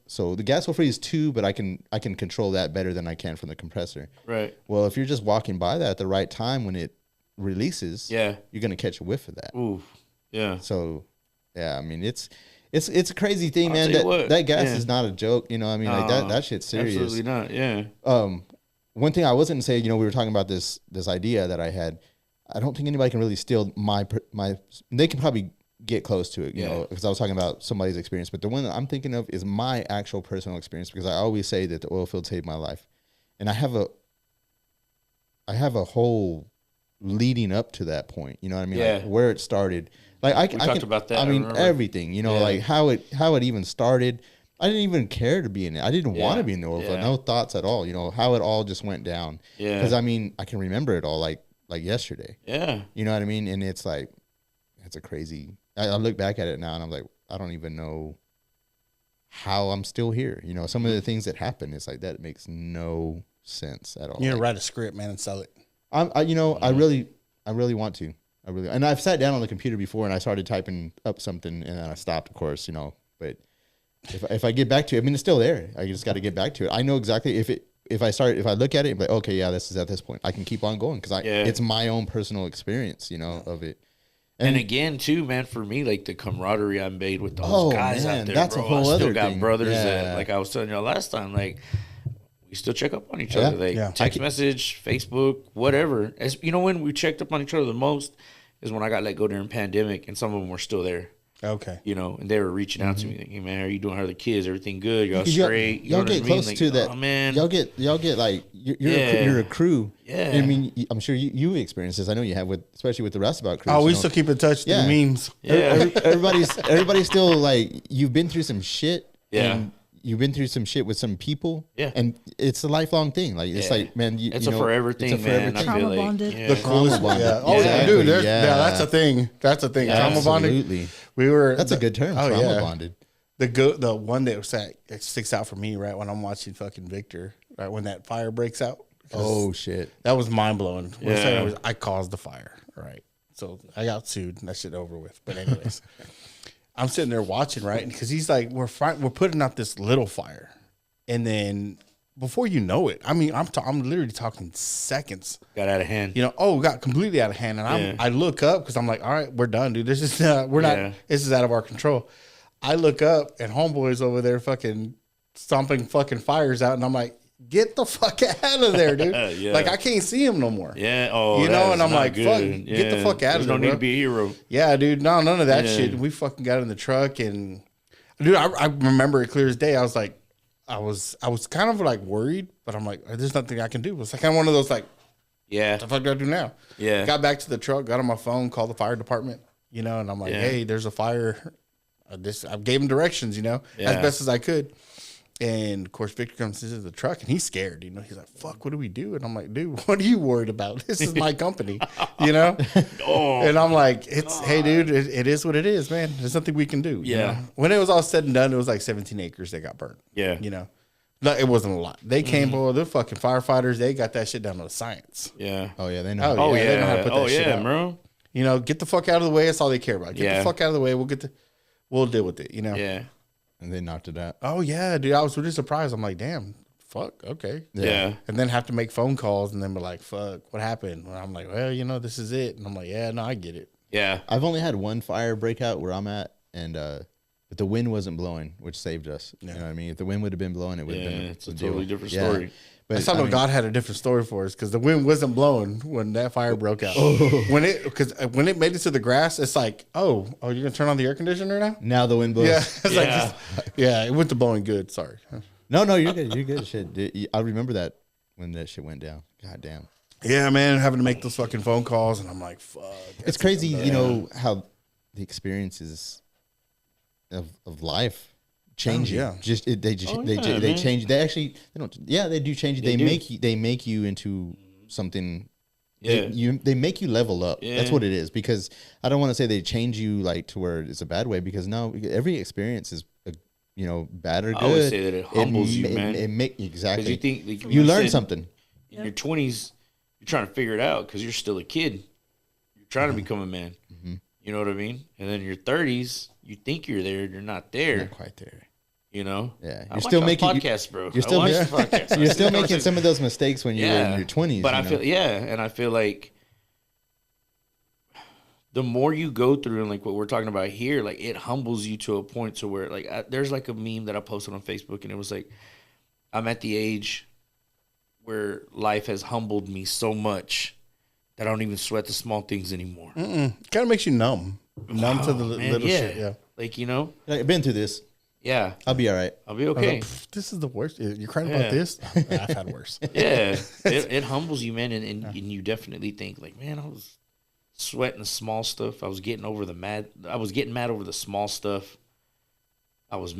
So the gas will freeze too, but I can control that better than I can from the compressor. Right. Well, if you're just walking by that at the right time when it releases, you're gonna catch a whiff of that. Ooh. Yeah. So, yeah, I mean it's a crazy thing, man. tell you what, That gas is not a joke. You know, what I mean, like that shit's serious. Absolutely not. Yeah. One thing I was gonna say, we were talking about this idea that I had. I don't think anybody can really steal my. They can probably get close to it, you know, because I was talking about somebody's experience, but the one that I'm thinking of is my actual personal experience, because I always say that the oil field saved my life, and I have a whole leading up to that point, you know what I mean? Like where it started. Like I talked about that. I mean, everything, you know, like how it even started. I didn't even care to be in it. I didn't want to be in the oil field. No thoughts at all. You know how it all just went down. Yeah. Because I mean, I can remember it all like yesterday. Yeah. You know what I mean? And it's like, it's a crazy. I look back at it now and I'm like, I don't even know how I'm still here. You know, some of the things that happen, it's like that makes no sense at all. You need to write a script, man, and sell it. I really want to. And I've sat down on the computer before and I started typing up something and then I stopped, of course, you know. But if I get back to it, I mean, it's still there. I just got to get back to it. I know exactly if I look at it, like, okay, yeah, this is at this point. I can keep on going because it's my own personal experience, you know, of it. And again, too, man, for me, like the camaraderie I made with those guys out there, that's bro. A whole I still other got thing. brothers that, like I was telling you last time, like we still check up on each other. Like Yeah. text message, Facebook, whatever. As you know, when we checked up on each other the most is when I got let go during pandemic, and some of them were still there. Okay. You know, and they were reaching out to me, like, "Hey man, how are you doing? How are the kids? Everything good? Y'all Because straight?" Y'all get close to that. Oh man, Y'all get like you're a crew. Yeah. I mean, I'm sure you experienced this. I know you have especially with the Roustabout crew. Oh, we still keep in touch through Yeah. memes. yeah, Everybody's still like, you've been through some shit. Yeah. And you've been through some shit with some people. Yeah. And it's a lifelong thing. Like, it's Yeah. like, man, it's you a know, forever thing, it's a forever man. I thing. feel Trauma like bonded. yeah. The coolest one. bonded. Yeah. Oh, Exactly, dude. Yeah, yeah. that's a thing. That's a thing. Trauma bonding. Absolutely. We were. That's a good term. Oh, trauma yeah. bonded. The one that sticks out for me, right, when I'm watching fucking Victor, right, when that fire breaks out. 'Cause Oh, shit. that was mind blowing. Yeah. I caused the fire, right? So I got sued and that shit over with. But anyways, I'm sitting there watching, right, because he's like, we're putting out this little fire, and then before you know it, I mean, I'm literally talking seconds. Got out of hand. You know, got completely out of hand, and I look up because I'm like, all right, we're done, dude. This is we're Yeah. not. This is out of our control. I look up and homeboy's over there fucking stomping fucking fires out, and I'm like, get the fuck out of there, dude. Yeah. Like I can't see him no more. Yeah. Oh, You know, that and is I'm not like, good. fuck, get the fuck out of There's no there, need bro. to be a hero. Yeah, dude. No, none of that Yeah. shit. We fucking got in the truck, and dude, I remember it clear as day. I was like, I was kind of like worried, but I'm like, there's nothing I can do. It's like kind of one of those like, Yeah. what the fuck do I do now? Yeah. Got back to the truck, got on my phone, called the fire department, you know, and I'm like, Yeah. hey, there's a fire. I gave him directions, you know, as Yeah. best as I could. And of course, Victor comes into the truck and he's scared, you know. He's like, fuck, what do we do? And I'm like, dude, what are you worried about? This is my company, you know? Oh. And I'm like, hey, dude, it is what it is, man. There's nothing we can do. you Yeah. know? When it was all said and done, it was like 17 acres that got burned. Yeah. You know, no, it wasn't a lot. They came, boy, they're fucking firefighters. They got that shit down to the science. Yeah. Oh, yeah. They know. Oh, Oh yeah, yeah. they know how to put that shit out. bro. You know, get the fuck out of the way. That's all they care about. Get Yeah. the fuck out of the way. We'll deal with it, you know? Yeah. And they knocked it out. Oh, yeah, dude. I was really surprised. I'm like, damn, fuck, okay. Yeah. And then have to make phone calls and then be like, fuck, what happened? And I'm like, well, you know, this is it. And I'm like, yeah, no, I get it. Yeah. I've only had one fire breakout where I'm at, and but the wind wasn't blowing, which saved us. You know what I mean? If the wind would have been blowing, it would have Yeah. been It's a totally different story. But I thought God had a different story for us because the wind wasn't blowing when that fire broke out. When it made it to the grass, it's like, oh, you're gonna turn on the air conditioner now? now the wind blows. Yeah, it's Yeah. like, yeah, it went to blowing good. Sorry. No, you're good. You're good. Shit. I remember that when that shit went down. God damn. Yeah, man, having to make those fucking phone calls, and I'm like, fuck. It's crazy, you know, how the experiences of life change you. yeah. They change. They actually they don't. Yeah, they do change you. They do. make you into something. Yeah. They make you level up. Yeah. That's what it is. Because I don't want to say they change you like to where it's a bad way. Because no, every experience is bad or good. I always say that it humbles you, man. Exactly. Because you think like, you learn said, something. in your 20s. You're trying to figure it out because you're still a kid. You're trying to become a man. You know what I mean? And then in your 30s, you think you're there, you're not there. Not quite there. You know? Yeah, I you're watch still our making podcasts, bro. You're still I watch making, the podcasts. you're still making some of those mistakes when you're in your 20s. But you I know? feel and I feel like the more you go through and like what we're talking about here, like it humbles you to a point to where like there's like a meme that I posted on Facebook and it was like I'm at the age where life has humbled me so much that I don't even sweat the small things anymore. Kind of makes you numb to the Man, little shit. Yeah. Like, you know, Like, I've been through this. yeah, I'll be all right. I'll be I was okay. like, this is the worst. You're crying Yeah. about this? I've had worse. Yeah, it humbles you, man, and you definitely think like, man, I was sweating the small stuff. I was getting mad over the small stuff. I was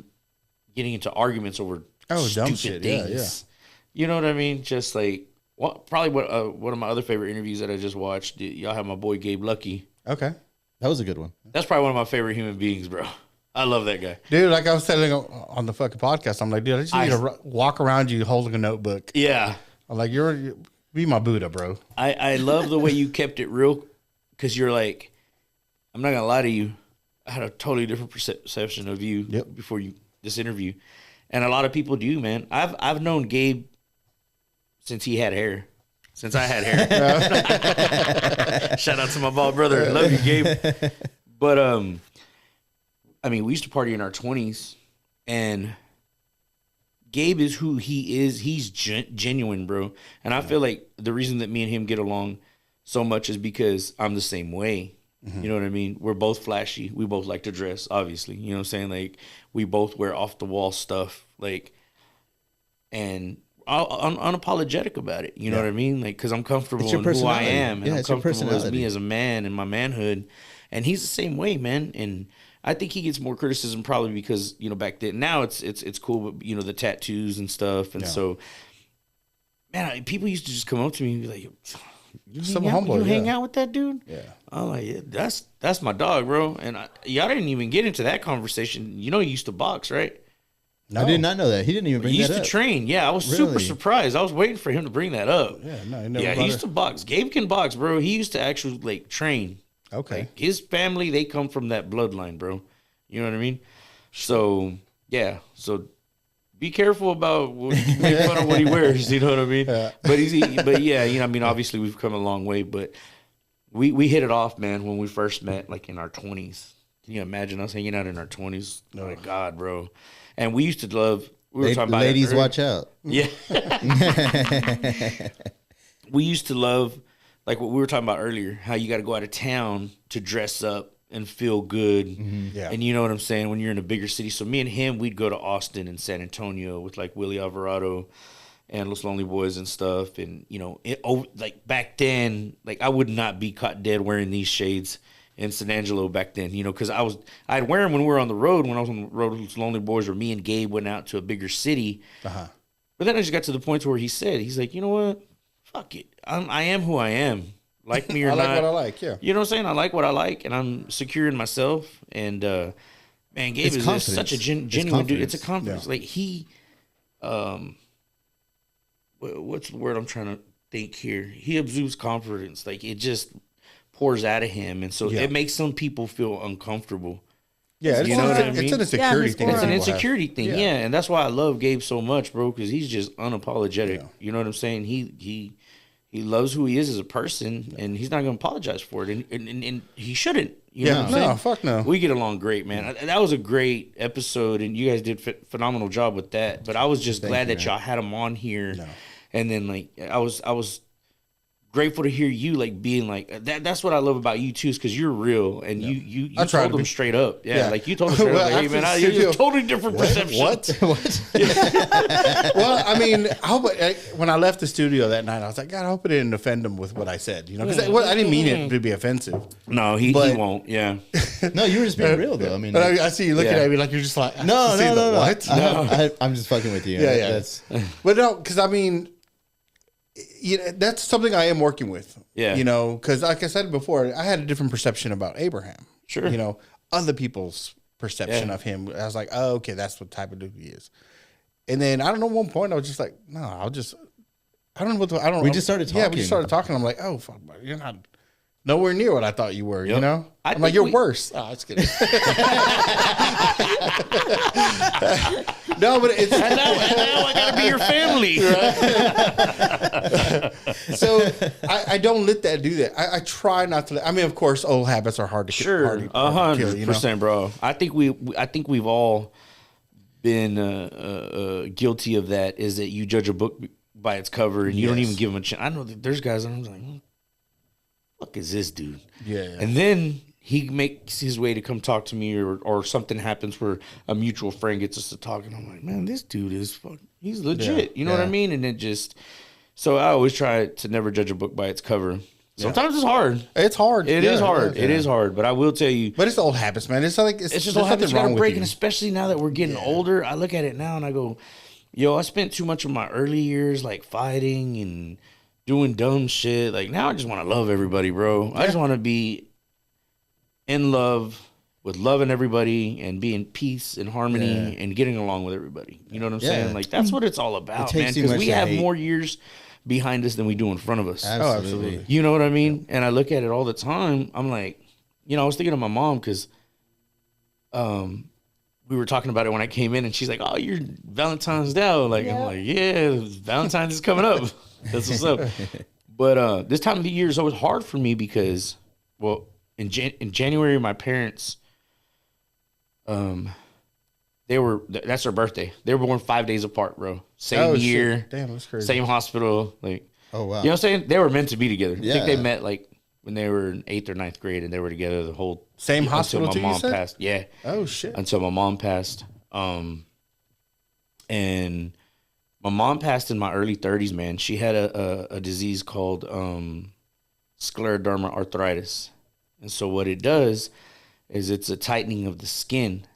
getting into arguments over dumb stupid shit. things. Yeah. You know what I mean? Just like probably one of my other favorite interviews that I just watched. Y'all have my boy Gabe Lucky. Okay. That was a good one. That's probably one of my favorite human beings, bro. I love that guy. Dude, like I was telling on the fucking podcast, I'm like, dude, I just need to walk around you holding a notebook. Yeah. I'm like, you're be my Buddha, bro. I love the way you kept it real because you're like, I'm not going to lie to you. I had a totally different perception of you before this interview. And a lot of people do, man. I've known Gabe since he had hair. Since I had hair. Shout out to my bald brother. Love you, Gabe. But, I mean, we used to party in our 20s. And Gabe is who he is. He's genuine, bro. And I feel like the reason that me and him get along so much is because I'm the same way. You know what I mean? We're both flashy. We both like to dress, obviously. You know what I'm saying? Like, we both wear off the wall stuff. Like, and I'm unapologetic about it. You know what I mean? Like, because I'm comfortable in who I am. And I'm comfortable as me as a man in my manhood. And he's the same way, man. And I think he gets more criticism probably because, you know, back then, now it's cool, but, you know, the tattoos and stuff. And so, man, people used to just come up to me and be like, you hang out with that dude? Yeah. I'm like, yeah, that's my dog, bro. And y'all didn't even get into that conversation. You know, he used to box, right? No. I did not know that. He didn't even bring that up. He used to train. Yeah, I was super surprised. I was waiting for him to bring that up. Yeah, no, he never he used to box. Gabe can box, bro. He used to actually, like, train. Okay. Like, his family, they come from that bloodline, bro. You know what I mean? So, yeah. So, be careful about making fun of what he wears. You know what I mean? Yeah. But yeah, you know, I mean, obviously we've come a long way, but we hit it off, man, when we first met, like in our 20s. Can you imagine us hanging out in our 20s? Oh my God, bro. And we used to love. We were talking about ladies, watch out. Yeah. We used to love, like what we were talking about earlier, how you got to go out of town to dress up and feel good. Yeah. And you know what I'm saying, when you're in a bigger city. So me and him, we'd go to Austin and San Antonio with like Willie Alvarado and Los Lonely Boys and stuff. And, you know, like back then, like I would not be caught dead wearing these shades in San Angelo back then, you know, because I'd wear them when we were on the road, when I was on the road with Los Lonely Boys, or me and Gabe went out to a bigger city. But then I just got to the point where he's like, you know what? Fuck it. I am who I am. Like me or not. I like what I like, yeah. You know what I'm saying? I like what I like, and I'm secure in myself. And, man, Gabe is such a genuine dude. It's a confidence. Yeah. Like, he, what's the word I'm trying to think here? He exudes confidence. Like, it just pours out of him. And so it makes some people feel uncomfortable. Yeah, you know what I mean? It's an insecurity thing. It's an insecurity thing, yeah. And that's why I love Gabe so much, bro, because he's just unapologetic. Yeah. You know what I'm saying? He loves who he is as a person, and he's not going to apologize for it, and he shouldn't. You know what I'm saying? No, fuck no. We get along great, man. That was a great episode, and you guys did phenomenal job with that. But I was just glad that y'all had him on here, and then like I was grateful to hear you like being like that. That's what I love about you too, is because you're real, and you told them straight up. Yeah, like you told them straight up. Like, hey man, you're a totally different perception. What? Well, I mean, I hope when I left the studio that night, I was like, God, I hope it didn't offend him with what I said. You know, because I didn't mean it to be offensive. No, he won't. Yeah. No, you were just being real though. I mean, but I see you looking at me like you're just like, no. What? I'm just fucking with you. Yeah. But no, because I mean, you know, that's something I am working with. Yeah. You know, because like I said before, I had a different perception about Abraham. Sure. You know, other people's perception of him. I was like, oh, okay, that's what type of dude he is. And then I don't know, one point I was just like, no, I don't know what I don't know. We just started talking. Yeah, we just started talking. I'm like, oh, fuck, you're not nowhere near what I thought you were, you know? I'm like, you're worse. Oh, it's good. No, but it's and now I gotta be your family. Right? So I don't let that do that. I try not to. I mean, of course, old habits are hard to kill. Sure, 100%, bro. I think we've all been guilty of that. Is that you judge a book by its cover and you don't even give them a chance. I know that there's guys that I'm like, fuck is this dude? Yeah. And then he makes his way to come talk to me, or something happens where a mutual friend gets us to talk, and I'm like, man, this dude is he's legit. You know what I mean? And it just, so I always try to never judge a book by its cover. Sometimes it's hard. It's hard. It is hard. It is hard. But I will tell you. But it's old habits, man. It's like it's just old habits you got to break, and especially now that we're getting older, I look at it now and I go, yo, I spent too much of my early years like fighting and doing dumb shit. Like now I just want to love everybody, bro. Yeah. I just want to be in love with loving everybody and be in peace and harmony and getting along with everybody. You know what I'm saying? Like that's what it's all about, man. Because we have more years behind us than we do in front of us. Absolutely. You know what I mean? And I look at it all the time. I'm like, you know, I was thinking of my mom because we were talking about it when I came in, and she's like, oh, you're Valentine's Day. Like, I'm like, yeah, Valentine's is coming up. That's what's up. But this time of the year is always hard for me because, well, in January, my parents, they that's their birthday. They were born 5 days apart, bro. Same year. Shit. Damn, that's crazy. Same hospital. Like, Oh wow. you know what I'm saying? They were meant to be together. I Yeah. think they met like when they were in 8th or 9th grade, and they were together the whole Same hospital until too, my you mom said? passed. Yeah, Oh shit. until my mom passed. And my mom passed in my early 30s, man. She had a disease called scleroderma arthritis. And so what it does is it's a tightening of the skin.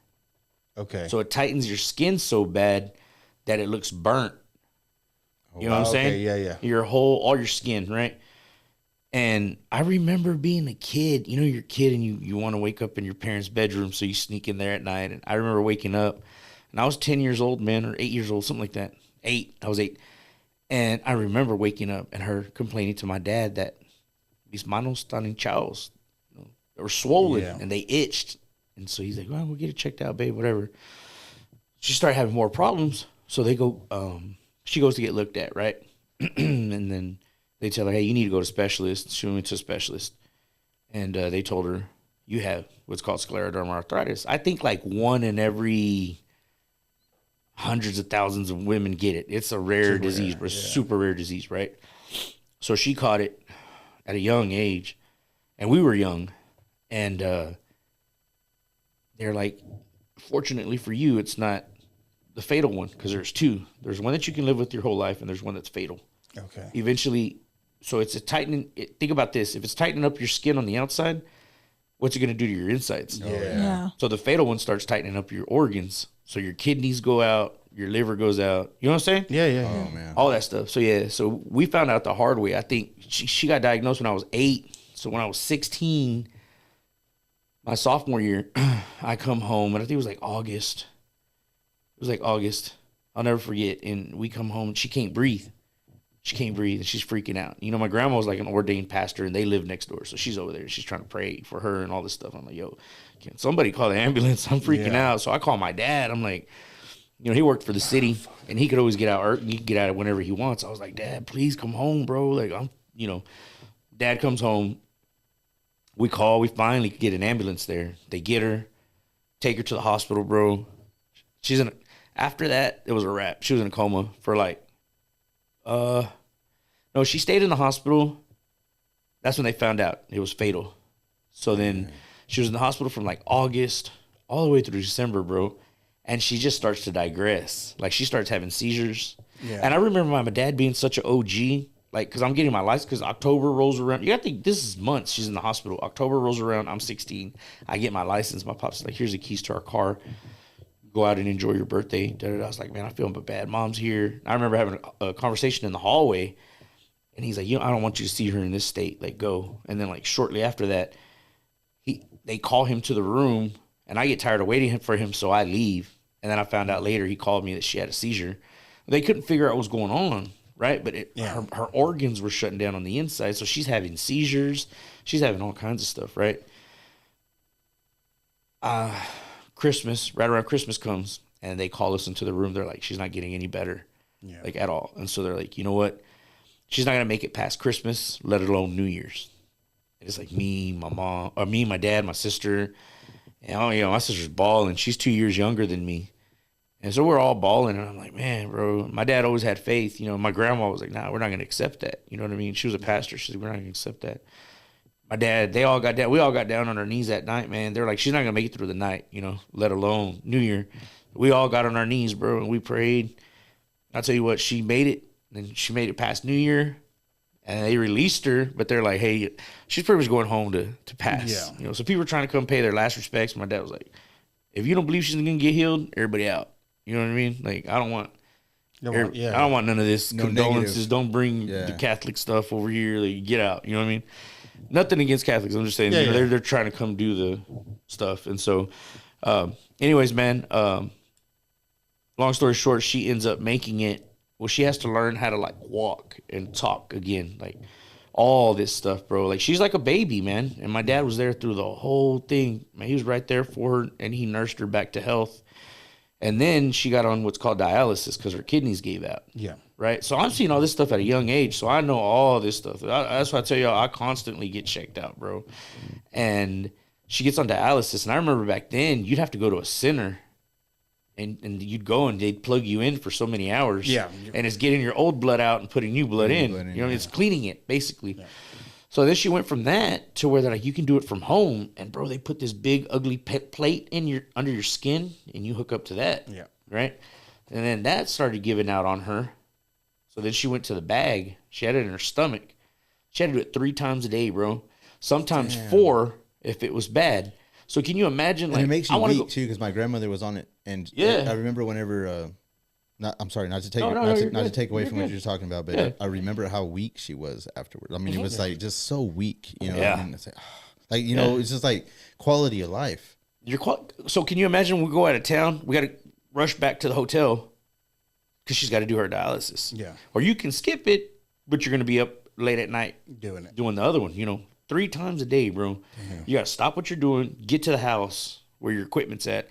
Okay. So it tightens your skin so bad that it looks burnt. You know what I'm saying? Okay, yeah. All your skin, right? And I remember being a kid, you know, you're a kid and you want to wake up in your parents' bedroom, so you sneak in there at night. And I remember waking up, and I was 10 years old, man, or 8 years old, something like that. I was 8. And I remember waking up and her complaining to my dad that these manos están hinchados. They were swollen and they itched. And so he's like, well, we'll get it checked out, babe, whatever. She started having more problems. So they go, she goes to get looked at, right? And then they tell her, hey, you need to go to specialists. She went to a specialist. And they told her, you have what's called scleroderma arthritis. I think like 1 in every hundreds of thousands of women get it. It's a rare disease, but super rare disease, right? So she caught it at a young age, and we were young. And they're like, fortunately for you, it's not the fatal one, because there's 2. There's one that you can live with your whole life, and there's one that's fatal. Okay. Eventually, so it's a tightening. Think about this. If it's tightening up your skin on the outside, what's it going to do to your insides? Yeah. So the fatal one starts tightening up your organs. So your kidneys go out, your liver goes out. You know what I'm saying? Yeah. Oh man. All that stuff. So yeah, so we found out the hard way. I think she got diagnosed when I was 8. So when I was 16, my sophomore year, I come home, and I think it was like August. It was like August. I'll never forget. And we come home, and she can't breathe. She can't breathe, and she's freaking out. You know, my grandma was like an ordained pastor, and they live next door. So she's over there. She's trying to pray for her and all this stuff. I'm like, yo, can somebody call the ambulance? I'm freaking out. So I call my dad. I'm like, you know, he worked for the city, and he could always get out. He could get out whenever he wants. I was like, Dad, please come home, bro. Like, Dad comes home. We call. We finally get an ambulance there. They get her, take her to the hospital, bro. After that, it was a wrap. She was in a coma for like, no, she stayed in the hospital. That's when they found out it was fatal. So then she was in the hospital from like August all the way through December, bro. And she just starts to digress. Like, she starts having seizures. Yeah. And I remember my dad being such an OG, like, because I'm getting my license, because October rolls around. You got to think, this is months she's in the hospital. October rolls around. I'm 16. I get my license. My pop's like, here's the keys to our car. Go out and enjoy your birthday. Da-da-da. I was like, man, I feel bad. Mom's here. I remember having a conversation in the hallway, and he's like, I don't want you to see her in this state. Like, go. And then, like, shortly after that, they call him to the room, and I get tired of waiting for him, so I leave. And then I found out later he called me that she had a seizure. They couldn't figure out what was going on, right? But her organs were shutting down on the inside, so she's having seizures. She's having all kinds of stuff, right? Christmas, right around Christmas comes, and they call us into the room. They're like, she's not getting any better, like, at all. And so they're like, you know what? She's not going to make it past Christmas, let alone New Year's. And it's like me, my mom, or me, my dad, my sister. And, my sister's bawling. She's 2 years younger than me. And so we're all bawling, and I'm like, man, bro. My dad always had faith. My grandma was like, nah, we're not going to accept that. You know what I mean? She was a pastor. She said, we're not going to accept that. My dad, we all got down on our knees that night, man. They're like, she's not going to make it through the night, let alone New Year. We all got on our knees, bro, and we prayed. I'll tell you what, she made it. And she made it past New Year, and they released her, but they're like, hey, she's pretty much going home to pass. Yeah. So people were trying to come pay their last respects. My dad was like, if you don't believe she's going to get healed, everybody out. You know what I mean? Like, I don't want none of this condolences. Negative. Don't bring the Catholic stuff over here. Like, get out. You know what I mean? Nothing against Catholics. I'm just saying, they're trying to come do the stuff. And so, anyways, man, long story short, she ends up making it. Well, she has to learn how to, like, walk and talk again. Like, all this stuff, bro. Like, she's like a baby, man. And my dad was there through the whole thing. Man, he was right there for her, and he nursed her back to health. And then she got on what's called dialysis because her kidneys gave out. Yeah. Right? So I'm seeing all this stuff at a young age, so I know all this stuff. That's why I tell y'all, I constantly get checked out, bro. And she gets on dialysis, and I remember back then, you'd have to go to a center and you'd go and they'd plug you in for so many hours. Yeah. And it's getting your old blood out and putting new blood in. You know, it's cleaning it basically. Yeah. So then she went from that to where they're like, you can do it from home. And bro, they put this big ugly plate under your skin and you hook up to that. Yeah. Right. And then that started giving out on her. So then she went to the bag. She had it in her stomach. She had to do it 3 times a day, bro. Sometimes 4 if it was bad. So can you imagine? Like, and it makes you weak too, because my grandmother was on it, and I remember whenever. I'm sorry, not to take away from what you're talking about, but I remember how weak she was afterwards. I mean, it was like just so weak, you know. Yeah. I mean, it's like you know, it's just like quality of life. So can you imagine? We go out of town, we got to rush back to the hotel because she's got to do her dialysis. Yeah. Or you can skip it, but you're going to be up late at night doing the other one. You know, 3 times a day, bro. Damn. You got to stop what you're doing, get to the house where your equipment's at,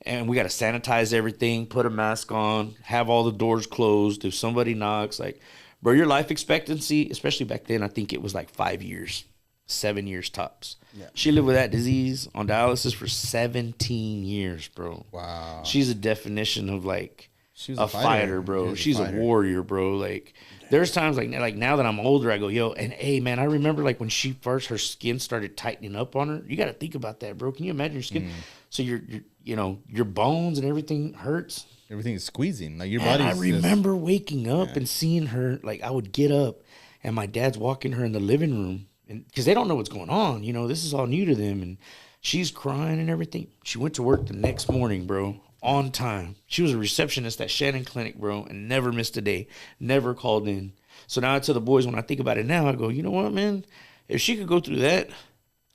and we got to sanitize everything, put a mask on, have all the doors closed. If somebody knocks, like, bro, your life expectancy, especially back then, I think it was like 5 years, 7 years tops. Yeah. She lived with that disease on dialysis for 17 years, bro. Wow. She's a definition of like a fighter, bro. She's a warrior, bro. Like, there's times like now that I'm older, I go, yo, and hey, man, I remember like when her skin started tightening up on her. You got to think about that, bro. Can you imagine your skin? So your bones and everything hurts. Everything is squeezing. Like your body. I remember waking up and seeing her. Like I would get up, and my dad's walking her in the living room, and because they don't know what's going on, you know, this is all new to them, and she's crying and everything. She went to work the next morning, bro. On time. She was a receptionist at Shannon Clinic, bro, and never missed a day. Never called in. So now I tell the boys, when I think about it now, I go, you know what, man? If she could go through that,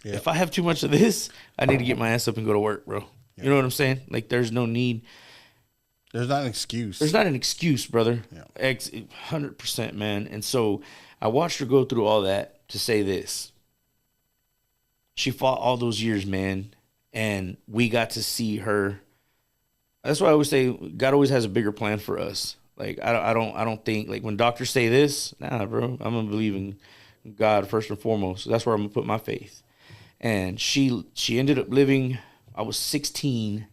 if I have too much of this, I need to get my ass up and go to work, bro. You know what I'm saying? Like, there's no need. There's not an excuse. There's not an excuse, brother. 100%, man. And so I watched her go through all that to say this. She fought all those years, man, and we got to see her. That's why I always say God always has a bigger plan for us. Like I don't think like when doctors say this, nah, bro. I'm gonna believe in God first and foremost. So that's where I'm gonna put my faith. And she ended up living. I was 16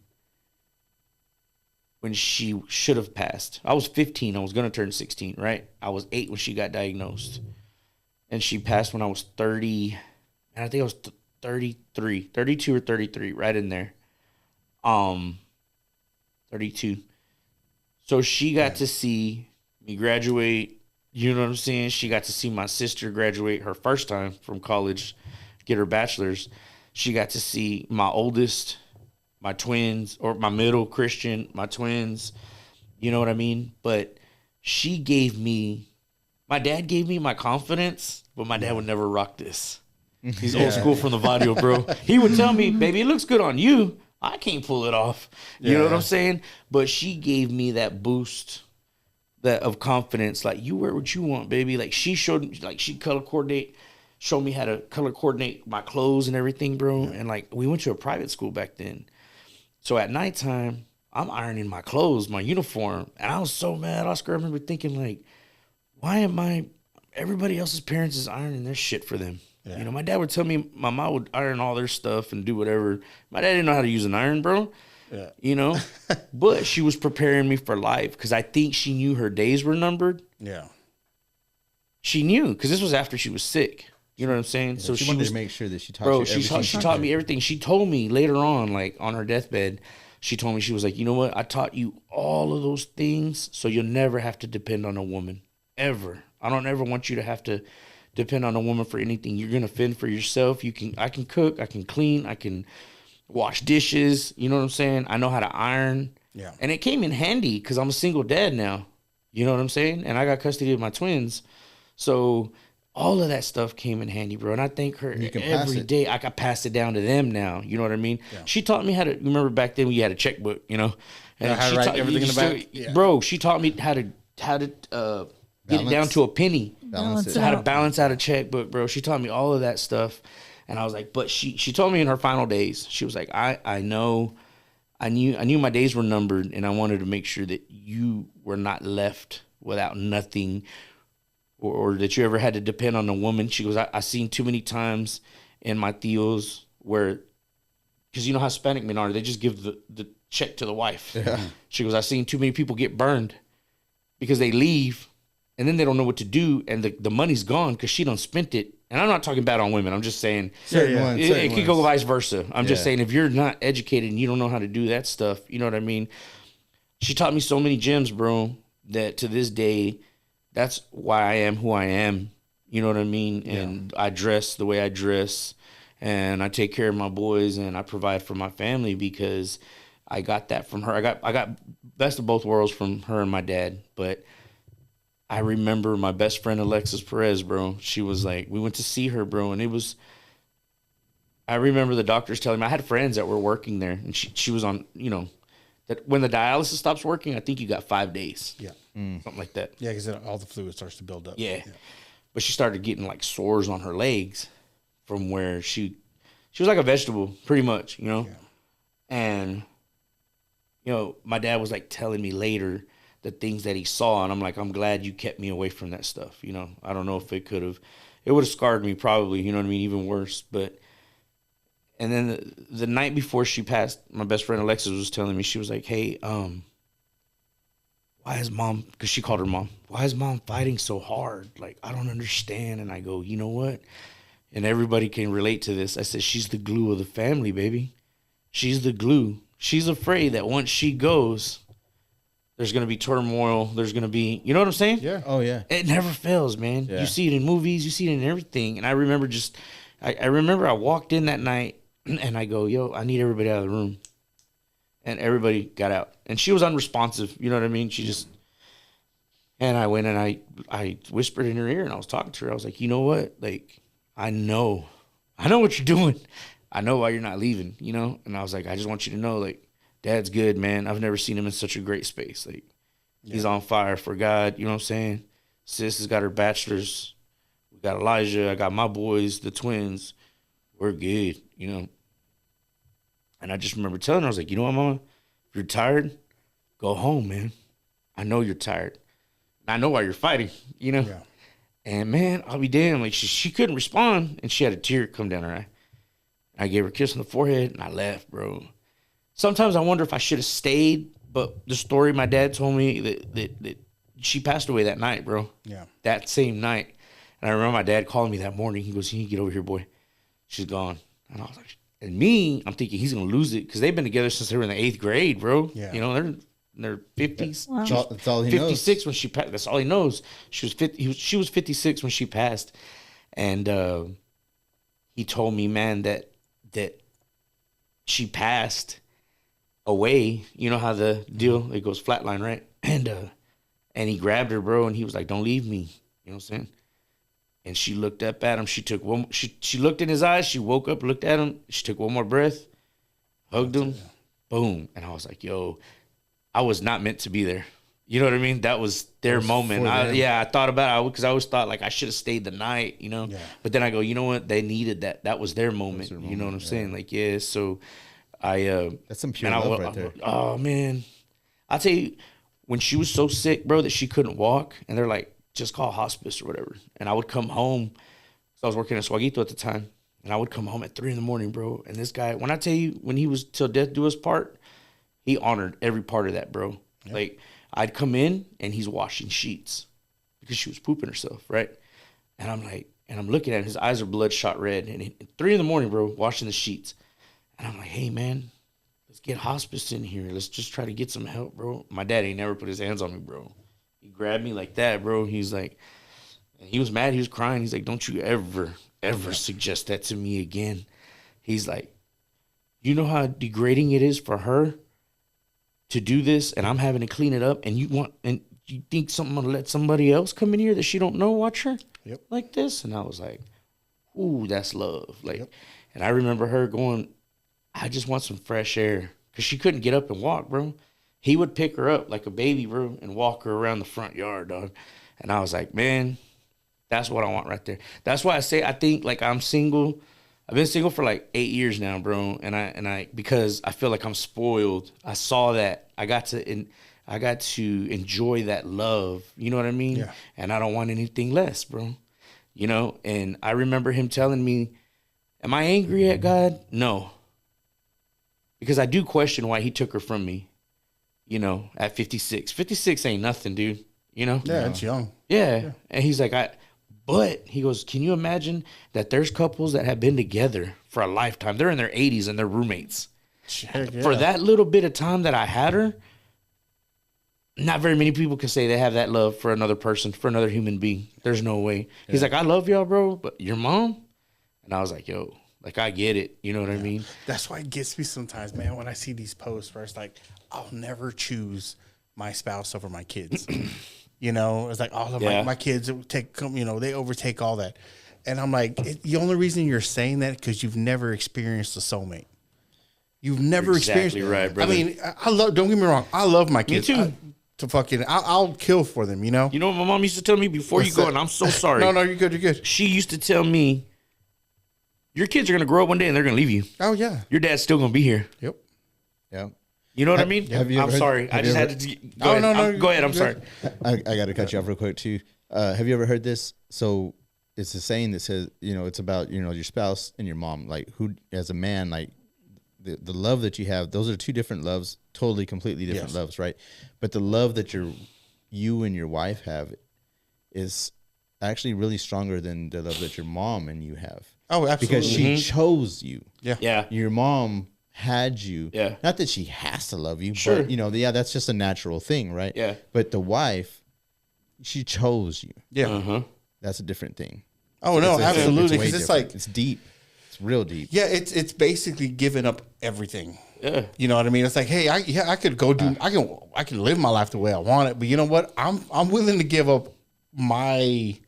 when she should have passed. I was 15. I was gonna turn 16, right? I was 8 when she got diagnosed, and she passed when I was 30. And I think I was 32 or 33, right in there. 32. So she got to see me graduate. You know what I'm saying? She got to see my sister graduate her first time from college, get her bachelor's. She got to see my oldest, my twins, or my middle Christian, my twins. You know what I mean? But she gave me, my dad gave me my confidence, but my dad would never rock this. He's old school from the Vadio, bro. He would tell me, baby, it looks good on you. I can't pull it off. You know what I'm saying? But she gave me that boost of confidence. Like, you wear what you want, baby. Like, she showed me, like, she showed me how to color coordinate my clothes and everything, bro. And, like, we went to a private school back then. So at nighttime, I'm ironing my clothes, my uniform. And I was so mad, Oscar. I remember thinking, like, why am everybody else's parents is ironing their shit for them? Yeah. You know, my dad would tell me my mom would iron all their stuff and do whatever. My dad didn't know how to use an iron, bro. Yeah. You know, but she was preparing me for life because I think she knew her days were numbered. Yeah. She knew because this was after she was sick. You know what I'm saying? Yeah, so she wanted to make sure that she taught you everything. She taught me everything. She told me later on, like on her deathbed, she told me, she was like, you know what? I taught you all of those things so you'll never have to depend on a woman. Ever. I don't ever want you to have to depend on a woman for anything. You're gonna fend for yourself. I can cook, I can clean, I can wash dishes. You know what I'm saying? I know how to iron. Yeah. And it came in handy because I'm a single dad now. You know what I'm saying? And I got custody of my twins. So all of that stuff came in handy, bro. And I thank her every day. I could pass it down to them now. You know what I mean? Yeah. She taught me how to. Remember back then we had a checkbook, you know, and how to write everything in the back. Yeah. Bro, she taught me how to get it down to a penny. How to balance out a checkbook, bro. She taught me all of that stuff. And I was like, but she told me in her final days, she was like, I knew my days were numbered, and I wanted to make sure that you were not left without nothing, or that you ever had to depend on a woman. She goes, I seen too many times in my tios where, because you know how Hispanic men are, they just give the check to the wife. Yeah. She goes, I've seen too many people get burned because they leave and then they don't know what to do, and the money's gone because she done spent it. And I'm not talking bad on women. I'm just saying it could go vice versa. I'm just saying if you're not educated and you don't know how to do that stuff, you know what I mean? She taught me so many gems, bro, that to this day, that's why I am who I am. You know what I mean? And I dress the way I dress, and I take care of my boys, and I provide for my family because I got that from her. I got best of both worlds from her and my dad. But I remember my best friend Alexis Perez, bro. She was like, we went to see her, bro, and I remember the doctors telling me, I had friends that were working there, and she was on, that when the dialysis stops working, I think you got 5 days. Yeah. Something like that. Yeah, because all the fluid starts to build up. Yeah. But she started getting like sores on her legs from where she was like a vegetable, pretty much, Yeah. And, my dad was like telling me later the things that he saw, and I'm like, I'm glad you kept me away from that stuff. I don't know if it would have scarred me probably, you know what I mean, even worse. But, and then the night before she passed, my best friend Alexis was telling me, she was like, hey, why is mom, because she called her mom, why is mom fighting so hard? Like, I don't understand. And I go, you know what? And everybody can relate to this. I said, she's the glue of the family, baby. She's the glue. She's afraid that once she goes, there's going to be turmoil. There's going to be, you know what I'm saying? Yeah. Oh, yeah. It never fails, man. Yeah. You see it in movies. You see it in everything. And I remember I remember I walked in that night and I go, yo, I need everybody out of the room. And everybody got out. And she was unresponsive. You know what I mean? And I went and I whispered in her ear and I was talking to her. I was like, you know what? Like, I know what you're doing. I know why you're not leaving, And I was like, I just want you to know, like, Dad's good, man. I've never seen him in such a great space. Like, he's on fire for God. You know what I'm saying? Sis has got her bachelor's. We got Elijah. I got my boys, the twins. We're good, And I just remember telling her, I was like, you know what, Mama? If you're tired, go home, man. I know you're tired. I know why you're fighting, Yeah. And, man, I'll be damned. Like, she couldn't respond, and she had a tear come down her eye. I gave her a kiss on the forehead, and I left, bro. Sometimes I wonder if I should have stayed, but the story my dad told me that she passed away that night, bro. Yeah. That same night. And I remember my dad calling me that morning. He goes, you need to get over here, boy. She's gone. And I was like, and me, I'm thinking he's going to lose it because they've been together since they were in the 8th grade, bro. Yeah. They're in their 50s. Wow. That's all he 56 knows. when she passed. That's all he knows. She was 56 when she passed. And he told me, man, that she passed away. You know how the deal, it goes flatline, right? And he grabbed her, bro, and he was like, don't leave me. You know what I'm saying? And she looked up at him. She took one. She looked in his eyes. She woke up, looked at him. She took one more breath, hugged him, boom. And I was like, yo, I was not meant to be there. You know what I mean? That was their moment. I thought about it because I always thought like I should have stayed the night, Yeah. But then I go, you know what? They needed that. That was their moment. You know what I'm saying? Like, yeah. So that's some pure love right there. Oh man, I'll tell you, when she was so sick, bro, that she couldn't walk, and they're like, just call hospice or whatever. And I would come home. So I was working at Swaguito at the time. And I would come home at 3 a.m, bro. And this guy, when I tell you, when he was till death do us part, he honored every part of that, bro. Yep. Like, I'd come in and he's washing sheets because she was pooping herself, right? And I'm like, and I'm looking at him. His eyes are bloodshot red. And at 3 a.m, bro, washing the sheets. And I'm like, hey, man, let's get hospice in here. Let's just try to get some help, bro. My dad ain't never put his hands on me, bro. He grabbed me like that, bro. He's like, and he was mad. He was crying. He's like, don't you ever suggest that to me again. He's like, you know how degrading it is for her to do this, and I'm having to clean it up, and you think something gonna let somebody else come in here that she don't know watch her like this? And I was like, ooh, that's love. Like, and I remember her going, I just want some fresh air, because she couldn't get up and walk, bro. He would pick her up like a baby, bro, and walk her around the front yard, dog. And I was like, man, that's what I want right there. That's why I say I think like I'm single. I've been single for like 8 years now, bro. And I because I feel like I'm spoiled. I saw that. I got to enjoy that love. You know what I mean? Yeah. And I don't want anything less, bro. And I remember him telling me, am I angry at God? No. because I do question why he took her from me, you know, at 56. 56 ain't nothing, dude. You know? Yeah, it's young. Yeah. And he's like, but he goes, can you imagine that there's couples that have been together for a lifetime? They're in their 80s and they're roommates. Heck yeah. For that little bit of time that I had her, not very many people can say they have that love for another person, for another human being. There's no way. He's like, I love y'all, bro, but your mom? And I was like, yo, like, I get it. You know what I mean? That's why it gets me sometimes, man, when I see these posts where it's like, I'll never choose my spouse over my kids. You know, it's like, all of my kids take, you know, they overtake all that. And I'm like, the only reason you're saying that because you've never experienced a soulmate. You've never experienced. Exactly right, brother. I mean, I love. Don't get me wrong. I love my kids. Me too. I'll kill for them. You know. You know what my mom used to tell me before you go, and I'm so sorry. No, you're good. You're good. She used to tell me, your kids are gonna grow up one day and they're gonna leave you. Oh yeah. Your dad's still gonna be here. Yep. Yeah. You know what I mean? I'm sorry. I just had to. Go ahead. Go ahead. I'm sorry. I got to cut you off real quick too. Have you ever heard this? So it's a saying that says, you know, it's about, you know, your spouse and your mom. Like, who, as a man, like the love that you have, those are two different loves, totally, completely different loves, right? But the love that you and your wife have is actually really stronger than the love that your mom and you have. Oh, absolutely. Because she chose you. Yeah. Your mom had you. Yeah. Not that she has to love you, Sure. but, you know, that's just a natural thing, right? Yeah. But the wife, she chose you. Yeah. That's a different thing. Oh no, absolutely. way Because it's different. like, it's deep. It's real deep. yeah, it's basically giving up everything. Yeah. You know what I mean? It's like, hey, I could go do, I can live my life the way I want it, but you know what? I'm willing to give up my,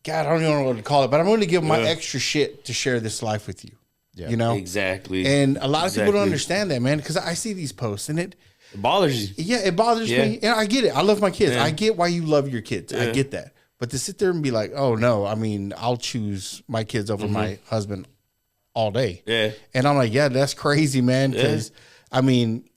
God, I don't even know what to call it, but I'm willing to give my extra shit to share this life with you. Yeah. You know? Exactly. And a lot of people don't understand that, man, because I see these posts and it bothers you. Yeah, it bothers me. And I get it. I love my kids. Yeah. I get why you love your kids. I get that. But to sit there and be like, oh no, I mean, I'll choose my kids over my husband all day. Yeah. And I'm like, yeah, that's crazy, man. Because I mean,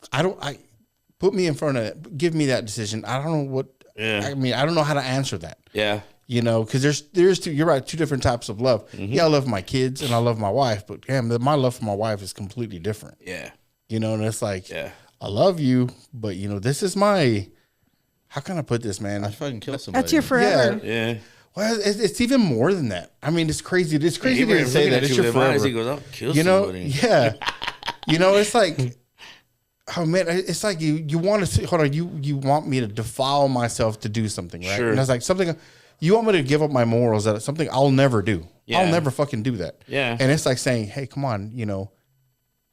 put me in front of it. Give me that decision. I don't know what, I mean, I don't know how to answer that. Yeah. You know, because there's two, you're right, two different types of love. Yeah, I love my kids and I love my wife, but damn, my love for my wife is completely different. Yeah. You know, and it's like, I love you, but you know, this is my, how can I put this, man? I'd fucking kill somebody. That's your forever. Yeah. Well, it's even more than that. I mean, it's crazy. It's crazy to say that. It's your forever. He goes, I'll kill You know, somebody. yeah. You know, it's like, oh man, it's like you want to, hold on, you want me to defile myself to do something, right? Sure. And it's like something, you want me to give up my morals, that something I'll never do. Yeah. I'll never fucking do that. Yeah. And it's like saying, hey, come on, you know,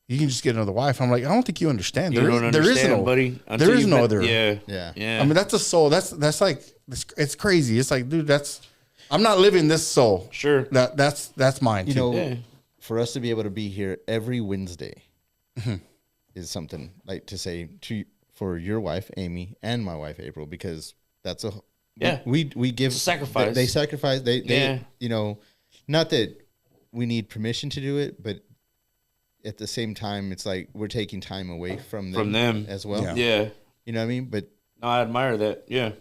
you can just get another wife. I'm like, I don't think you understand. You don't understand, buddy. There is no other. Yeah. Yeah. I mean, that's a soul. That's like, it's crazy. It's like, dude, I'm not living this soul. Sure. That's mine. You too. know, for us to be able to be here every Wednesday is something, like, to say for your wife, Amy, and my wife, April, because that's we give it's a sacrifice. They sacrifice. They you know, not that we need permission to do it, but at the same time, it's like we're taking time away from them as well. Yeah. You know what I mean? But no, I admire that. Yeah.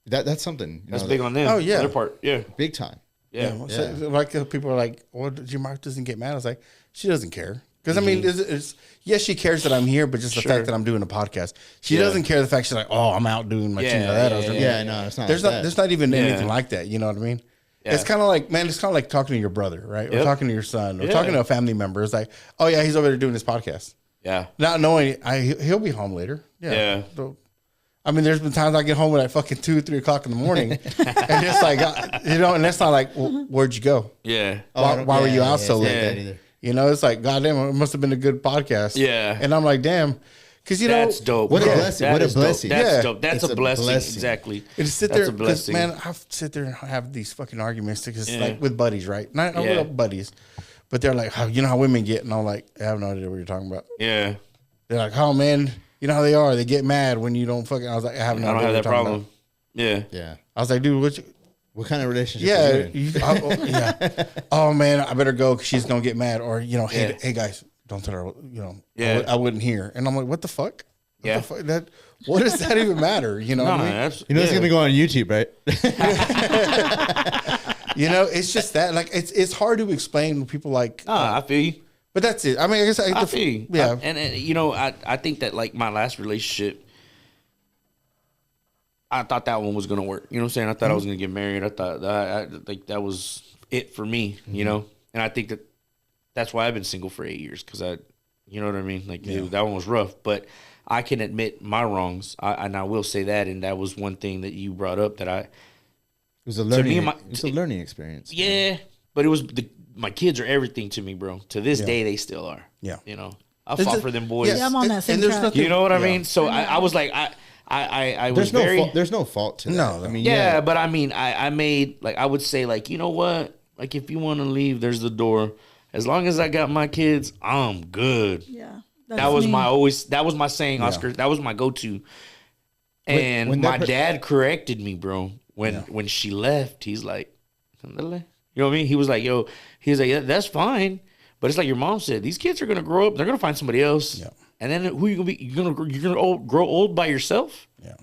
That's something. That's big on them. Oh, yeah. Their part. Yeah. Big time. Yeah. So, like people are like, well, your wife doesn't get mad. I was like, she doesn't care. Because I mean, it's yes, she cares that I'm here, but just the fact that I'm doing a podcast, she doesn't care the fact she's like, oh, I'm out doing my thing. No, it's not. There's not even anything like that. You know what I mean? Yeah. It's kind of like, man, it's kind of like talking to your brother, right? Or talking to your son, or talking to a family member. It's like, oh yeah, he's over there doing his podcast. Yeah. Not knowing he'll be home later. Yeah. So, I mean, there's been times I get home at like fucking 2, 3 o'clock in the morning, and it's like, you know, and that's not like, well, where'd you go? Yeah. Why were you out so late? Either. You know, it's like, goddamn, it must have been a good podcast. Yeah. And I'm like, damn, because you know, that's dope. What a bro. blessing! What a blessing! That's dope. That's It's a blessing. Exactly. and to sit That's there, a blessing. man, I sit there and have these fucking arguments because like with buddies, right? Not with buddies, but they're like, you know how women get, and I'm like, I have no idea what you're talking about. Yeah. They're like, oh man, you know how they are. They get mad when you don't fucking. I was like, I have no I don't idea have that what you're talking problem. about. Yeah. I was like, dude, what kind of relationship? yeah, are you in? Oh man, I better go because she's gonna get mad. Or you know, hey guys, don't tell her. You know, I wouldn't hear. And I'm like, what the fuck? What does that even matter? You know, what I mean? You know, it's gonna go on YouTube, right? You know, it's just that, like, it's hard to explain when people like. I feel you. But that's it. I mean, I guess I feel you. yeah. And you know, I think that like my last relationship, I thought that one was gonna work. You know what I'm saying? I thought I was gonna get married. I thought I like that was it for me. You know, and I think that's why I've been single for 8 years because you know what I mean? Like that one was rough, but I can admit my wrongs, and I will say that. And that was one thing that you brought up that it was a learning. It was a learning experience. Yeah, but it was my kids are everything to me, bro. To this day, they still are. Yeah, you know, I fought for them boys. Yeah, I'm on that same track. You know what I mean? So I was like, I was there's no fault to that. No, I mean, yeah, but I mean, I made like I would say like, you know what? Like if you want to leave, there's the door. As long as I got my kids, I'm good. Yeah. That was my saying, Oscar. That was my go-to. And when my dad corrected me, bro. When she left, he's like, you know what I mean? He was like, yeah, that's fine. But it's like your mom said, these kids are gonna grow up, they're gonna find somebody else. Yeah. And then who are you gonna be? You're gonna grow old by yourself? Yeah.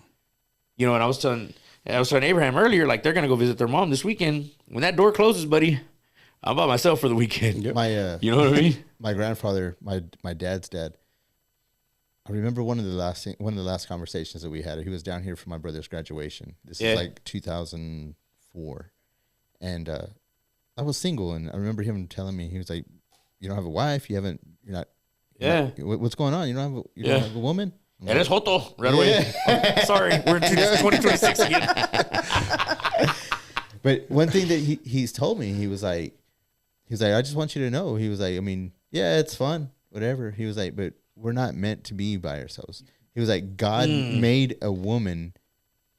You know, and I was telling Abraham earlier, like they're gonna go visit their mom this weekend. When that door closes, buddy, I'm by myself for the weekend. You know what I mean? My grandfather, my dad's dad. I remember one of the last conversations that we had. He was down here for my brother's graduation. This is like 2004, and I was single, and I remember him telling me, he was like, "You don't have a wife. You're not. What's going on? You don't have a woman." And it's Joto right away. Sorry, we're in 2026 again. But one thing that he's told me, he was like, I just want you to know. He was like, I mean, yeah, it's fun, whatever. He was like, but we're not meant to be by ourselves. He was like, God made a woman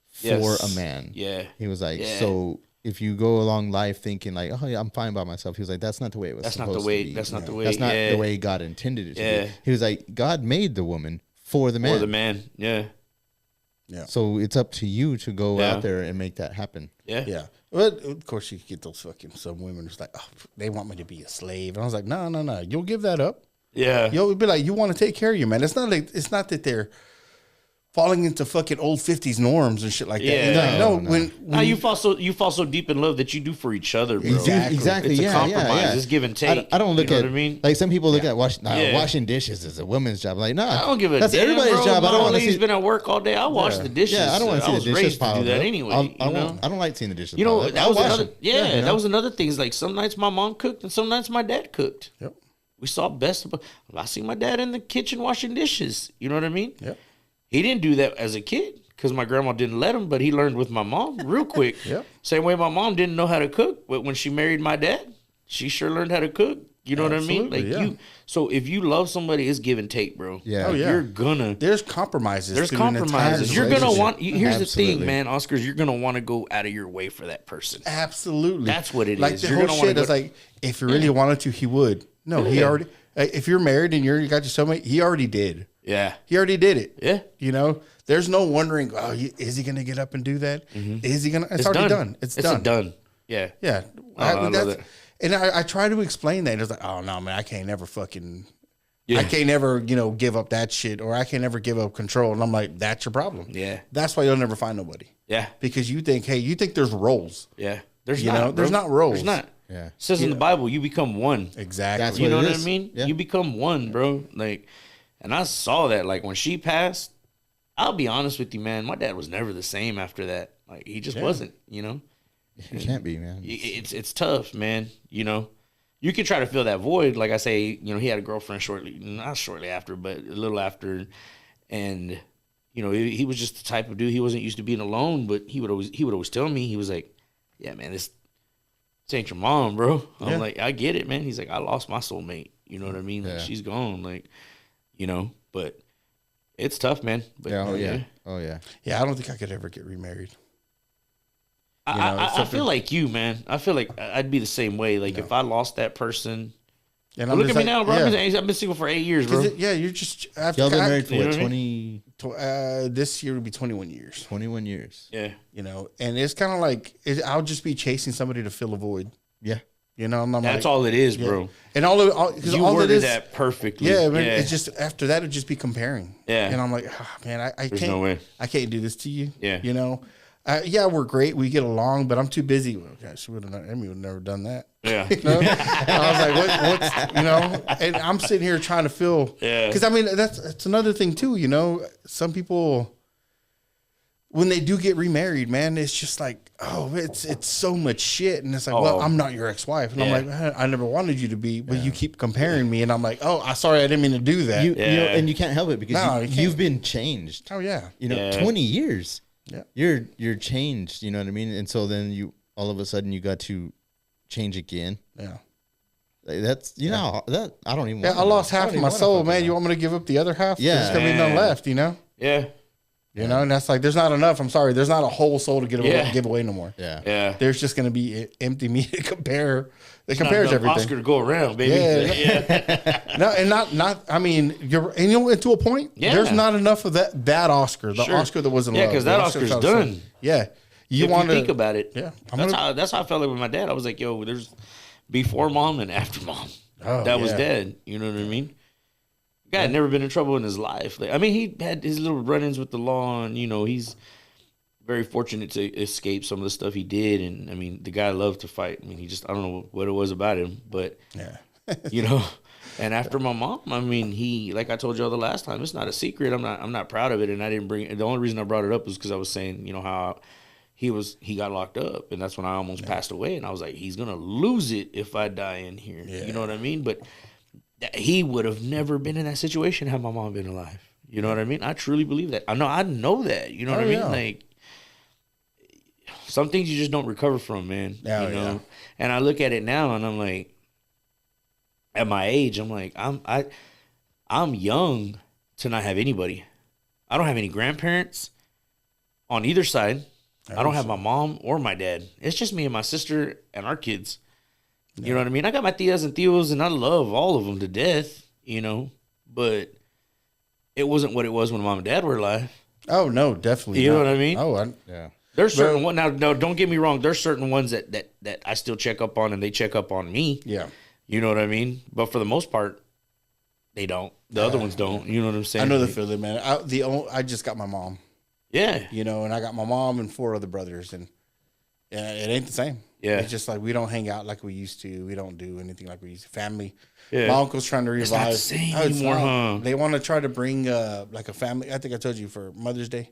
for a man. Yeah. He was like, so if you go along life thinking like, oh yeah, I'm fine by myself. He was like, that's not the way it was supposed to be. That's not the way. That's not the way God intended it to be. He was like, God made the woman for the man. For the man. Yeah. Yeah. So it's up to you to go out there and make that happen. Yeah. Yeah. Well, of course you get those fucking some women who's like, oh, they want me to be a slave. And I was like, no. You'll give that up. Yeah. You'll be like, you want to take care of you, man. It's not that they're falling into fucking old 50s norms and shit like that. Yeah. No. When you fall so deep in love that you do for each other, bro. Exactly. It's a compromise. It's give and take. I don't look at what I mean. Like some people look at washing dishes as a woman's job. Like, I don't give a that's damn, everybody's bro. job. I don't want to see. He's been at work all day. I wash the dishes. Yeah, I don't want to see the dishes piled up. Do that anyway. I don't like seeing the dishes. You know, piled up. that was another. Yeah, that was another thing. Is like some nights my mom cooked and some nights my dad cooked. Yep. We saw best. I see my dad in the kitchen washing dishes. You know what I mean? Yep. He didn't do that as a kid because my grandma didn't let him, but he learned with my mom real quick. Yep. Same way my mom didn't know how to cook, but when she married my dad, she sure learned how to cook. You know what I mean? Like so if you love somebody, it's give and take, bro. Yeah. You're gonna. There's compromises. There's compromises. You're gonna want. Here's the thing, man, Oscars. You're gonna want to go out of your way for that person. Absolutely. That's what it is. Like the whole shit is like, if he really wanted to, he would. No, he already. If you're married and you got your soulmate, he already did. Yeah. He already did it. Yeah. You know, there's no wondering, is he going to get up and do that? Mm-hmm. Is he going to? It's already done. It's done. Done. Yeah. Yeah. And I try to explain that. It's like, oh, no, man, I can't never fucking, I can't never, give up that shit or I can't never give up control. And I'm like, that's your problem. Yeah. That's why you'll never find nobody. Yeah. Because you think there's roles. Yeah. There's not roles. There's not. Yeah. It says in the Bible, you become one. Exactly. That's you know what I mean? Yeah. You become one, bro. Like, and I saw that. Like when she passed, I'll be honest with you, man. My dad was never the same after that. Like he just wasn't. You know. It can't be, man. It's tough, man. You know, you can try to fill that void. Like I say, he had a girlfriend not shortly after, but a little after, and he was just the type of dude. He wasn't used to being alone, but he would always tell me, he was like, "Yeah, man, this ain't your mom, bro." I'm like, I get it, man. He's like, I lost my soulmate. You know what I mean? Like, she's gone. Like, but it's tough, man. But, oh yeah. Yeah, I don't think I could ever get remarried. I feel like you, man. I feel like I'd be the same way. Like if I lost that person. And look at me now, bro. I've been single for 8 years, bro. You're just. Y'all been married for what, 20? This year would be 21 years. 21 years. Yeah. And it's kind of like I'll just be chasing somebody to fill a void. Yeah. That's all it is, bro. And all you worded that perfectly. Yeah, man. It's just after that, it'd just be comparing. Yeah. And I'm like, oh, man, I can't. No way. I can't do this to you. Yeah. Yeah, we're great. We get along, but I'm too busy. Well, gosh, Emmy would have never done that. Yeah. You know? I was like, what's, you know, and I'm sitting here trying to feel, because I mean, that's another thing too, you know, some people, when they do get remarried, man, it's just like, oh, it's so much shit. And it's like, well, I'm not your ex-wife. And I'm like, man, I never wanted you to be, but you keep comparing me. And I'm like, oh, sorry, I didn't mean to do that. You know, and you can't help it because you've been changed. Oh, yeah. You know, 20 years. Yeah. You're changed, you know what I mean? And so then you, all of a sudden you got to change again. Yeah. Like that's, you know, that I don't even I lost half of my soul, man. You want me to give up the other half? Yeah. There's going to be none left, you know? Yeah. You know, and that's like, there's not enough. I'm sorry. There's not a whole soul to give away no more. Yeah. Yeah. There's just going to be empty meat to compare. It compares everything. Oscar to go around, baby. Yeah. No, and not. I mean, you know, to a point. Yeah. There's not enough of that Oscar, the Oscar that wasn't. Yeah, loved. because The that Oscar Oscar's felt done. so- Yeah, you If want you to think about it. Yeah, That's how I felt like with my dad. I was like, yo, there's before mom and after mom. Oh, that was dead. You know what I mean? Guy had never been in trouble in his life. Like, I mean, he had his little run-ins with the law, and you know, he's very fortunate to escape some of the stuff he did. And I mean, the guy loved to fight. I mean, I don't know what it was about him, but you know. And after my mom, I mean, he, like I told y'all the last time, it's not a secret. I'm not proud of it, and I didn't bring it. The only reason I brought it up was because I was saying, you know, how he got locked up, and that's when I almost passed away. And I was like, he's gonna lose it if I die in here. You know what I mean? But he would have never been in that situation had my mom been alive. You know what I mean? I truly believe that. I know that. You know what I mean? Like, some things you just don't recover from, man. You know? And I look at it now and I'm like, at my age, I'm like, I'm young to not have anybody. I don't have any grandparents on either side. I don't have my mom or my dad. It's just me and my sister and our kids. You know what I mean? I got my tias and tios and I love all of them to death, you know, but it wasn't what it was when mom and dad were alive. Oh, no, definitely. You know what I mean? Oh, Yeah. There's certain ones now. No, don't get me wrong. There's certain ones that I still check up on, and they check up on me. Yeah. You know what I mean? But for the most part, they don't. The other ones don't. You know what I'm saying? I know the feeling, man. I just got my mom. Yeah. You know, and I got my mom and 4 other brothers, and it ain't the same. Yeah. It's just like we don't hang out like we used to. We don't do anything like we used to. Family. Yeah. My uncle's trying to revive. It's not the same it's anymore, not. huh? They want to try to bring like a family. I think I told you for Mother's Day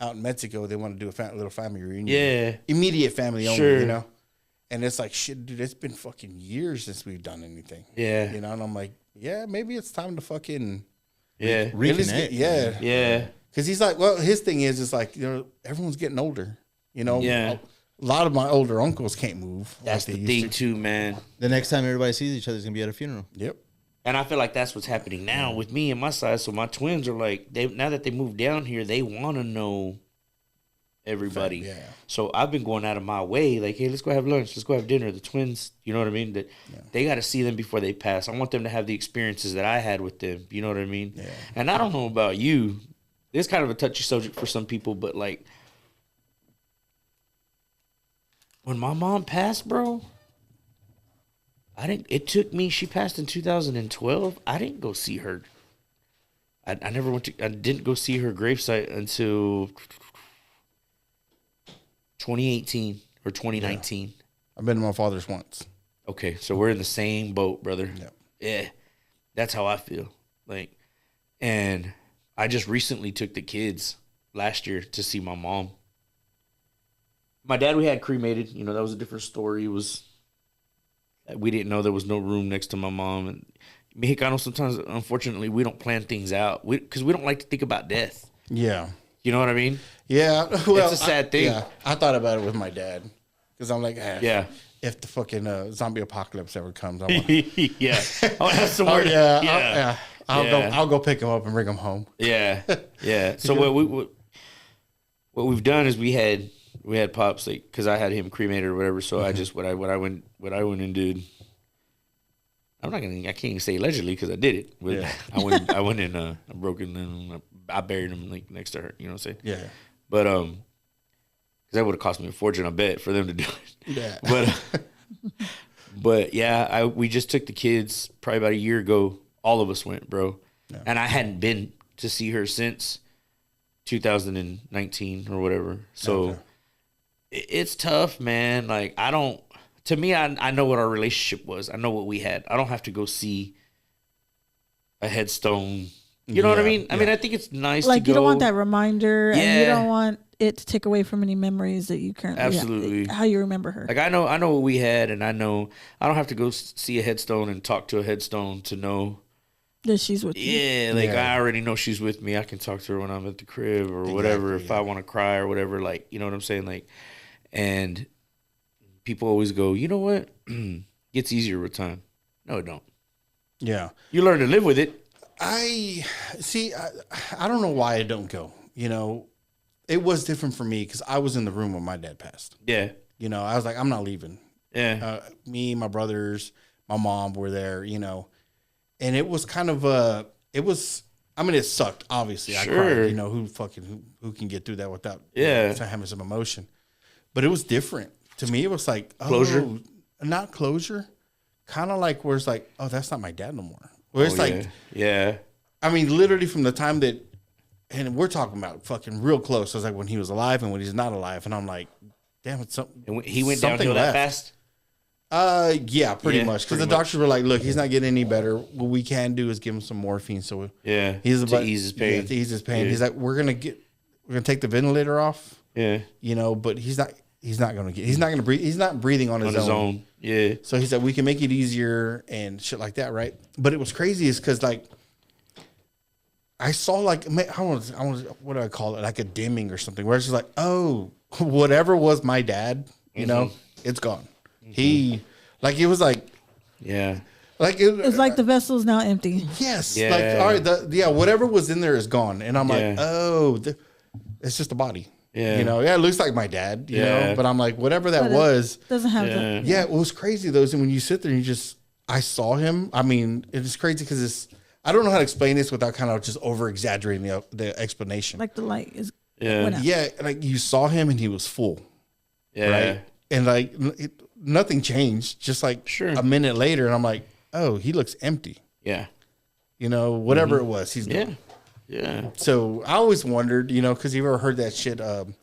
out in Mexico, they want to do a little family reunion. Yeah. Immediate family only, Sure. you know? And it's like, shit, dude, it's been fucking years since we've done anything. Yeah. You know, and I'm like, yeah, maybe it's time to fucking Yeah. at least Reconnect. yeah. Yeah. Because he's like, well, his thing is like, you know, everyone's getting older. You know, Yeah. a lot of my older uncles can't move. That's like the they used thing to. too, man. The next time everybody sees each other is gonna be at a funeral. Yep. And I feel like that's what's happening now with me and my side. So my twins are like, now that they moved down here, they want to know everybody. Yeah. So I've been going out of my way, like, hey, let's go have lunch, let's go have dinner. The twins, you know what I mean? That they got to see them before they pass. I want them to have the experiences that I had with them. You know what I mean? Yeah. And I don't know about you. It's kind of a touchy subject for some people, but like, when my mom passed, bro, it took me, she passed in 2012. I didn't go see her. I didn't go see her gravesite until 2018 or 2019. I've been to my father's once. Okay, so we're in the same boat, brother. Yep. Yeah, that's how I feel. Like, and I just recently took the kids last year to see my mom. My dad, we had cremated. You know, that was a different story. It was, we didn't know there was no room next to my mom. And Mexicano, sometimes, unfortunately, we don't plan things out because we don't like to think about death. Yeah. You know what I mean? Yeah. Well, It's a sad thing. Yeah. I thought about it with my dad because I'm like, Yeah. if the fucking zombie apocalypse ever comes, I want. Yeah. Oh, that's the Oh, word. yeah. Yeah. I'll go pick him up and bring him home. Yeah, yeah. So what we've done is we had Pops, like, because I had him cremated or whatever. So I just what I went and did. I can't even say allegedly because I did it. But Yeah. I went and I broke it and I buried him like next to her. You know what I'm saying? Yeah. But because that would have cost me a fortune, I bet, for them to do it. Yeah. But yeah, we just took the kids probably about a year ago. All of us went, bro. Yeah. And I hadn't been to see her since 2019 or whatever. So, Okay. It's tough, man. Like, I don't, to me, I know what our relationship was. I know what we had. I don't have to go see a headstone. You know what I mean? I mean, I think it's nice to go. You don't want that reminder, and you Yeah. don't want it to take away from any memories that you currently Absolutely. how you remember her. Like, I know what we had, and I know I don't have to go see a headstone and talk to a headstone to know that she's with you. Yeah, like I already know she's with me. I can talk to her when I'm at the crib or whatever. If I want to cry or whatever, like, you know what I'm saying? Like, and people always go, you know what? Gets easier with time. No, it don't. Yeah. You learn to live with it. I don't know why I don't go. You know, it was different for me because I was in the room when my dad passed. Yeah. You know, I was like, I'm not leaving. Yeah. Me, my brothers, my mom were there, you know, and it was kind of I mean, it sucked, obviously. Sure. I cried, you know, who can get through that without having some emotion. But it was different. To me, it was like, Closure? Not closure. Kind of like where it's like, oh, that's not my dad no more. Where it's like, yeah. I mean, literally from the time that, and we're talking about fucking real close. It was like when he was alive and when he's not alive. And I'm like, damn, it's something. And he went something downhill that fast? Yeah, pretty much. Because the pretty doctors were like, look, he's not getting any better. What we can do is give him some morphine. So he's about to ease his pain. Yeah, to ease his pain. Yeah. He's like, we're gonna take the ventilator off. Yeah. You know, but he's not gonna breathe. He's not breathing on his own. Yeah. So he said we can make it easier and shit like that, right? But it was crazy is because like I saw like I want what do I call it, like a dimming or something, where it's just like, oh, whatever was my dad, you know, it's gone. He like it was like like It's like the vessel's now empty. Yes, Yeah. like all right, whatever was in there is gone, and I'm like, oh, it's just a body. Yeah. You know, it looks like my dad, you know, but I'm like, whatever that was. Doesn't have the. Yeah, it was crazy though. And when you sit there and I saw him. I mean, it's crazy because I don't know how to explain this without kind of just over exaggerating the explanation. Like the light is. Yeah, like you saw him and he was full. Yeah. Right. And like nothing changed. Just like a minute later, and I'm like, oh, he looks empty. Yeah. You know, whatever it was, he's gone. Yeah. So I always wondered, you know, because you've ever heard that shit. And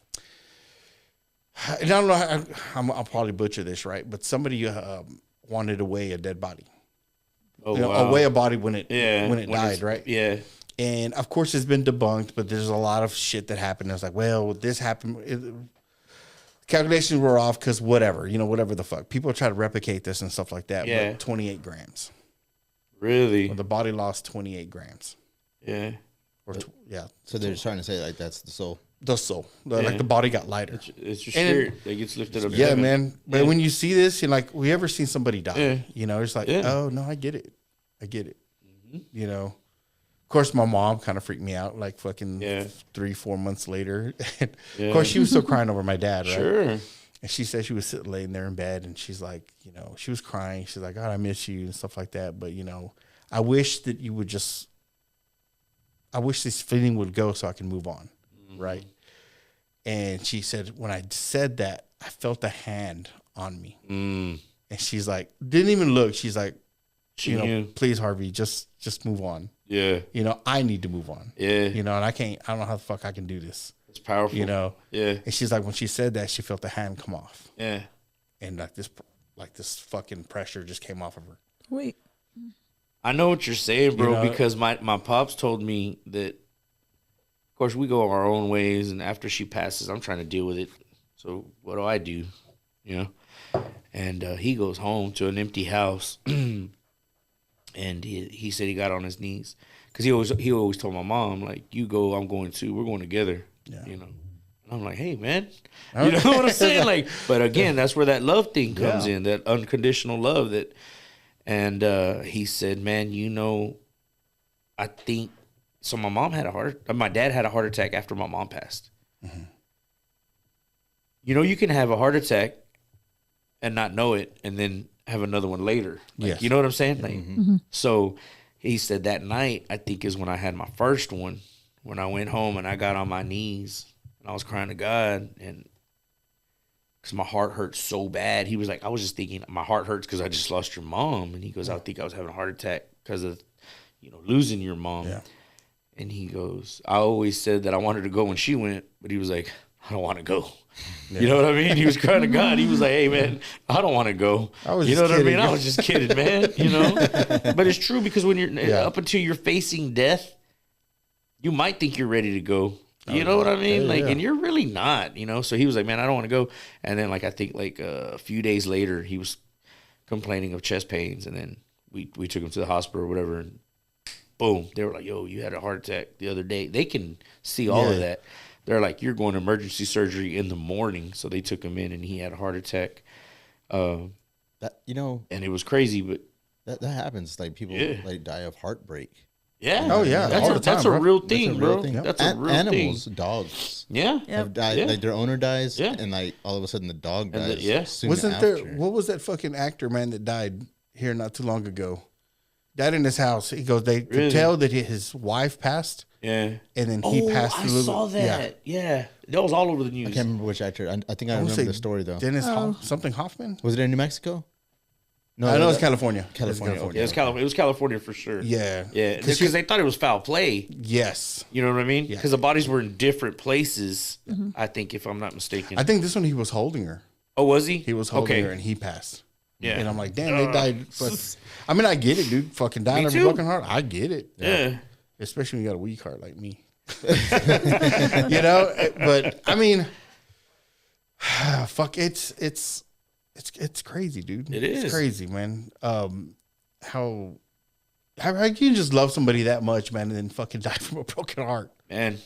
I don't know, I'll probably butcher this, right? But somebody wanted to weigh a dead body. Oh, wow. Weigh a body when it died, right? Yeah. And of course, it's been debunked, but there's a lot of shit that happened. It's like, well, this happened. Calculations were off because whatever, you know, whatever the fuck. People try to replicate this and stuff like that. Yeah. But 28 grams. Really? Well, the body lost 28 grams. Yeah. Or So they're trying to say like that's the soul. The soul. Like the body got lighter. It's your spirit that gets lifted up. to Yeah, heaven. man. But when you see this, you're like, we ever seen somebody die? Yeah. You know, it's like, oh, no, I get it. Mm-hmm. You know, of course, my mom kind of freaked me out like fucking 3-4 months later. Of course, she was still crying over my dad, right? Sure. And she said she was sitting laying there in bed and she's like, you know, she was crying. She's like, God, I miss you and stuff like that. But, you know, I wish that you would I wish this feeling would go so I can move on. Mm-hmm. Right. And she said, when I said that, I felt a hand on me. Mm. And she's like, didn't even look. She's like, you know, please, Harvey, just move on. Yeah. You know, I need to move on. Yeah. You know, and I don't know how the fuck I can do this. It's powerful. You know? Yeah. And she's like, when she said that, she felt the hand come off. Yeah. And like this fucking pressure just came off of her. Wait. I know what you're saying, bro, You know? because my pops told me that, of course, we go our own ways, and after she passes, I'm trying to deal with it. So what do? You know? And he goes home to an empty house, and he said he got on his knees. Because he always told my mom, like, you go, I'm going too. We're going together, you know? And I'm like, hey, man. You know what I'm saying? Like, but again, that's where that love thing comes in, that unconditional love that... And he said, man, you know, I think, so my dad had a heart attack after my mom passed. Mm-hmm. You know, you can have a heart attack and not know it and then have another one later. Like, yes. You know what I'm saying? Like, Mm-hmm. So he said that night, I think is when I had my first one, when I went home and I got on my knees and I was crying to God and because my heart hurt so bad. He was like, I was just thinking, my heart hurts because I just lost your mom. And he goes, I think I was having a heart attack because of, you know, losing your mom. Yeah. And he goes, I always said that I wanted to go when she went, but he was like, I don't want to go. You know what I mean? He was crying to God. He was like, hey, man, I don't want to go. You know what I mean? I was just kidding, man. You know? But it's true because when you're up until you're facing death, you might think you're ready to go. You know what I mean? And you're really not, you know? So he was like, man, I don't want to go. And then, I think, a few days later, he was complaining of chest pains. And then we took him to the hospital or whatever. And boom, they were like, yo, you had a heart attack the other day. They can see all of that. They're like, you're going to emergency surgery in the morning. So they took him in and he had a heart attack. And it was crazy, but that happens. Like people die of heartbreak. Yeah. Oh yeah. That's a real thing, bro. That's a real animals, thing. Dogs. Yeah. Have died. Like their owner dies, and all of a sudden the dog dies. Soon Wasn't after. there? What was that fucking actor, man, that died here not too long ago? Died in his house. He goes, they could tell that his wife passed. Yeah. And then he passed. I saw that. Yeah. That was all over the news. I can't remember which actor. I think I remember the story though. Dennis something Hoffman. Was it in New Mexico? No, I know it's California. California. Yeah, it was California for sure. Yeah. Yeah. Because they thought it was foul play. Yes. You know what I mean? Because the bodies were in different places, I think, if I'm not mistaken. I think this one he was holding her. Oh, was he? He was holding her and he passed. Yeah. And I'm like, damn, they died. But, I mean, I get it, dude. Fucking dying of a broken heart. I get it. Yeah. Especially when you got a weak heart like me. You know? But, I mean, fuck, it's crazy, dude. It is. It's crazy, man. How you can just love somebody that much, man, and then fucking die from a broken heart. Man.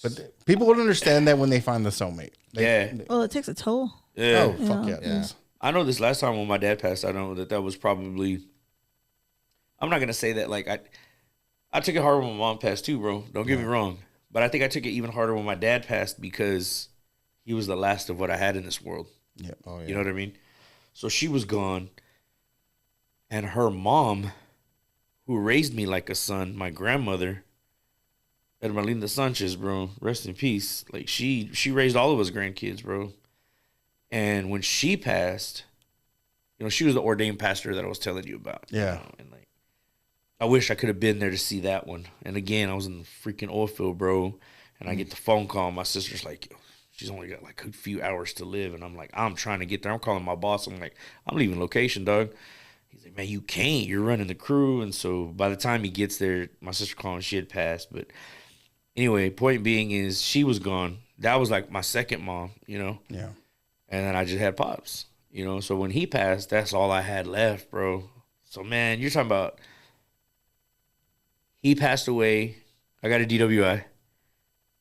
But people would understand that when they find the soulmate. Well, it takes a toll. Yeah. Oh, fuck yeah. I know this last time when my dad passed, I know that was probably, I'm not going to say that, I took it harder when my mom passed too, bro. Don't get me wrong. But I think I took it even harder when my dad passed because he was the last of what I had in this world. Yeah. Oh, yeah. You know what I mean? So she was gone. And her mom, who raised me like a son, my grandmother, Hermelinda Sanchez, bro, rest in peace. She raised all of us grandkids, bro. And when she passed, she was the ordained pastor that I was telling you about. Yeah. And I wish I could have been there to see that one. And again, I was in the freaking oil field, bro. And I get the phone call. My sister's like, she's only got a few hours to live. And I'm like, I'm trying to get there. I'm calling my boss. I'm like, I'm leaving location, dog. He's like, man, you can't. You're running the crew. And so by the time he gets there, my sister called and she had passed. But anyway, point being is she was gone. That was my second mom, Yeah. And then I just had Pops, So when he passed, that's all I had left, bro. So, man, you're talking about he passed away. I got a DWI.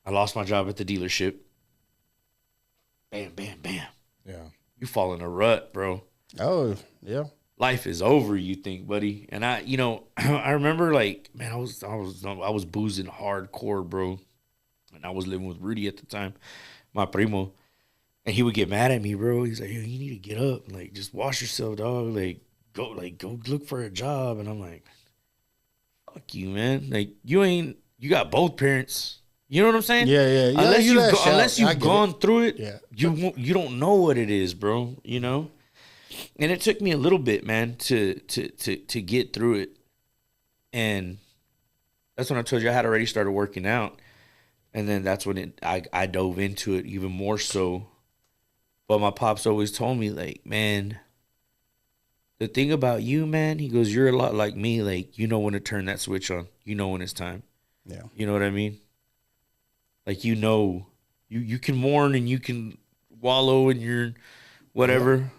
I lost my job at the dealership. Bam, bam, bam. Yeah. You fall in a rut, bro. Oh, yeah. Life is over, you think, buddy. And I remember man, I was boozing hardcore, bro. And I was living with Rudy at the time, my primo. And he would get mad at me, bro. He's like, yo, you need to get up. Just wash yourself, dog. Go look for a job. And I'm like, fuck you, man. You got both parents. You know what I'm saying? Yeah. Unless you've gone through it, you don't know what it is, bro. And it took me a little bit, man, to get through it. And that's when I told you I had already started working out. And then that's when I dove into it even more so. But my pops always told me, man, the thing about you, man, he goes, you're a lot like me. You know when to turn that switch on. You know when it's time. Yeah. You know what I mean? You can mourn and you can wallow in your whatever,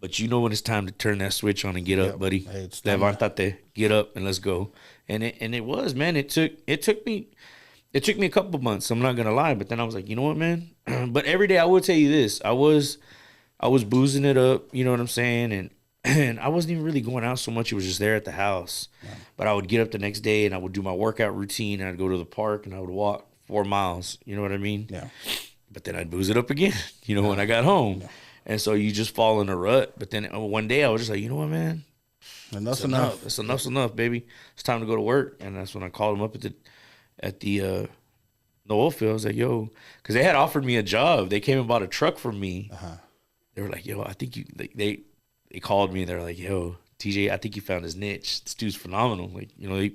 but you know when it's time to turn that switch on and get up, buddy. Hey, Levantate, get up and let's go. And it was, man. It took me a couple of months. I'm not gonna lie, but then I was like, you know what, man. But every day I will tell you this: I was boozing it up. You know what I'm saying? And I wasn't even really going out so much. It was just there at the house. Yeah. But I would get up the next day and I would do my workout routine. And I'd go to the park and I would walk 4 miles. You know what I mean? Yeah. But then I'd booze it up again. When I got home. Yeah. And so you just fall in a rut. But then one day I was just like, you know what, man? Enough's enough. Enough's enough, baby. It's time to go to work. And that's when I called him up at the oil field. I was like, yo, because they had offered me a job. They came and bought a truck from me. Uh-huh. They were like, yo, I think you they called me and they're like, yo, TJ, I think you found his niche. This dude's phenomenal. Man,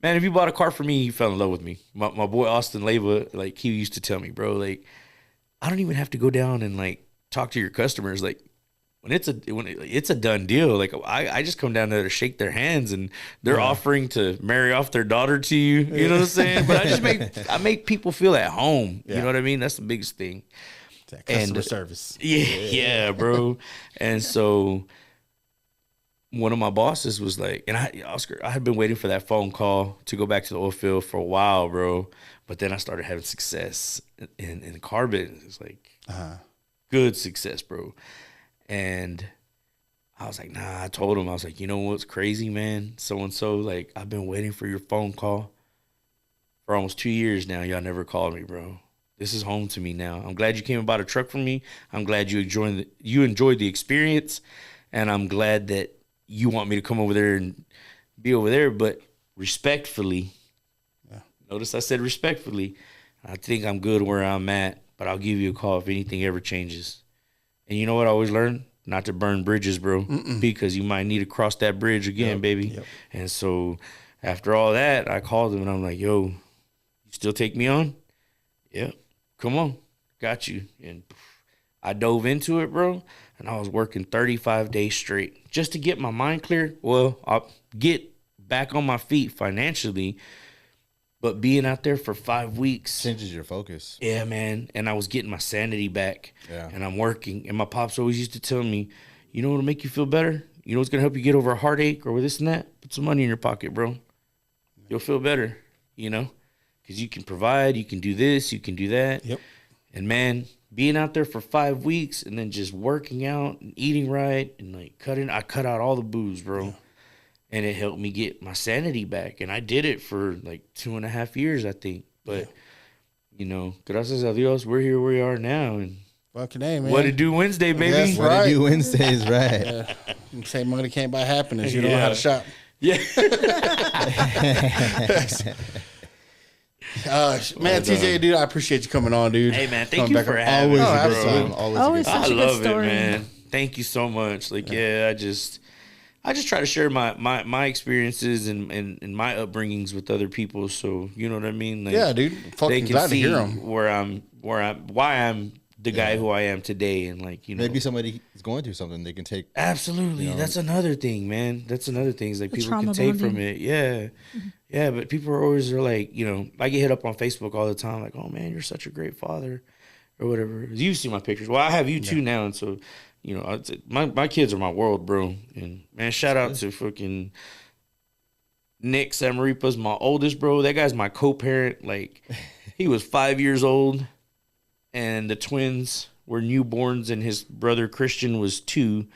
Man, if you bought a car for me, you fell in love with me. My boy Austin Leva, like, he used to tell me, bro, like, I don't even have to go down and like talk to your customers. Like, when it's a done deal, like I just come down there to shake their hands, and they're offering to marry off their daughter to you. You know what I'm saying? But I make people feel at home. You know what I mean? That's the biggest thing. That customer service. Yeah, bro. And so one of my bosses was like, and Oscar, I had been waiting for that phone call to go back to the oil field for a while, bro. But then I started having success in the car business, like good success, bro. And I was like, nah, I told him, I was like, you know what's crazy, man? So-and-so, like, I've been waiting for your phone call for almost 2 years now. Y'all never called me, bro. This is home to me now. I'm glad you came and bought a truck from me. I'm glad you enjoyed the experience. And I'm glad that you want me to come over there and be over there. But respectfully, notice I said respectfully, I think I'm good where I'm at, but I'll give you a call if anything ever changes. And you know what I always learned? Not to burn bridges, bro, because you might need to cross that bridge again, baby. Yep. And so after all that, I called him and I'm like, yo, you still take me on? Yeah, come on, got you. And I dove into it, bro, and I was working 35 days straight just to get my mind clear. Well, I'll get back on my feet financially, but being out there for 5 weeks changes your focus. Yeah, man. And I was getting my sanity back. Yeah. And I'm working. And my pops always used to tell me, you know what'll make you feel better? You know what's going to help you get over a heartache or this and that? Put some money in your pocket, bro. You'll feel better, you know? Because you can provide, you can do this, you can do that. Yep. And, man, being out there for 5 weeks and then just working out and eating right and, like, I cut out all the booze, bro. Yeah. And it helped me get my sanity back. And I did it for like 2.5 years, I think. But, you know, gracias a Dios, we're here where we are now. And fucking A, man. What it do Wednesday, baby. That's what right. it do Wednesdays, right. You say money can't buy happiness. You don't know how to shop. Yeah. Man, TJ, dude, I appreciate you coming on, dude. Hey, man, thank you for having me, bro. Always such a good story. I love it, man. Thank you so much. Like, I just try to share my experiences and my upbringings with other people, so you know what I mean. Like, yeah, dude. Fucking they can glad see to hear them. why I'm the guy who I am today, and like, you know, maybe somebody is going through something they can take. Absolutely, you know, that's another thing, man. That's another thing is like the people can take from it. Yeah, yeah. But people are like, you know, I get hit up on Facebook all the time, like, oh man, you're such a great father, or whatever. You see my pictures. Well, I have you too now, and so. You know, my kids are my world, bro. And, man, shout out to fucking Nick SAMARIPA's my oldest, bro. That guy's my co-parent. Like, he was 5 years old, and the twins were newborns, and his brother Christian was 2,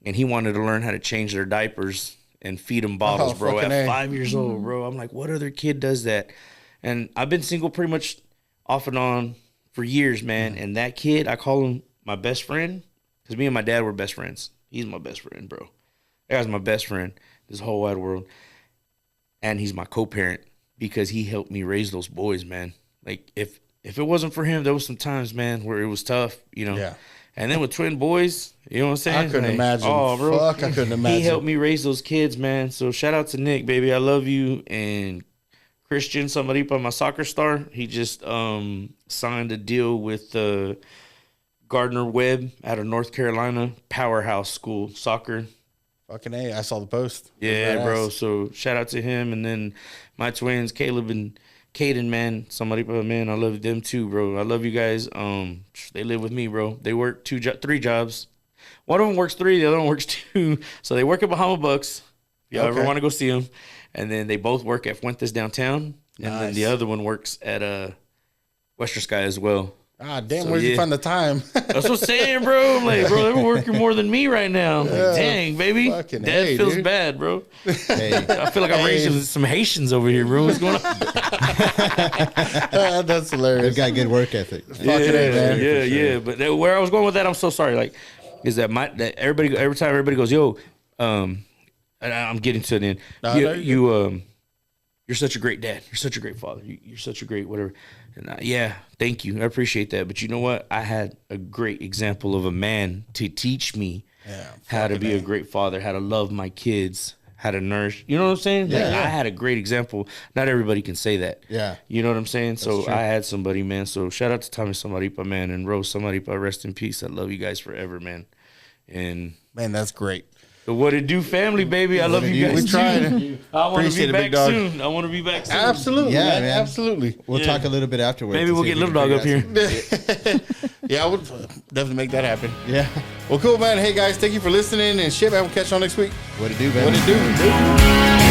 and he wanted to learn how to change their diapers and feed them bottles, bro, at 5 years old, bro. I'm like, what other kid does that? And I've been single pretty much off and on for years, man. And that kid, I call him my best friend. Because me and my dad were best friends. He's my best friend, bro. That guy's my best friend, this whole wide world. And he's my co-parent because he helped me raise those boys, man. Like, if it wasn't for him, there was some times, man, where it was tough, you know. Yeah. And then with twin boys, you know what I'm saying? I couldn't imagine. Oh, bro. Fuck, I couldn't imagine. He helped me raise those kids, man. So shout out to Nick, baby. I love you. And Christian SAMARIPA, my soccer star, he just signed a deal with Gardner Webb out of North Carolina, powerhouse school, soccer. Fucking A, I saw the post. Yeah, bro. So shout out to him. And then my twins, Caleb and Caden, man. SAMARIPA, man, I love them too, bro. I love you guys. They live with me, bro. They work 3 jobs. One of them works 3, the other one works 2. So they work at Bahama Bucks. If y'all ever want to go see them. And then they both work at Fuentes downtown. And then the other one works at Western Sky as well. Ah, damn, so, where'd you find the time? That's what I'm saying, bro. I'm like, bro, they're working more than me right now. Like, dang, baby. Dad feels bad, bro. Hey. I feel like I'm raising some Haitians over here, bro. What's going on? That's hilarious. They've got good work ethic. Man. Yeah. But where I was going with that, I'm so sorry. Like, is that every time everybody goes, yo, and I'm getting to the end. You're such a great dad. You're such a great father. You're such a great whatever. And thank you. I appreciate that. But you know what? I had a great example of a man to teach me how to be a great father, how to love my kids, how to nourish. You know what I'm saying? Like, Yeah. I had a great example. Not everybody can say that. Yeah. You know what I'm saying? So true. I had somebody, man. So shout out to Tommy Samaripa, man, and Rose Samaripa. Rest in peace. I love you guys forever, man. And Man, that's great. the What It Do family, baby. I love you guys. We too. tried. I want to Appreciate be it, back big dog. soon. I want to be back soon. Absolutely. Yeah, man. man. Absolutely. We'll talk a little bit afterwards. Maybe to we'll see get if we Little can Dog up figure here. out some- Yeah, I would definitely make that happen. Yeah. Well, cool, man. Hey, guys, thank you for listening. And shit, man, we'll catch you on next week. What it do, man? What it do?